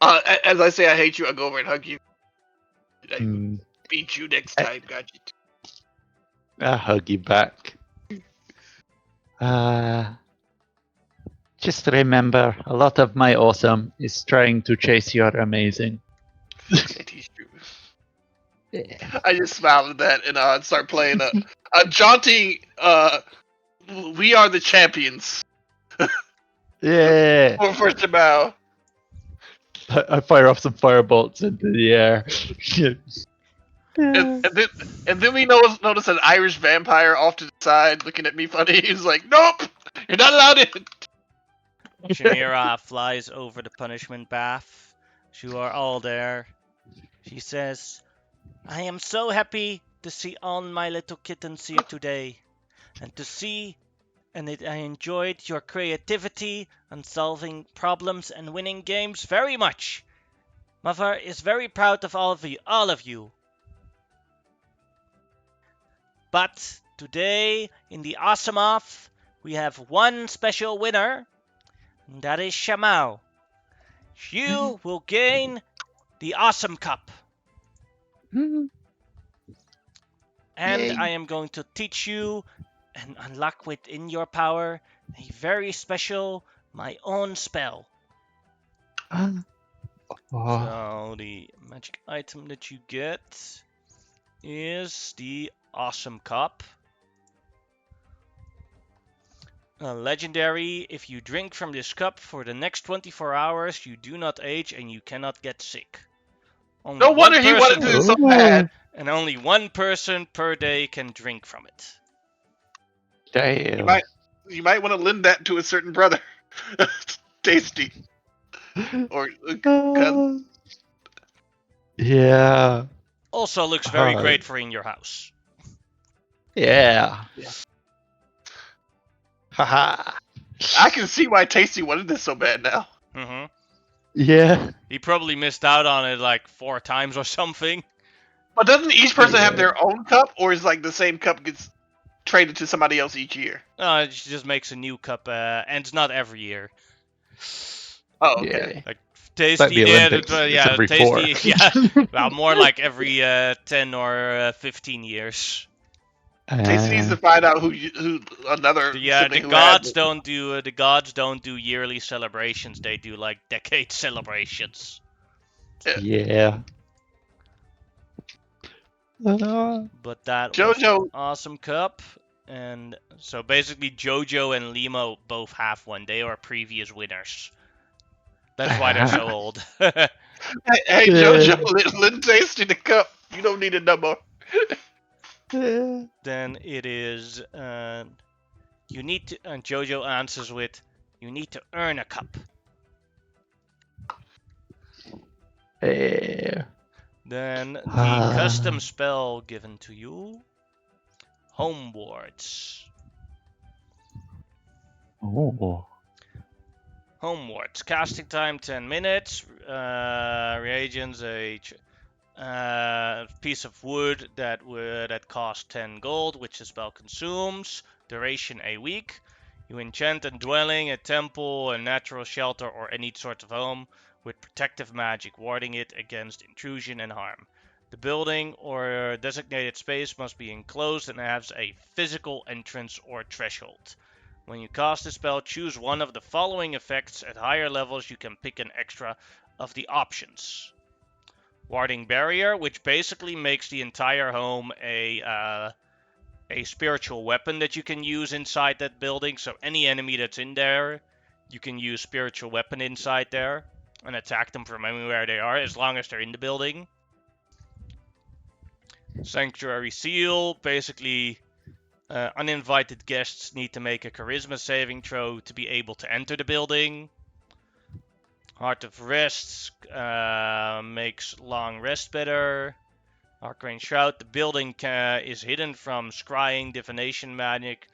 As I say, I hate you. I go over and hug you. I Hmm. beat you next time. Got you. I'll hug you back. Just remember, a lot of my awesome is trying to chase your amazing. It is true. Yeah. I just smiled at that and start playing a jaunty. We are the champions. Yeah. For Shamao. I fire off some firebolts into the air. And then we notice an Irish vampire off to the side looking at me funny. He's like, "Nope, you're not allowed in." Shamira flies over the punishment bath. You are all there. She says, I am so happy to see all my little kittens here today. And to see, I enjoyed your creativity and solving problems and winning games very much. Mother is very proud of all of you. But today, in the Awesome Off, we have one special winner, and that is Shamao. You will gain the Awesome Cup. And Yay. I am going to teach you and unlock within your power a very special, my own spell. Oh. So the magic item that you get is the Awesome Cup. Legendary, if you drink from this cup for the next 24 hours, you do not age and you cannot get sick. Only No one wonder he wanted person to do so bad. and only one person per day can drink from it. Damn. You might want to lend that to a certain brother. Tasty. Or cousin. Yeah. Also looks very great for in your house. Yeah. Yeah. Haha. I can see why Tasty wanted this so bad now. Mm-hmm. Yeah. He probably missed out on it like 4 times or something. But doesn't each person have Yeah. their own cup, or is like the same cup gets traded to somebody else each year? It just makes a new cup, and it's not every year. Oh, okay. Yeah. Tasty, Like the Olympics. It's every Tasty, 4. yeah. Well, more like every 10 or 15 years. Tasty needs to find out who another The sibling who gods has don't do the gods don't do yearly celebrations. They do like decade celebrations. Yeah. But that was the JoJo. Awesome Cup, and so basically JoJo and Limo both have one. They are previous winners. That's why they're so old. Hey, JoJo, lend Tasty the cup. You don't need it no more. Then it is you need to. And JoJo answers with, "You need to earn a cup." Yeah. Then the custom spell given to you, Homewards. Oh. Homewards. Casting time 10 minutes. Reagents a piece of wood that costs 10 gold, which the spell consumes. Duration a week. You enchant a dwelling, a temple, a natural shelter, or any sort of home with protective magic, warding it against intrusion and harm. The building or designated space must be enclosed and has a physical entrance or threshold. When you cast a spell, choose one of the following effects. At higher levels, you can pick an extra of the options. Warding Barrier, which basically makes the entire home a spiritual weapon that you can use inside that building. So any enemy that's in there, you can use spiritual weapon inside there and attack them from anywhere they are, as long as they're in the building. Sanctuary Seal, basically uninvited guests need to make a charisma saving throw to be able to enter the building. Heart of Rest makes long rest better. Arcane Shroud, the building is hidden from scrying, divination magic,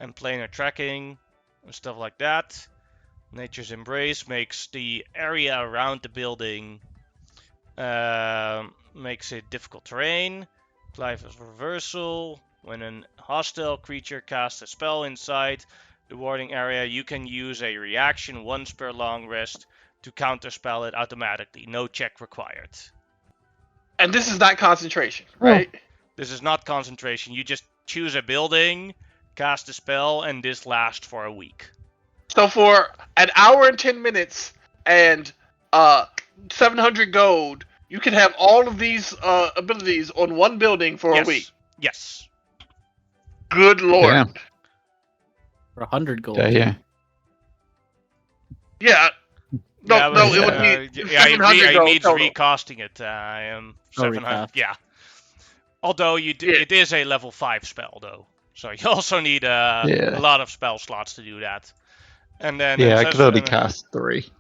and planar tracking, and stuff like that. Nature's Embrace makes the area around the building, makes it difficult terrain. Clive's Reversal, when a hostile creature casts a spell inside the warding area, you can use a reaction once per long rest to counterspell it automatically. No check required. And this is not concentration, right? This is not concentration. You just choose a building, cast a spell, and this lasts for a week. So for an hour and 10 minutes and 700 gold, you can have all of these abilities on one building for a week. Yes. Good lord. Damn. For 100 gold. Yeah. Yeah. No, but, it would be yeah, 700 he gold needs total. recasting it. I am 700. recast. Yeah. Although it is a level 5 spell though, so you also need a lot of spell slots to do that. And then I could only cast 3.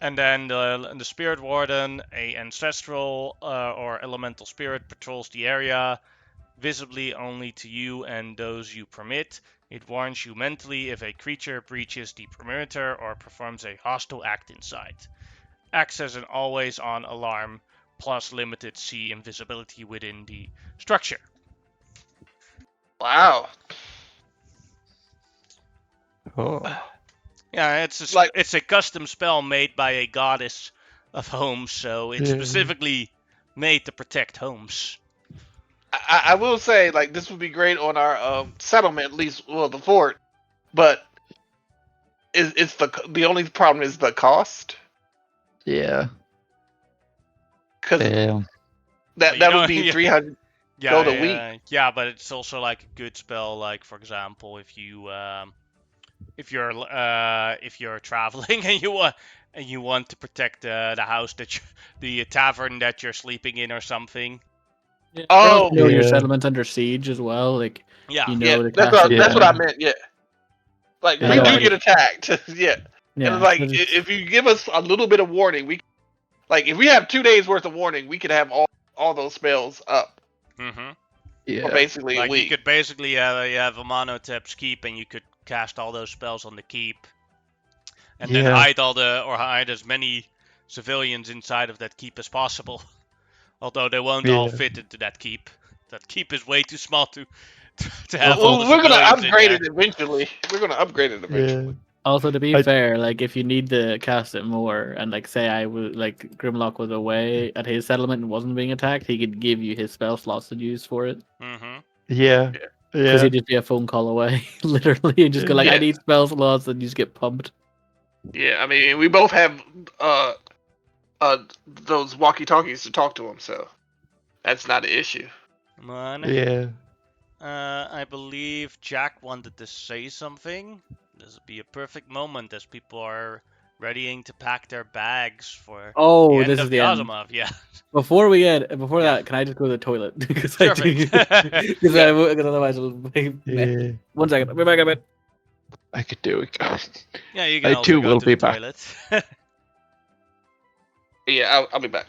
And then the Spirit Warden, a ancestral or elemental spirit, patrols the area, visibly only to you and those you permit. It warns you mentally if a creature breaches the perimeter or performs a hostile act inside. Acts as an always-on alarm, plus limited C invisibility within the structure. Wow. Oh. Yeah, it's a custom spell made by a goddess of home, so it's specifically made to protect homes. I will say, like, this would be great on our settlement, at least, well, the fort. But it's the only problem is the cost, Yeah. because Um, But you that would don't. be Yeah, 300 gold a week. yeah, but it's also like a good spell. Like for example, if you're traveling and you want to protect the house that the tavern that you're sleeping in or something. Yeah. Or else Oh, you know your Yeah. settlement's under siege as well. Like Yeah. you yeah, know to cast it. that's what Yeah. I meant. Yeah, like I we know. do Yeah. get attacked. Yeah, and Yeah. like So just, if you give us a little bit of warning, like if we have 2 days worth of warning, we could have all those spells up Mm-hmm. for Yeah. basically a Like you week. could basically you have a monotap's keep, and you could cast all those spells on the keep, and then Yeah. hide as many civilians inside of that keep as possible. Although they won't all Yeah. fit into that keep. That keep is way too small to have all the also, We're gonna civilians in upgrade there. it eventually. We're gonna upgrade it Yeah. eventually. also to be I- fair, like if you need to cast it more, and like say I would like Grimlock was away at his settlement and wasn't being attacked, he could give you his spell slots to use for it. Mm-hmm. Yeah. Because Yeah. he'd just be a phone call away, literally, and just go like, "I Yeah. need spell slots," and you just get pumped. Yeah, I mean we both have those walkie talkies to talk to him, so that's not an issue. Come on. Yeah. I believe Jack wanted to say something. This would be a perfect moment as people are readying to pack their bags for the Oh, end this of is the the end. Asimov. Yeah. Before Yeah. that, can I just go to the toilet? Because I do. Perfect. Because Yeah. because otherwise it'll be Yeah. 1 second. I'll be back a bit. I could do it. Yeah, you can I also too go will to be the back. toilet. Yeah, I'll be back.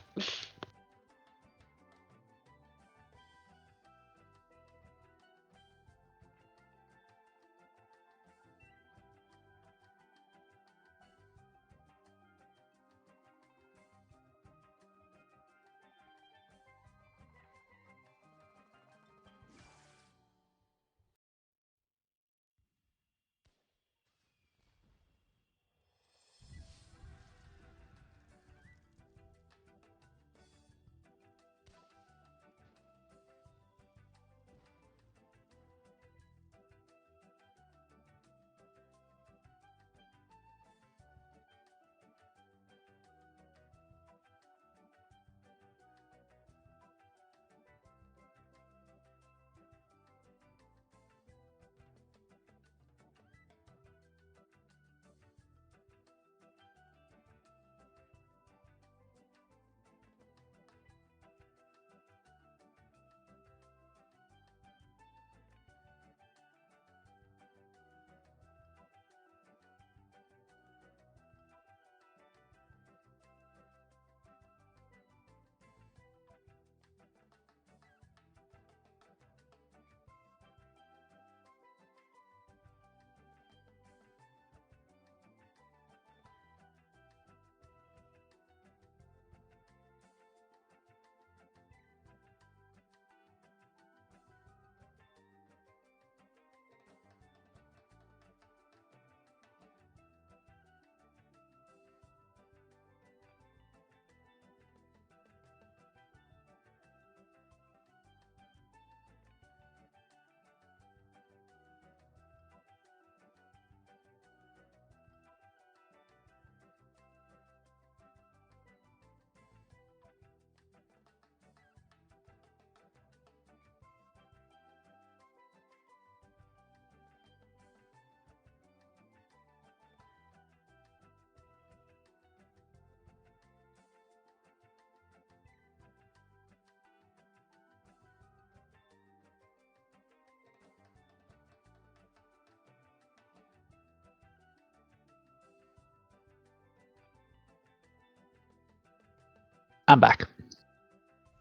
I'm back.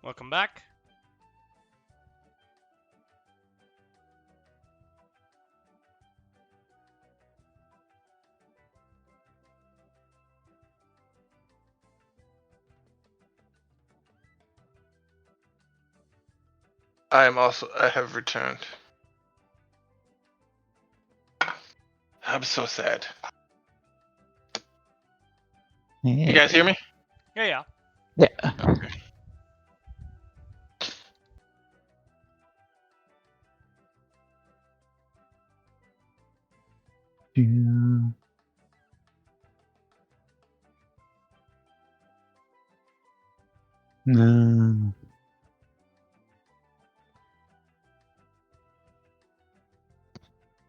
Welcome back. I have returned. I'm so sad. You guys hear me? Yeah, yeah. Yeah. Okay. No.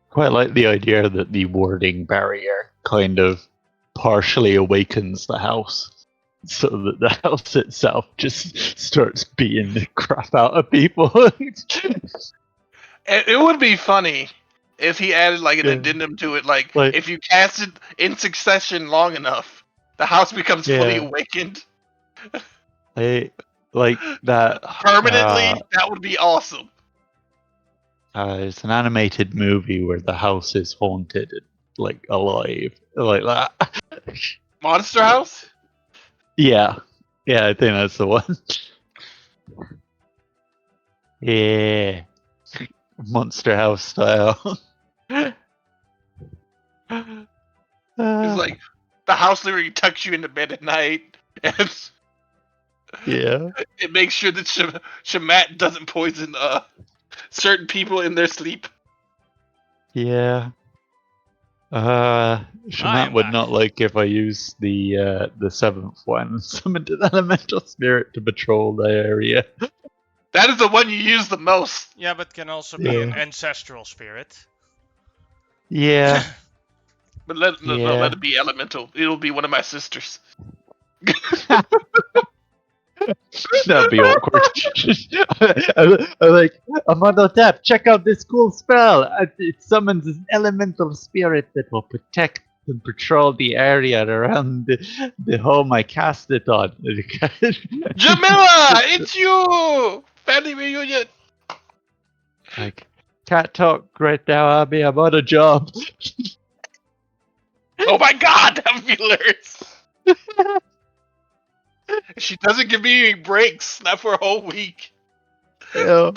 Quite like the idea that the warding barrier kind of partially awakens the house, so that the house itself just starts beating the crap out of people. It would be funny if he added like an Yeah. addendum to it, like Like- if you cast it in succession long enough, the house becomes fully Yeah. awakened like that. permanently. That would be awesome. It's an animated movie where the house is haunted, and, like alive, like that. Monster House. Yeah, I think that's the one. Yeah, Monster House style. It's like the house literally tucks you into bed at night, and Yeah. it makes sure that Shamat doesn't poison certain people in their sleep. Yeah. I Shamat am would back. not like if I used the seventh one, summoned an elemental spirit to patrol the area. That is the one you use the most. Yeah, but can also be an Yeah. ancestral spirit. Yeah. But let Yeah. it be elemental. It'll be one of my sisters. That'd be awkward. I'm like, Amadotep, check out this cool spell. It summons an elemental spirit that will protect and patrol the area around the home I cast it on. Jamila, it's you! Family reunion. Like, can't talk right now, Abby. I'm on a job. Oh my god, that would be hilarious. She doesn't give me any breaks, not for a whole week. Yeah.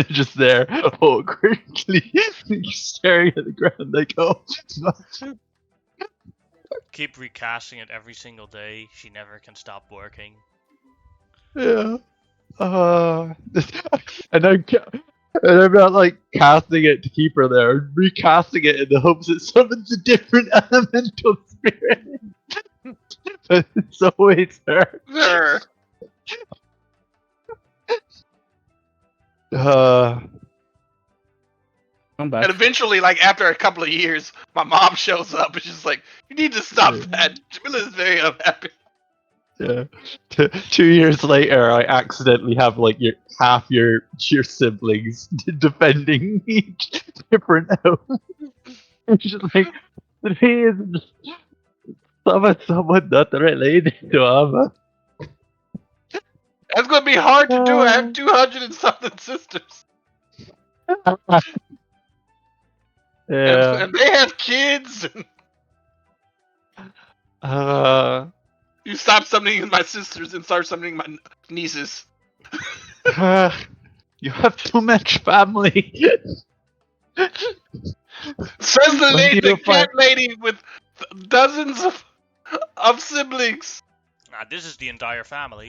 Just there, awkwardly staring at the ground like, oh. Keep recasting it every single day. She never can stop working. Yeah. And I'm not like casting it to keep her there, I'm recasting it in the hopes it summons a different elemental spirit. But it's always her. Sure. Come back. And eventually, like after a couple of years, my mom shows up and she's like, "You need to stop that." Jamila is very unhappy. Yeah. 2 years later, I accidentally have like half your siblings defending each different home. It's just like, he is someone not related to Amma. That's gonna be hard to do. I have 200 and something sisters, Yeah. and they have kids. You stop summoning my sisters and start summoning my nieces. You have too much family. Says the When do the you cat lady with dozens of siblings. Ah, this is the entire family.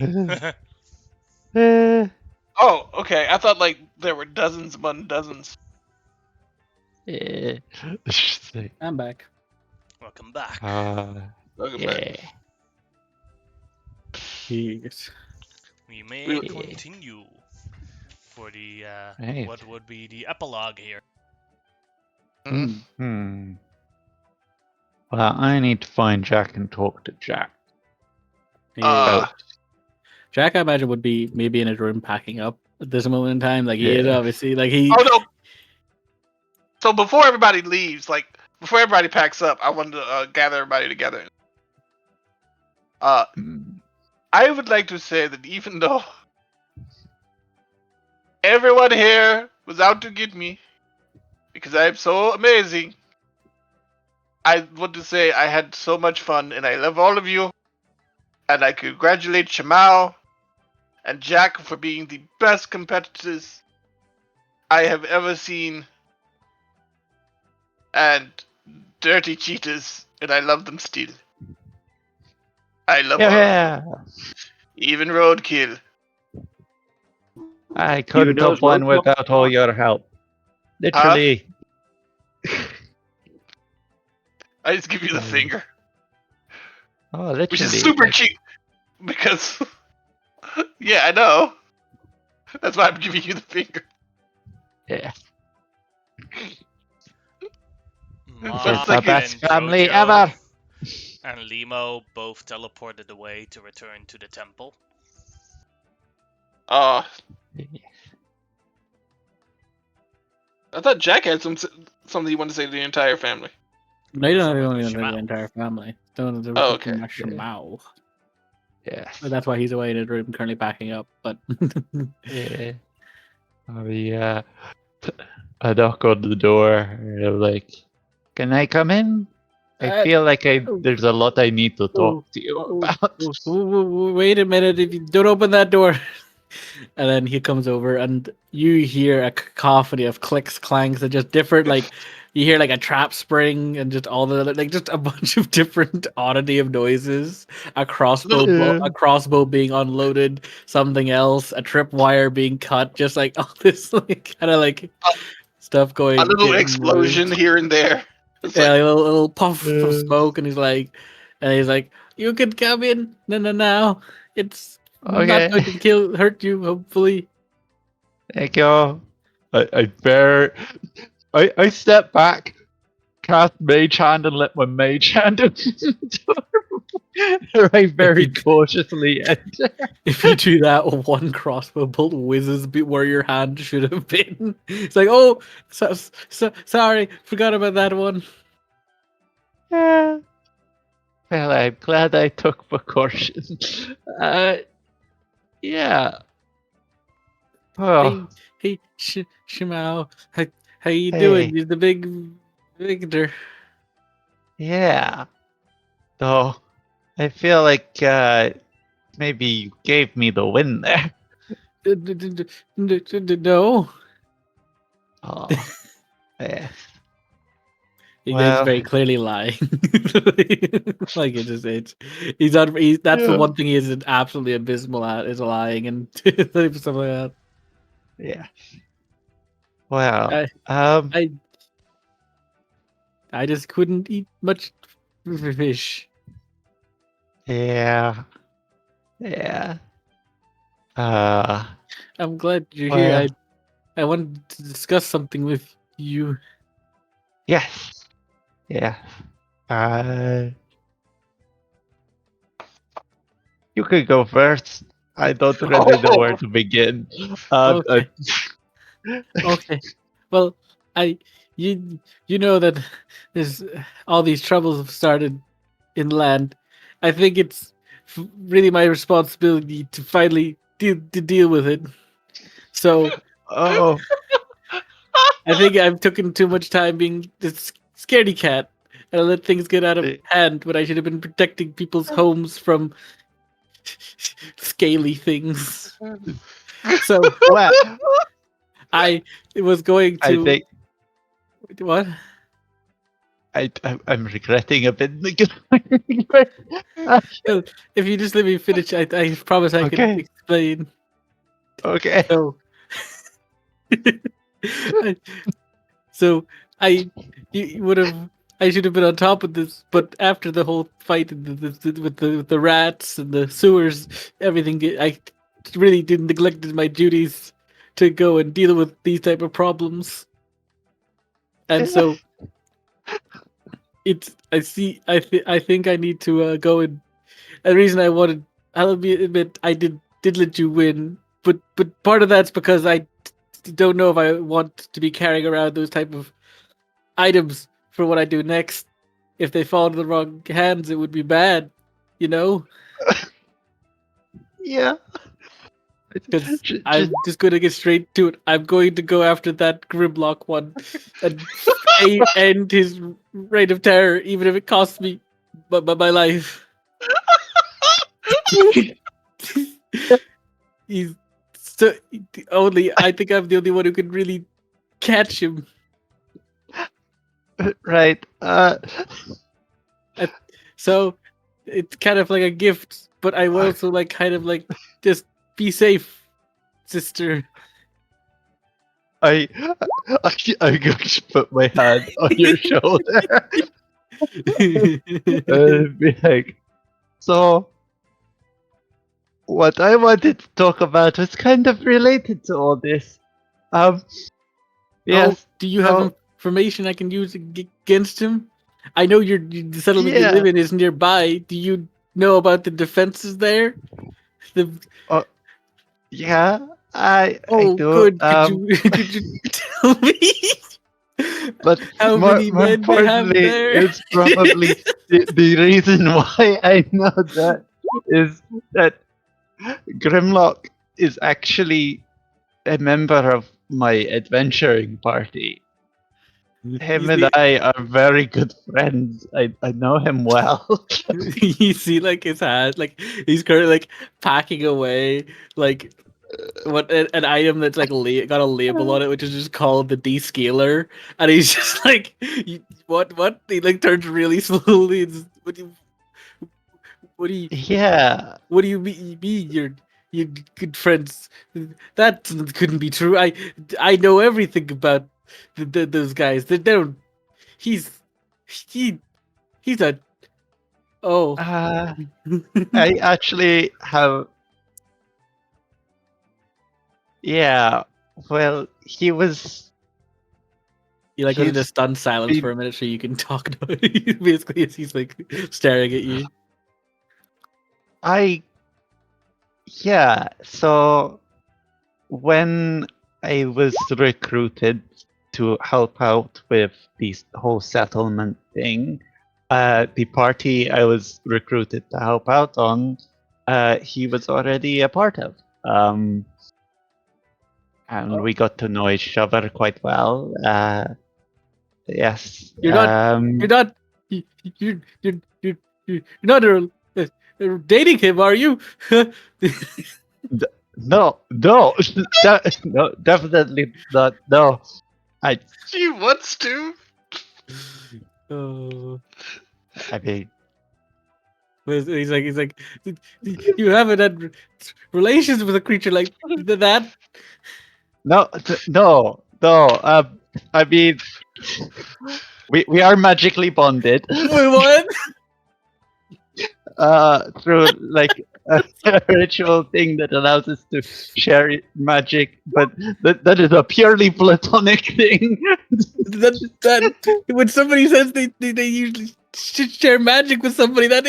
Yeah. Oh, okay. I thought like there were dozens upon dozens. It's just like, I'm back. Welcome back. Welcome back. yeah. Yes. We may We- continue for the Right. what would be the epilogue here. Well, I need to find Jack and talk to Jack. Uh, Jack, I imagine, would be maybe in his room packing up at this moment in time. Like he is Yeah. obviously like he. Oh no. So before everybody leaves, like before everybody packs up, I wanted to gather everybody together. Hmm. I would like to say that even though everyone here was out to get me because I am so amazing, I want to say I had so much fun and I love all of you. And I congratulate Shamal and Jack for being the best competitors I have ever seen. And dirty cheaters, and I love them still. I love all of Yeah. them. Even Roadkill. I couldn't knows have won what- without all your help. Literally. I just give you the finger. Oh, literally. Which is super cheap. because yeah, I know. That's why I'm giving you the finger. Yeah. Mom It's the best and family Jojo ever. and Limo both teleported away to return to the temple. I thought Jack had something he wanted to say to the entire family. No, you don't Someone have with to the Shimao. entire family. Don't do Oh, okay. Shimao. Yes. But that's why he's away in his room currently packing up. But Yeah. I knock on the door and I'm like, "Can I come in? I feel like there's a lot I need to talk to you about." wait a minute! If you don't open that door, and then he comes over, and you hear a cacophony of clicks, clangs, and just different like. You hear like a trap spring and just all the like just a bunch of different oddity of noises. A crossbow being unloaded, something else, a tripwire being cut, just like all this like kind of like stuff going. A little getting explosion moved. here and there. It's Yeah, like, like a little puff of smoke, and he's like, "You can come in. No. It's not Okay. going to hurt you. Hopefully." Thank you. I step back, cast Mage Hand, and let my Mage Hand into the door. I very cautiously enter. If you do that, one crossbow bolt whizzes where your hand should have been. It's like, oh, sorry, forgot about that one. Yeah. Well, I'm glad I took precautions. Yeah. Oh, Hey, Shimao, how you hey. doing? You're the big victor. Yeah. Though, I feel like maybe you gave me the win there. No. Oh, yeah. He's Well, very clearly lying. Like he's not. That's the yeah. one thing he is absolutely abysmal at is lying and stuff like that. Yeah. Well, I I just couldn't eat much fish. yeah. Yeah. Uh, I'm glad you're here. well, I wanted to discuss something with you. yes. Yeah. Uh, you could go first. I don't really know where to begin. Okay. Okay. Well, I you you know that there's all these troubles have started inland. I think it's really my responsibility to finally deal with it. So oh, I think I've taken too much time being this scaredy cat, and I let things get out of hand when I should have been protecting people's homes from scaly things. So well, I was going I to think what? I'm regretting a bit. Well, if you just let me finish, I promise I can Okay. explain. Okay. So, I, so you would have. I should have been on top of this, but after the whole fight with the rats and the sewers, everything, I really did neglected my duties to go and deal with these type of problems, and so it's. I see. I think I need to go and. The reason I wanted, I'll admit, I did let you win, but part of that's because I don't know if I want to be carrying around those type of items for what I do next. If they fall into the wrong hands, it would be bad, you know. Yeah. Because I'm just going to get straight to it. I'm going to go after that Grimlock one and end his reign of terror, even if it costs me my life. He's so only. I think I'm the only one who can really catch him. Right. So it's kind of like a gift, but I will also like kind of like just be safe, sister. I'm going to put my hand on your shoulder and be like, so what I wanted to talk about was kind of related to all this. Oh, Yes. do you have So, information I can use against him? I know the settlement you yeah. live in is nearby. Do you know about the defenses there? The Yeah. I Oh, do. good. Could you could you tell me But how many more men they have importantly, there? it's probably the reason why I know that is that Grimlock is actually a member of my adventuring party. Him You and see, I are very good friends. I know him well. you see, like his hand, like he's currently like packing away, like what an item that's like got a label on it, which is just called the descaler, and he's just like, what? He like turns really slowly. And what do you, Yeah. what do you mean? You're good friends? That couldn't be true. I know everything about those guys. They don't. He's he he's a oh. I actually have. Yeah. Well, he was. He like goes into He's stunned silence for been. a minute so you can talk now. Basically, as he's like staring at you. I. Yeah. So when I was recruited to help out with this whole settlement thing, the party I was recruited to help out on, he was already a part of. And we got to know each other quite well. Yes. You're not. You're not. you- You're. You're. You're. You're not dating him, are you? No, no, no, definitely not. No, I, She wants to. Oh, I mean, he's like, you haven't had relations with a creature like that. no, no, no. I mean, we are magically bonded, Wait, what? through like a ritual thing that allows us to share magic, but that is a purely platonic thing. That when somebody says they usually share magic with somebody, that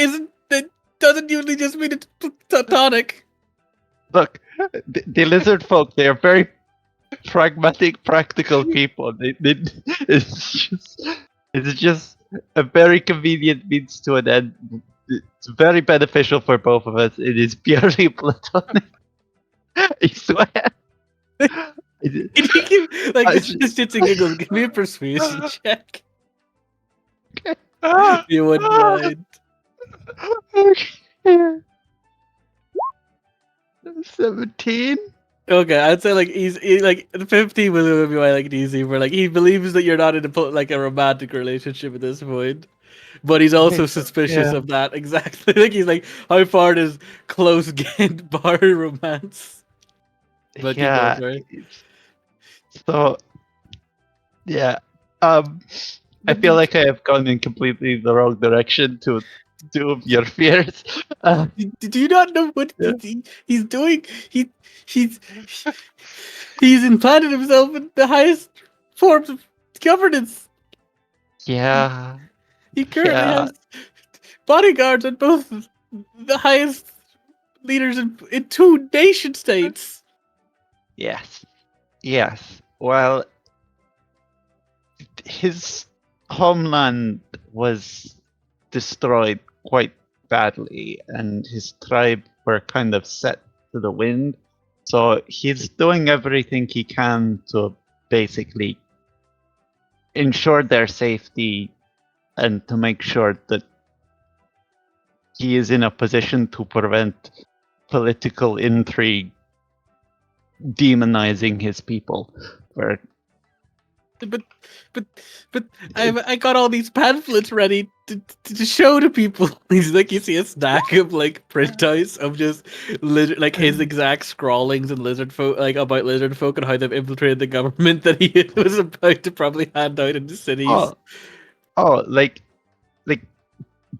doesn't usually just mean it's platonic. Look, the lizard folk, they are very pragmatic, practical people. It's just, it's just a very convenient means to an end. It's very beneficial for both of us. It is purely platonic. I swear. Can you give, like I just shits and giggles? Give me a persuasion check. just- You wouldn't mind. 17? Okay, I'd say like like 15 would be like easy for like he believes that you're not in like a romantic relationship at this point, but he's also suspicious Yeah. of that exactly. Like he's like, how far does close get bar romance? But keep going, Yeah. sorry. So, yeah. Um, I But feel like I have gone in completely the wrong direction to do your fears. do you not know what Yeah. he's doing? He's he's implanted himself in the highest forms of governance. Yeah. He currently Yeah. has bodyguards on both the highest leaders in two nation states. Yes. Yes. Well, his homeland was destroyed quite badly, and his tribe were kind of set to the wind. So he's doing everything he can to basically ensure their safety and to make sure that he is in a position to prevent political intrigue demonizing his people. Where But but but I got all these pamphlets ready to show to people. He's like, you see a stack of like printouts of just like his exact scrawlings and lizard folk, like about lizard folk and how they've infiltrated the government that he was about to probably hand out in the cities. oh, oh, like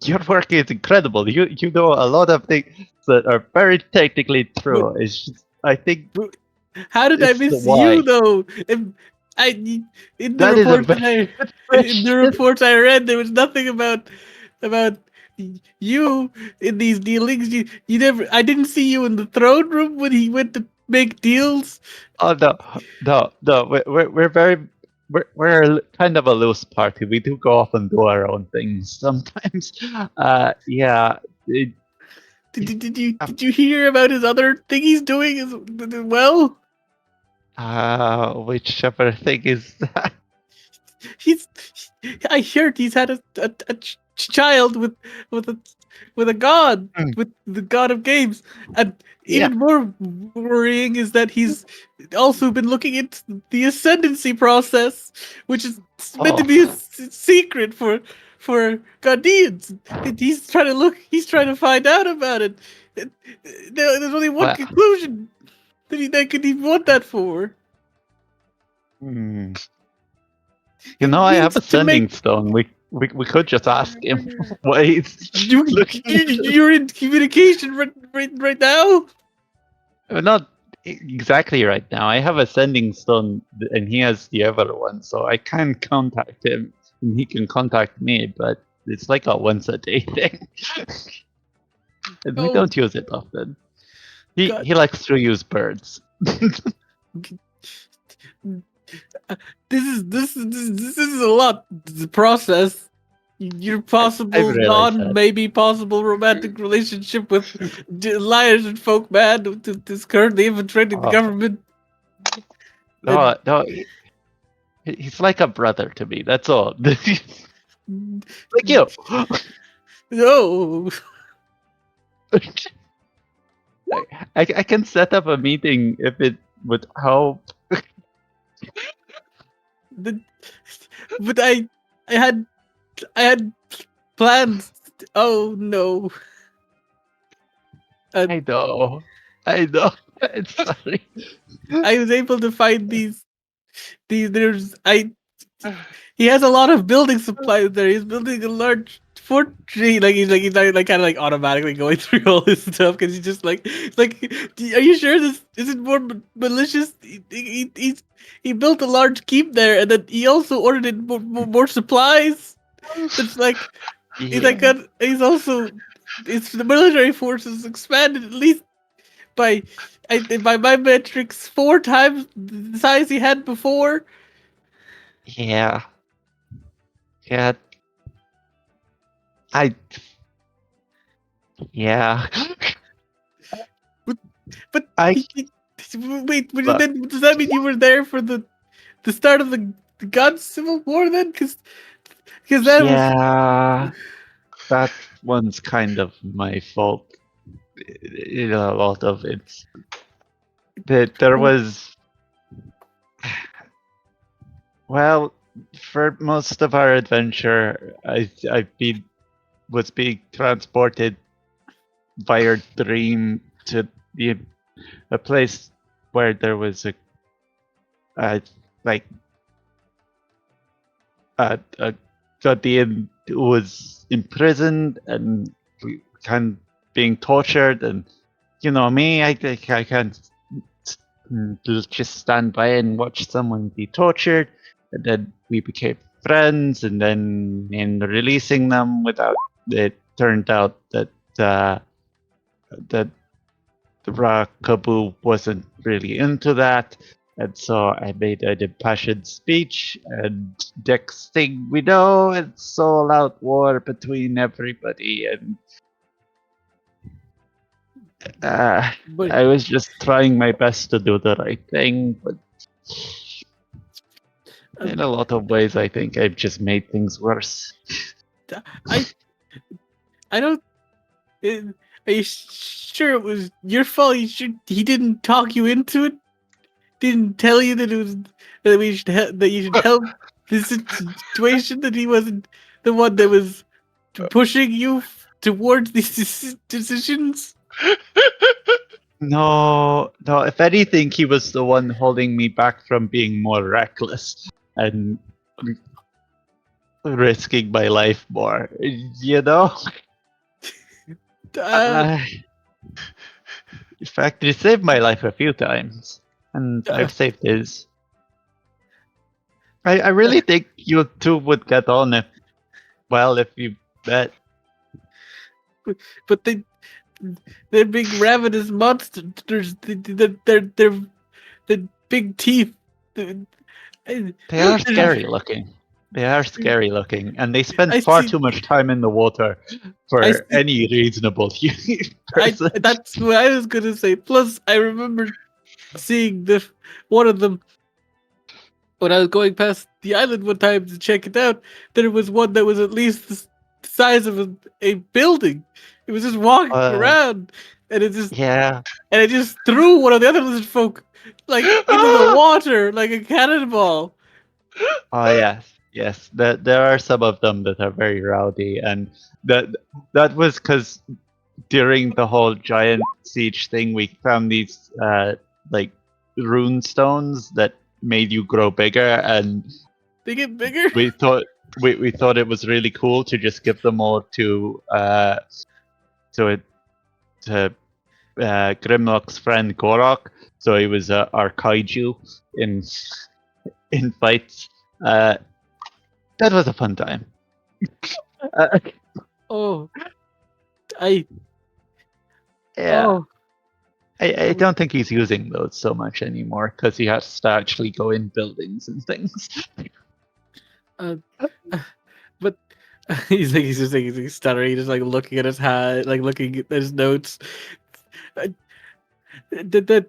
your work is incredible. You know a lot of things that are very technically true. But- It's just, I think How did I it's the miss you why. though? If I in the That is a reports that very I good in the question. reports I read, there was nothing about you in these dealings. You never. I didn't see you in the throne room when he went to make deals. Oh no. We're very we're kind of a loose party. We do go off and do our own things sometimes. Yeah. Did you hear about his other thing he's doing as well? Whichever thing is that. He's I heard he's had a child with a with a god, Hmm. with the god of games, and Yeah. even more worrying is that he's also been looking into the ascendancy process, which is meant to Oh, be a secret for guardians. And he's trying to look. He's trying to find out about it. There's only one well. conclusion that could even want that for. Hmm. You It know, I have means a to make sending stone. We could just ask him what he's looking into. you're in communication right now. Not exactly right now. I have a sending stone, and he has the other one, so I can contact him, and he can contact me. But it's like a once a day thing, and we Oh don't use it often. He God, he likes to use birds. this is a lot to process. Your I've possible realized that. maybe possible romantic relationship with liars and folk man who is currently infiltrating the Oh, government. no, no, he's like a brother to me. That's all. Like you. No, I can set up a meeting if it would help. but I had I had plans. Oh no. I know. I know. I'm sorry. I was able to find these there's I he has a lot of building supplies there. He's building a large fortress. He's not, like kind of like automatically going through all this stuff because he's just like are you sure this isn't more malicious? He built a large keep there and then he also ordered in more supplies. It's like Yeah. he's also it's the military forces expanded at least by by my metrics 4 times the size he had before. Yeah. Yeah. I. Yeah. But I. wait, Look, then does that mean you were there for the start of the God Civil War then? Because that was yeah. That one's kind of my fault. A lot of it. That there was. Well, for most of our adventure, was being transported via dream to the a place where there was a like a guardian who was imprisoned and kind of being tortured, and you know me, I can't just stand by and watch someone be tortured, and then we became friends, and then in releasing them without it turned out that that Rakabu wasn't really into that, and so I made an impassioned speech, and next thing we know, it's all out war between everybody, and but I was just trying my best to do the right thing, but in a lot of ways, I think I've just made things worse. I I don't. Are you sure it was your fault? You sure he didn't talk you into it? Didn't tell you that it was that we should that you should help this situation? That he wasn't the one that was pushing you towards these decisions? No, no. If anything, he was the one holding me back from being more reckless. And risking my life more. You know. Uh, In fact, he saved my life a few times, and uh, I've saved his. I really think you two would get on if you bet. but they're big ravenous monsters. They're big teeth. They're- They are they're- scary looking. They are scary looking, and they spend I far see. too much time in the water I for see. any reasonable person. That's what I was gonna say. Plus, I remember seeing the one of them when I was going past the island one time to check it out. There was one that was at least the size of a building. It was just walking Uh, around, and yeah. it just threw one of the other lizard folk like into the water like a cannonball. Oh yes, yes. There are some of them that are very rowdy, and that that was because during the whole giant siege thing, we found these like rune stones that made you grow bigger, and They get bigger. we thought we thought it was really cool to just give them all to to Grimlock's friend Gorok. So he was our kaiju in fights. That was a fun time. Uh, Oh, I yeah. oh. I don't think he's using those so much anymore because he has to actually go in buildings and things. Uh, but he's stuttering, he's just like looking at his hat, like looking at his notes. Uh, that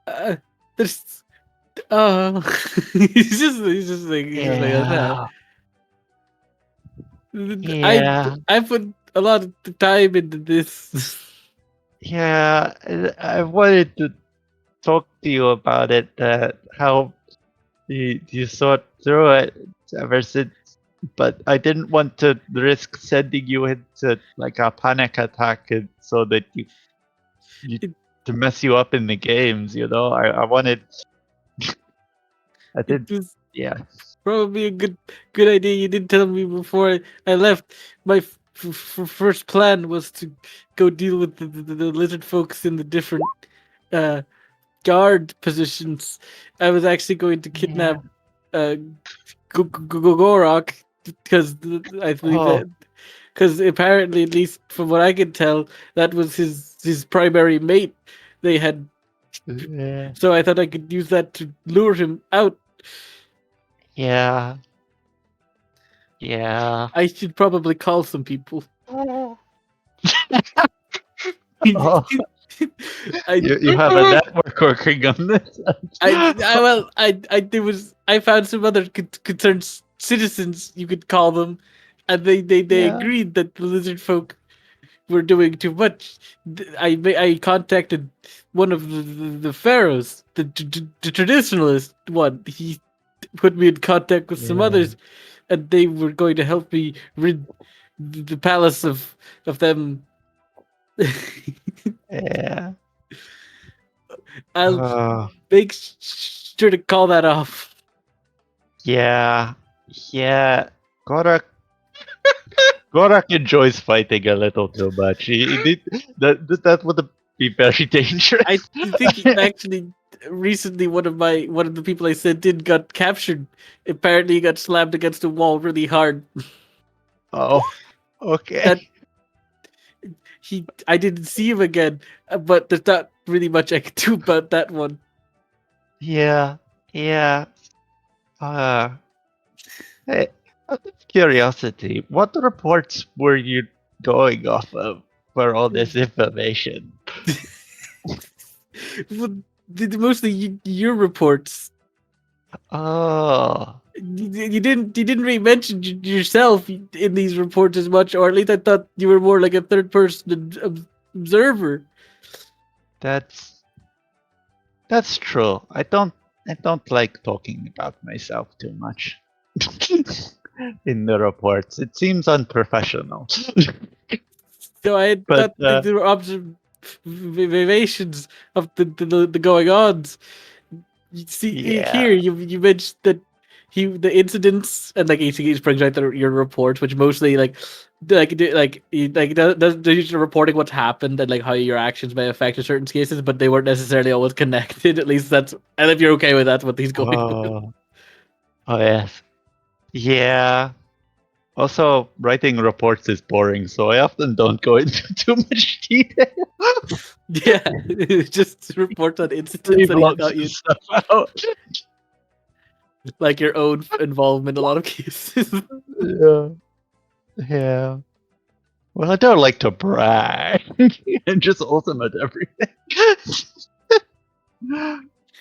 uh, there's he's just like that. Yeah, yeah, I put a lot of time into this. yeah. I wanted to talk to you about it. How you thought through it ever since, but I didn't want to risk sending you into like a panic attack, so that you It, to mess you up in the games. I wanted. I it did. was Yeah. probably a good idea. You didn't tell me before I left. My first plan was to go deal with the lizard folks in the different uh, guard positions. I was actually going to Yeah. kidnap Gorok because I believe Oh. that because apparently, at least from what I can tell, that was his primary mate. They had, Yeah. so I thought I could use that to lure him out. Yeah. Yeah. I should probably call some people. Oh. Oh, I, you have a network working on this. I found some other concerned citizens, you could call them, and they Yeah. agreed that the lizard folk were doing too much. I contacted one of the pharaohs, the traditionalist one. He put me in contact with some Yeah. others, and they were going to help me rid the palace of them. Yeah. I'll Oh, make sure to call that off. yeah. Yeah. Gorak Gorak enjoys fighting a little too much. He did that would be very dangerous. I think actually recently one of the people I sent in got captured. Apparently, he got slammed against a wall really hard. Oh, okay. That I didn't see him again, but there's not really much I can do about that one. Yeah. Yeah. Uh, hey, out of curiosity, what reports were you going off of for all this information? Well, mostly your reports. Oh, You didn't really mention yourself in these reports as much, or at least I thought you were more like a third person observer. that's that's true. I don't like talking about myself too much in the reports. It seems unprofessional. So I But thought that there were observations of the going ons. You see yeah, here, you mentioned that the incidents and like he brings out your reports, which mostly does reporting what's happened and like how your actions may affect in certain cases, but they weren't necessarily always connected. At least that's, and if you're okay with that, what he's going with. Oh, oh yes. Yeah. Also, writing reports is boring, so I often don't go into too much detail. Yeah, just reports on incidents Leave that he lots thought of you stuff out. like your own involvement in a lot of cases. Yeah. Yeah. Well, I don't like to brag. I'm just awesome at everything.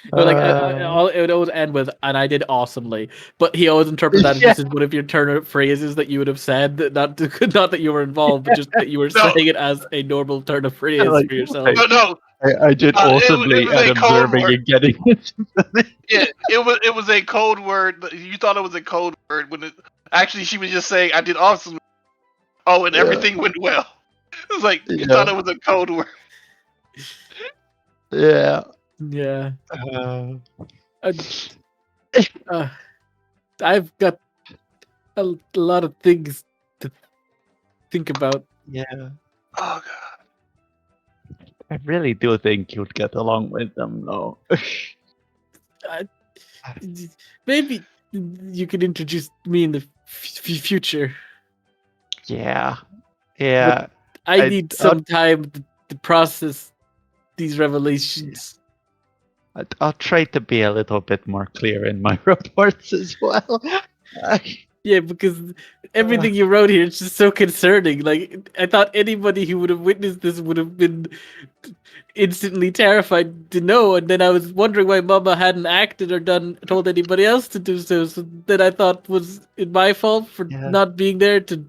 But like it would always end with "and I did awesomely," but he always interpreted that as Yeah. just as one of your turn phrases that you would have said, that not that you were involved, but just that you were No. saying it as a normal turn of phrase Like, for yourself. No, I did it awesomely was at a code observing word. and getting it. Yeah, it was a code word. You thought it was a code word when it actually she was just saying I did awesome. Oh, and Yeah. everything went well. It's like you Yeah. thought it was a code word. Yeah. Yeah, Uh, uh, I've got a lot of things to think about. yeah. Oh god. I really do think you'd get along with them, though. I, maybe you could introduce me in the future. Yeah. Yeah. I need I'll, some time to process these revelations. I'll try to be a little bit more clear in my reports as well. Yeah, because everything you wrote here is just so concerning. Like, I thought anybody who would have witnessed this would have been instantly terrified to know, and then I was wondering why Mama hadn't acted or told anybody else to do so. So then I thought, was it my fault for Yeah. not being there to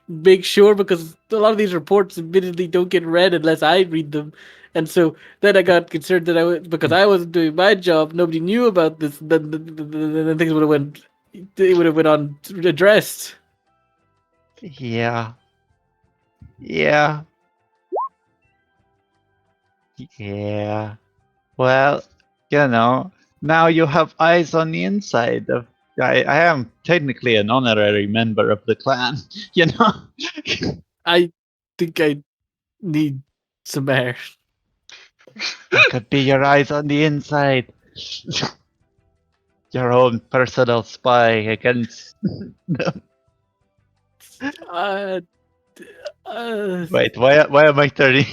make sure? Because a lot of these reports admittedly don't get read unless I read them. And so then I got concerned that because I wasn't doing my job, nobody knew about this. Then things would have went. It would have went unaddressed. Yeah. Yeah. Yeah. Well, now you have eyes on the inside of. I am technically an honorary member of the clan, you know? I think I need some air. I could be your eyes on the inside. Your own personal spy against. Uh, uh, Wait, why am I turning?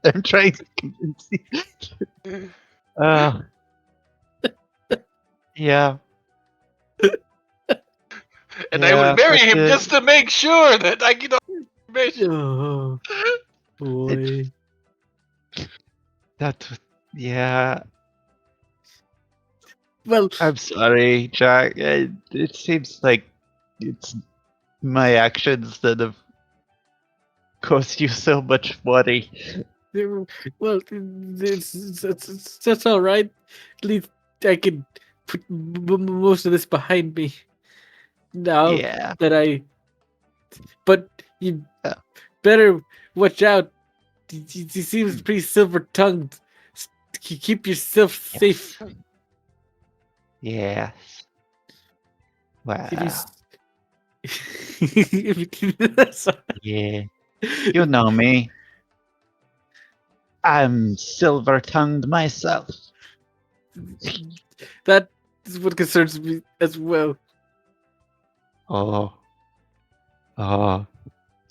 I'm trying to convince you. Yeah, And I would marry but him just to make sure that I get all the information. oh boy. that, yeah. Well, I'm sorry, Jack. It seems like it's my actions that have caused you so much worry. well, that's all right. At least I can put most of this behind me now Yeah. that I. But you Yeah. better watch out. He seems pretty silver-tongued. Keep yourself safe. Yes. If you Well, Sorry. yeah. You know me. I'm silver tongued myself. That is what concerns me as well. Oh. Oh.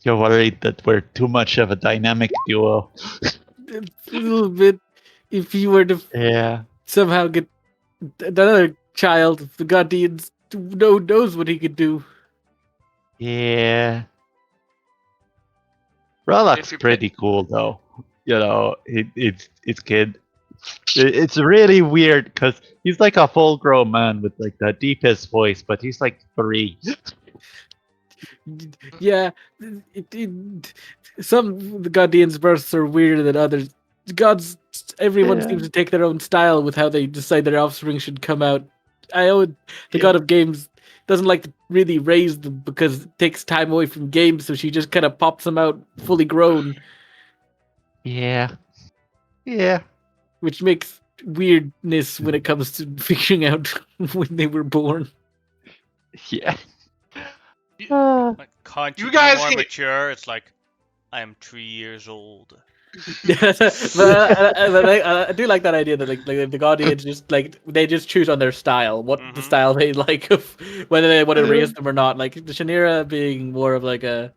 You're worried that we're too much of a dynamic duo. A little bit. If you were to Yeah. somehow get another child, the Guardians knows what he could do. Yeah. If Rollock's you're pretty cool though. It's kid. It's really weird because he's like a full grown man with like the deepest voice, but he's like 3. Yeah, some of the Guardians' births are weirder than others. Gods, everyone Yeah. seems to take their own style with how they decide their offspring should come out. The Yeah. God of Games doesn't like to really raise them because it takes time away from games, so she just kind of pops them out fully grown, Yeah. Yeah. which makes weirdness when it comes to figuring out when they were born. Yeah. Like, can't you, You be guys more hit- mature? It's like, I am 3 years old. I do like that idea that like the Guardians just like they just choose on their style, what the Mhm. style they like of whether they want to raise them or not. Like the Shanira being more of like a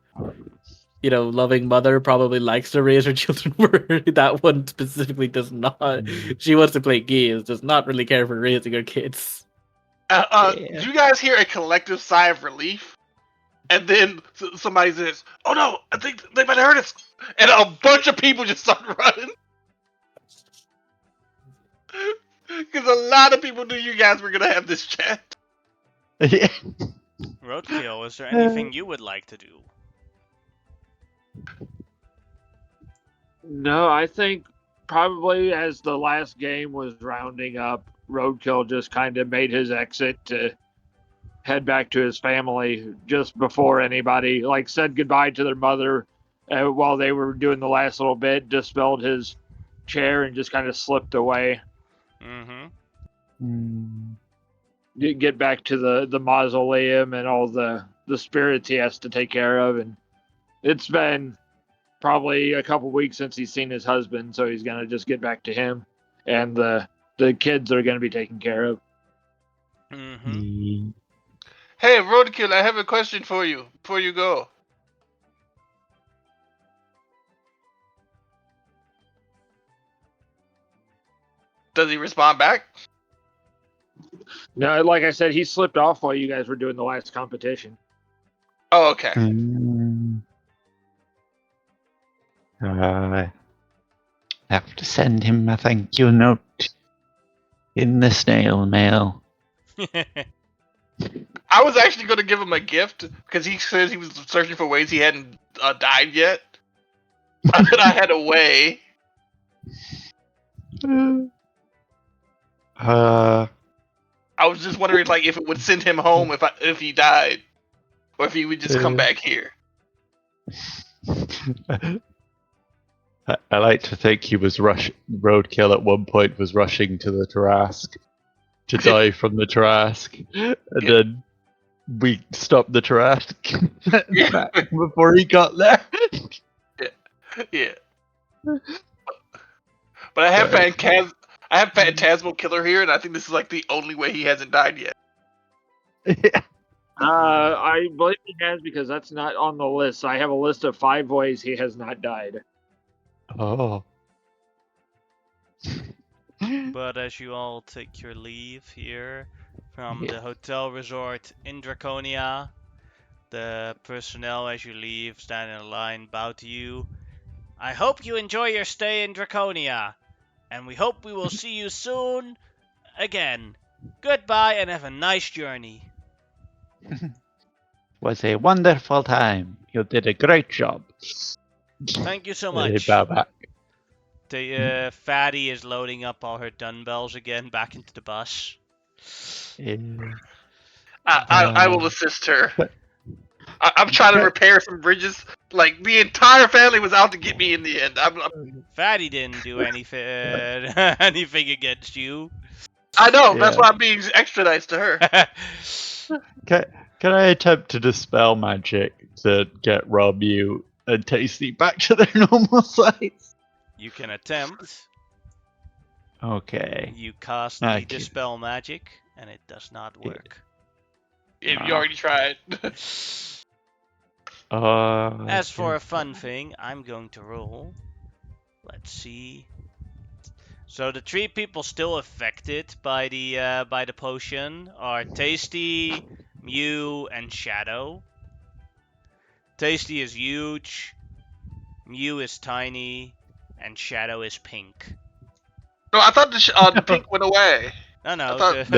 loving mother probably likes to raise her children. Where that one specifically does not. She wants to play games, does not really care for raising her kids. Yeah. Do you guys hear a collective sigh of relief? And then somebody says, "Oh no, I think they might hurt us," and a bunch of people just start running. Because a lot of people knew you guys were gonna have this chat. Yeah. Roadkill, is there anything you would like to do? No, I think probably as the last game was rounding up, Roadkill just kind of made his exit to head back to his family just before anybody like said goodbye to their mother while they were doing the last little bit, dispelled his chair and just kind of slipped away. Mm-hmm. Get back to the mausoleum and all the spirits he has to take care of, and it's been probably a couple weeks since he's seen his husband, so he's gonna just get back to him, and the kids are gonna be taken care of. Mm-hmm. Hey, Roadkill, I have a question for you before you go. Does he respond back? No, like I said, he slipped off while you guys were doing the last competition. Oh, okay. I have to send him a thank you note in the snail mail. I was actually going to give him a gift because he says he was searching for ways he hadn't died yet. And I had a way. I was just wondering, like, if it would send him home if he died, or if he would just come back here. I like to think he was Roadkill at one point was rushing to the Tarask to die from the Tarask, and then we stopped the Tarask back before he got there. Yeah. But I have Phantasmal Killer here, and I think this is like the only way he hasn't died yet. I believe he has, because that's not on the list. I have a list of 5 ways he has not died. Oh. But as you all take your leave here from the hotel resort in Draconia, the personnel as you leave stand in a line, bow to you. I hope you enjoy your stay in Draconia, and we hope we will see you soon again. Goodbye and have a nice journey. Was a wonderful time. You did a great job. Thank you so much. Bow back. The Fatty is loading up all her dumbbells again back into the bus. I will assist her. I'm trying to repair some bridges. Like, the entire family was out to get me in the end. Fatty didn't do anything anything against you. I know, that's why I'm being extra nice to her. Can I attempt to dispel magic to get Robu and Tasty back to their normal size? You can attempt. Okay. You cast the dispel magic, and it does not work. You already tried. As for a fun thing, I'm going to roll. Let's see. So the 3 people still affected by the potion are Tasty, Mew, and Shadow. Tasty is huge, Mew is tiny, and Shadow is pink. No, I thought the pink went away. No, no, that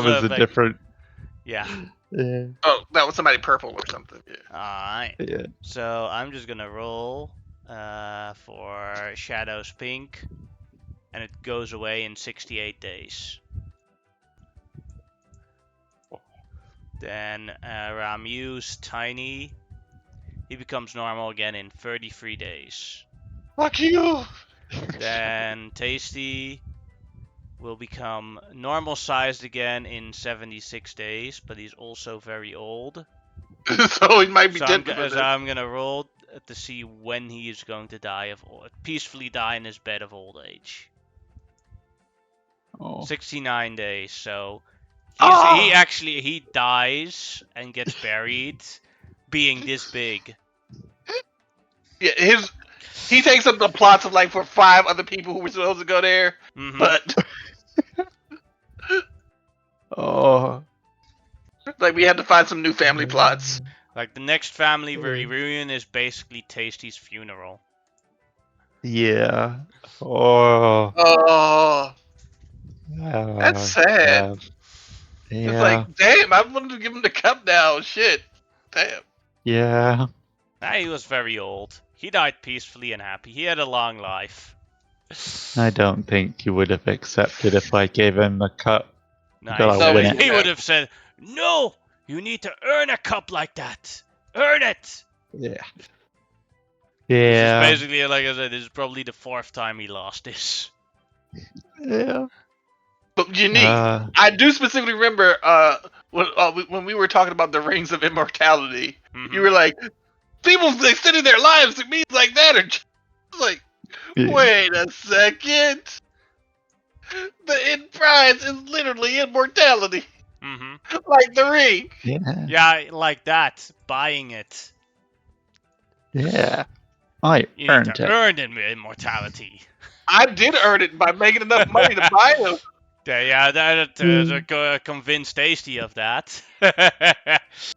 was a different. Yeah. Oh, that was somebody purple or something. Yeah. Alright. Yeah. So I'm just gonna roll for Shadow's pink, and it goes away in 68 days. Then Ramew's tiny. He becomes normal again in 33 days. Fuck you! Then Tasty will become normal sized again in 76 days, but he's also very old. So he might be So dead before then. I'm gonna roll to see when he is going to peacefully die in his bed of old age. Oh. 69 days. So Ah! he dies and gets buried, being this big. Yeah, he takes up the plots of like for 5 other people who were supposed to go there, Mhm. but Oh. like we had to find some new family plots. Like the next family reunion is basically Tasty's funeral. Yeah. Oh. Oh, that's sad. It's Yeah. like, damn, I wanted to give him the cup now. Shit, damn. Yeah. He was very old. He died peacefully and happy. He had a long life. I don't think he would have accepted if I gave him the cup. Nice. Gotta No, win he it. He would have said, "No, you need to earn a cup like that. Earn it." Yeah. This is Yeah. basically, like I said, this is probably the 4th time he lost this. Yeah. But unique. I do specifically remember when we were talking about the rings of immortality. Mhm. You were like, people extending their lives to me like that, or just like, Yeah. wait a second. The end prize is literally immortality, Mhm. like the ring. Yeah. Yeah, like that. Buying it. Yeah. I You need earned to it. earn immortality. I did earn it by making enough money to buy him. Yeah, that convinced Tasty of that.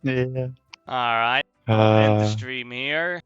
Yeah. Alright, I'll end the Uh, stream here.